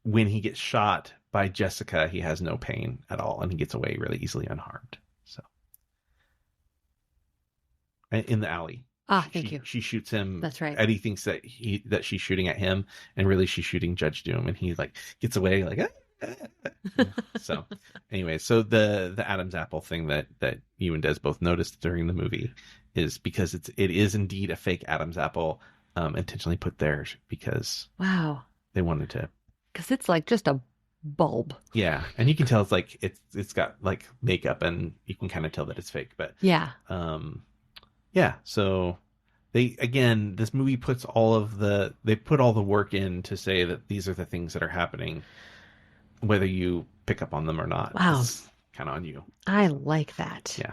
[SPEAKER 3] when he gets shot by Jessica, he has no pain at all, and he gets away really easily unharmed. So, in the alley,
[SPEAKER 4] Thank you.
[SPEAKER 3] She shoots him.
[SPEAKER 4] That's right.
[SPEAKER 3] Eddie thinks that she's shooting at him, and really she's shooting Judge Doom, and he like gets away like. So, anyway, so the Adam's apple thing that you and Des both noticed during the movie is because it is indeed a fake Adam's apple, intentionally put there because they wanted to.
[SPEAKER 4] Because it's like just a bulb.
[SPEAKER 3] Yeah, and you can tell it's like it's got like makeup, and you can kind of tell that it's fake. But so this movie puts they put all the work in to say that these are the things that are happening, whether you pick up on them or not.
[SPEAKER 4] Wow,
[SPEAKER 3] it's kind of on you.
[SPEAKER 4] I like that.
[SPEAKER 3] Yeah.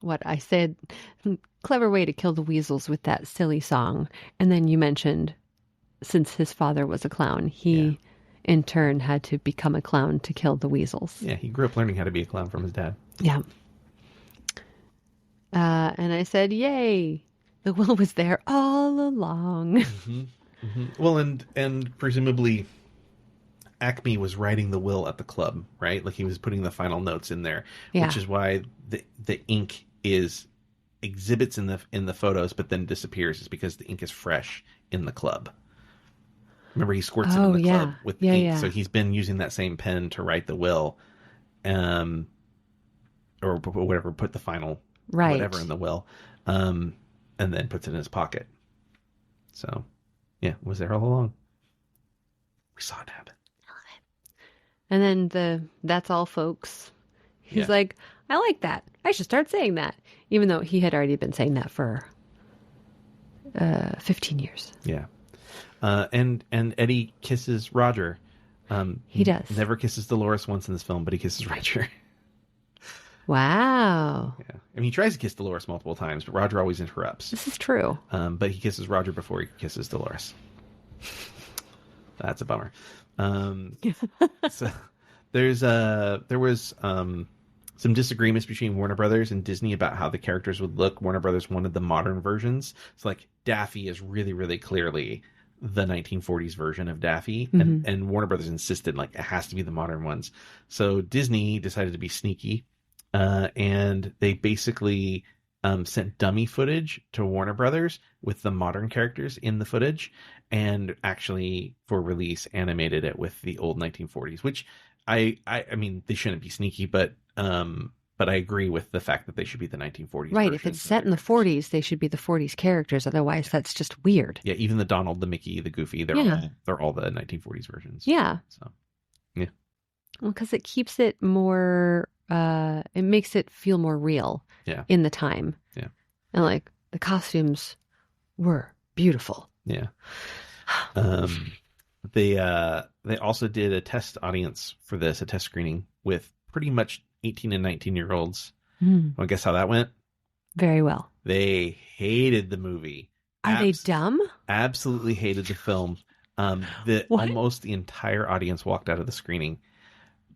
[SPEAKER 4] What I said, clever way to kill the weasels with that silly song. And then you mentioned, since his father was a clown, he in turn had to become a clown to kill the weasels.
[SPEAKER 3] Yeah, he grew up learning how to be a clown from his dad.
[SPEAKER 4] Yeah. And I said, yay, the will was there all along.
[SPEAKER 3] Mm-hmm. Mm-hmm. Well, and presumably Acme was writing the will at the club, right? Like he was putting the final notes in there, which is why the ink exhibits in the photos, but then disappears, is because the ink is fresh in the club. Remember, he squirts it in the club with ink,
[SPEAKER 4] yeah.
[SPEAKER 3] so he's been using that same pen to write the will, or whatever, put the final whatever in the will, and then puts it in his pocket. So, yeah, it was there all along. We saw it happen.
[SPEAKER 4] And then that's all, folks. He's like, I like that. I should start saying that. Even though he had already been saying that for 15 years.
[SPEAKER 3] Yeah. And Eddie kisses Roger.
[SPEAKER 4] He does.
[SPEAKER 3] Never kisses Dolores once in this film, but he kisses Roger.
[SPEAKER 4] Wow.
[SPEAKER 3] Yeah. I mean, he tries to kiss Dolores multiple times, but Roger always interrupts.
[SPEAKER 4] This is true.
[SPEAKER 3] But he kisses Roger before he kisses Dolores. That's a bummer. So there was some disagreements between Warner Brothers and Disney about how the characters would look. Warner Brothers wanted the modern versions. So like Daffy is really, really clearly the 1940s version of Daffy, and Warner Brothers insisted like it has to be the modern ones. So Disney decided to be sneaky, and they basically sent dummy footage to Warner Brothers with the modern characters in the footage, and actually for release animated it with the old 1940s. Which I mean they shouldn't be sneaky, but I agree with the fact that they should be the 1940s.
[SPEAKER 4] Right. If it's set in the 40s, they should be the 40s characters. Otherwise, that's just weird.
[SPEAKER 3] Yeah. Even the Donald, the Mickey, the Goofy, they're all the 1940s versions.
[SPEAKER 4] Yeah.
[SPEAKER 3] So, yeah.
[SPEAKER 4] Well, because it keeps it more, it makes it feel more real in the time.
[SPEAKER 3] Yeah.
[SPEAKER 4] And like the costumes were beautiful.
[SPEAKER 3] Yeah. They also did a test audience for this, a test screening with pretty much 18 and 19-year-olds. Want to guess how that went?
[SPEAKER 4] Very well.
[SPEAKER 3] They hated the movie.
[SPEAKER 4] Are they dumb?
[SPEAKER 3] Absolutely hated the film. Almost the entire audience walked out of the screening.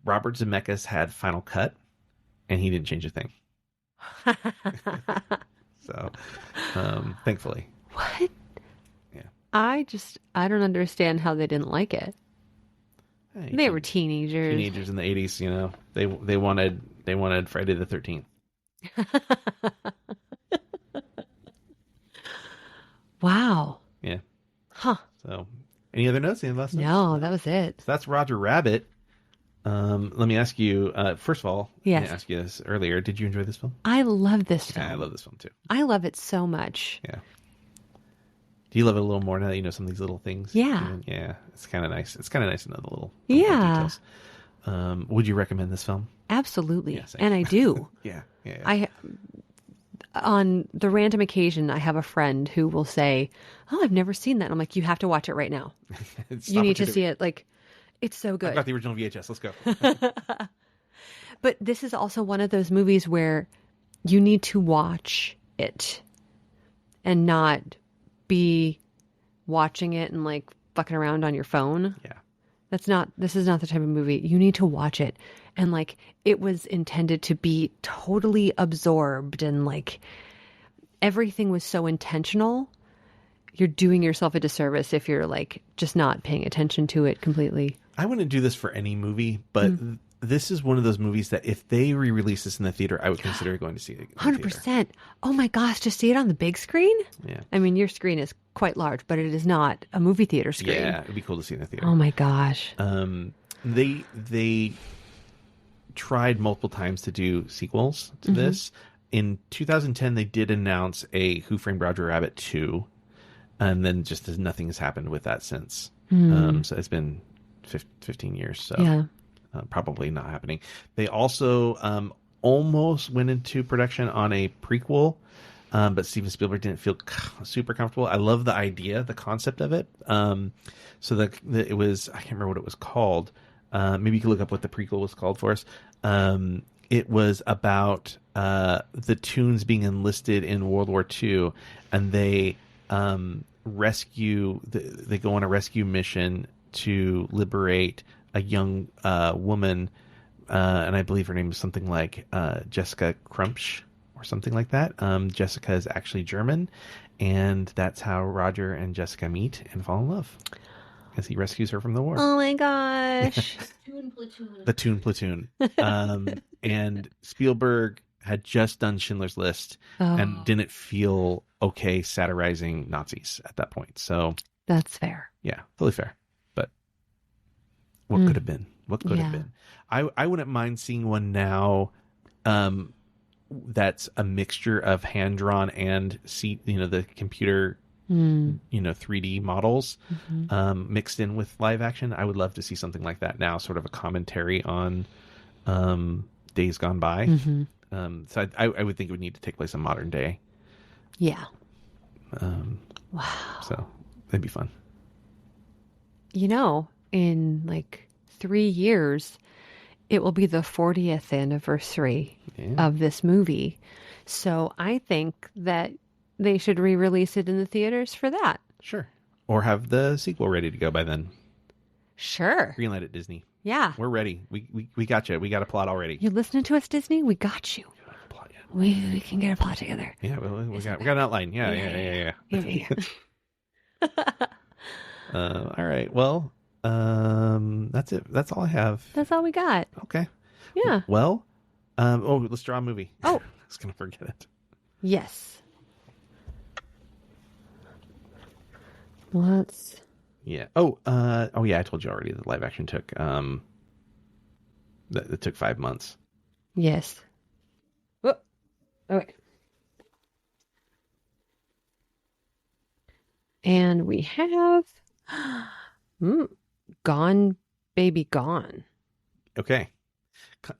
[SPEAKER 3] Robert Zemeckis had final cut, and he didn't change a thing. So, thankfully.
[SPEAKER 4] What?
[SPEAKER 3] Yeah.
[SPEAKER 4] I don't understand how they didn't like it.
[SPEAKER 3] Hey,
[SPEAKER 4] they were teenagers.
[SPEAKER 3] Teenagers in the 80s, you know. They wanted Friday the 13th.
[SPEAKER 4] Wow.
[SPEAKER 3] Yeah.
[SPEAKER 4] Huh.
[SPEAKER 3] So, any other notes? Any last notes?
[SPEAKER 4] No, that was it.
[SPEAKER 3] So that's Roger Rabbit. Let me ask you, first of all,
[SPEAKER 4] yes.
[SPEAKER 3] I asked you this earlier. Did you enjoy this film?
[SPEAKER 4] I love this film.
[SPEAKER 3] Yeah, I love this film too.
[SPEAKER 4] I love it so much.
[SPEAKER 3] Yeah. Do you love it a little more now that you know some of these little things?
[SPEAKER 4] Yeah.
[SPEAKER 3] Yeah. It's kind of nice. It's kind of nice to know the little details. Would you recommend this film?
[SPEAKER 4] Absolutely.
[SPEAKER 3] Yeah,
[SPEAKER 4] and I do.
[SPEAKER 3] Yeah.
[SPEAKER 4] On the random occasion, I have a friend who will say, "Oh, I've never seen that." And I'm like, "You have to watch it right now. You need to see it. Like, it's so good."
[SPEAKER 3] I've got the original VHS. Let's go.
[SPEAKER 4] But this is also one of those movies where you need to watch it and not be watching it and like fucking around on your phone.
[SPEAKER 3] Yeah.
[SPEAKER 4] This is not the type of movie. You need to watch it. And like, it was intended to be totally absorbed, and like everything was so intentional. You're doing yourself a disservice if you're like just not paying attention to it completely.
[SPEAKER 3] I wouldn't do this for any movie, but this is one of those movies that if they re-release this in the theater, I would consider going to see it.
[SPEAKER 4] 100%. Oh my gosh, to see it on the big screen?
[SPEAKER 3] Yeah.
[SPEAKER 4] I mean, your screen is quite large, but it is not a movie theater screen.
[SPEAKER 3] Yeah, it'd be cool to see in the theater.
[SPEAKER 4] Oh my gosh.
[SPEAKER 3] They tried multiple times to do sequels to this. In 2010, they did announce a Who Framed Roger Rabbit 2, and then just nothing has happened with that since. So it's been 15 years, so
[SPEAKER 4] Yeah.
[SPEAKER 3] Probably not happening. They also almost went into production on a prequel, but Steven Spielberg didn't feel super comfortable. I love the idea, the concept of it. So it was, I can't remember what it was called. Maybe you could look up what the prequel was called for us. It was about the Toons being enlisted in World War II, and they they go on a rescue mission to liberate a young woman, and I believe her name is something like Jessica Crumpsch or something like that. Jessica is actually German, and that's how Roger and Jessica meet and fall in love, as he rescues her from the war.
[SPEAKER 4] Oh my gosh.
[SPEAKER 5] Toon Platoon.
[SPEAKER 3] The Toon Platoon. And Spielberg had just done Schindler's List and didn't feel okay satirizing Nazis at that point. So
[SPEAKER 4] That's fair.
[SPEAKER 3] yeah, totally fair. But what could have been? What could have been? I wouldn't mind seeing one now that's a mixture of hand-drawn and the computer 3D models mixed in with live action. I would love to see something like that now, sort of a commentary on days gone by. So I would think it would need to take place in modern day.
[SPEAKER 4] Yeah.
[SPEAKER 3] Wow. So that'd be fun.
[SPEAKER 4] in like 3 years, it will be the 40th anniversary of this movie. So I think that they should re-release it in the theaters for that.
[SPEAKER 3] Sure. Or have the sequel ready to go by then.
[SPEAKER 4] Sure.
[SPEAKER 3] Greenlight it, Disney.
[SPEAKER 4] Yeah.
[SPEAKER 3] We're ready. We got you. We got a plot already.
[SPEAKER 4] You listening to us, Disney? We got you.
[SPEAKER 3] Plot yet.
[SPEAKER 4] We can get a plot together.
[SPEAKER 3] Yeah, we got an outline. Yeah. All right. Well, that's it. That's all I have.
[SPEAKER 4] That's all we got.
[SPEAKER 3] Okay.
[SPEAKER 4] Yeah.
[SPEAKER 3] Well, let's draw a movie.
[SPEAKER 4] Oh.
[SPEAKER 3] I was gonna forget it.
[SPEAKER 4] Yes. Let's.
[SPEAKER 3] Yeah. Oh yeah. I told you already. The live action took that took 5 months.
[SPEAKER 4] Yes. Oh. Okay. And we have Gone Baby Gone.
[SPEAKER 3] Okay.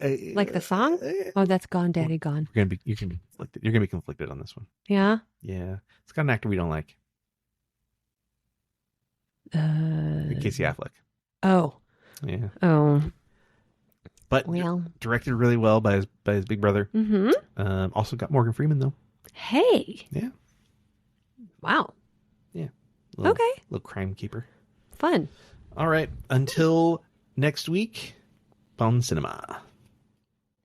[SPEAKER 4] Like the song? Oh, that's Gone Daddy Gone.
[SPEAKER 3] You're gonna be conflicted. You're gonna be conflicted on this one.
[SPEAKER 4] Yeah.
[SPEAKER 3] Yeah. It's got an actor we don't like. Casey Affleck.
[SPEAKER 4] Oh.
[SPEAKER 3] Yeah.
[SPEAKER 4] Oh.
[SPEAKER 3] But
[SPEAKER 4] well,
[SPEAKER 3] directed really well by his big brother.
[SPEAKER 4] Mm-hmm.
[SPEAKER 3] Also got Morgan Freeman though.
[SPEAKER 4] Hey.
[SPEAKER 3] Yeah.
[SPEAKER 4] Wow.
[SPEAKER 3] Yeah.
[SPEAKER 4] Okay.
[SPEAKER 3] Little crime keeper.
[SPEAKER 4] Fun.
[SPEAKER 3] All right. Until next week, Bon Cinema.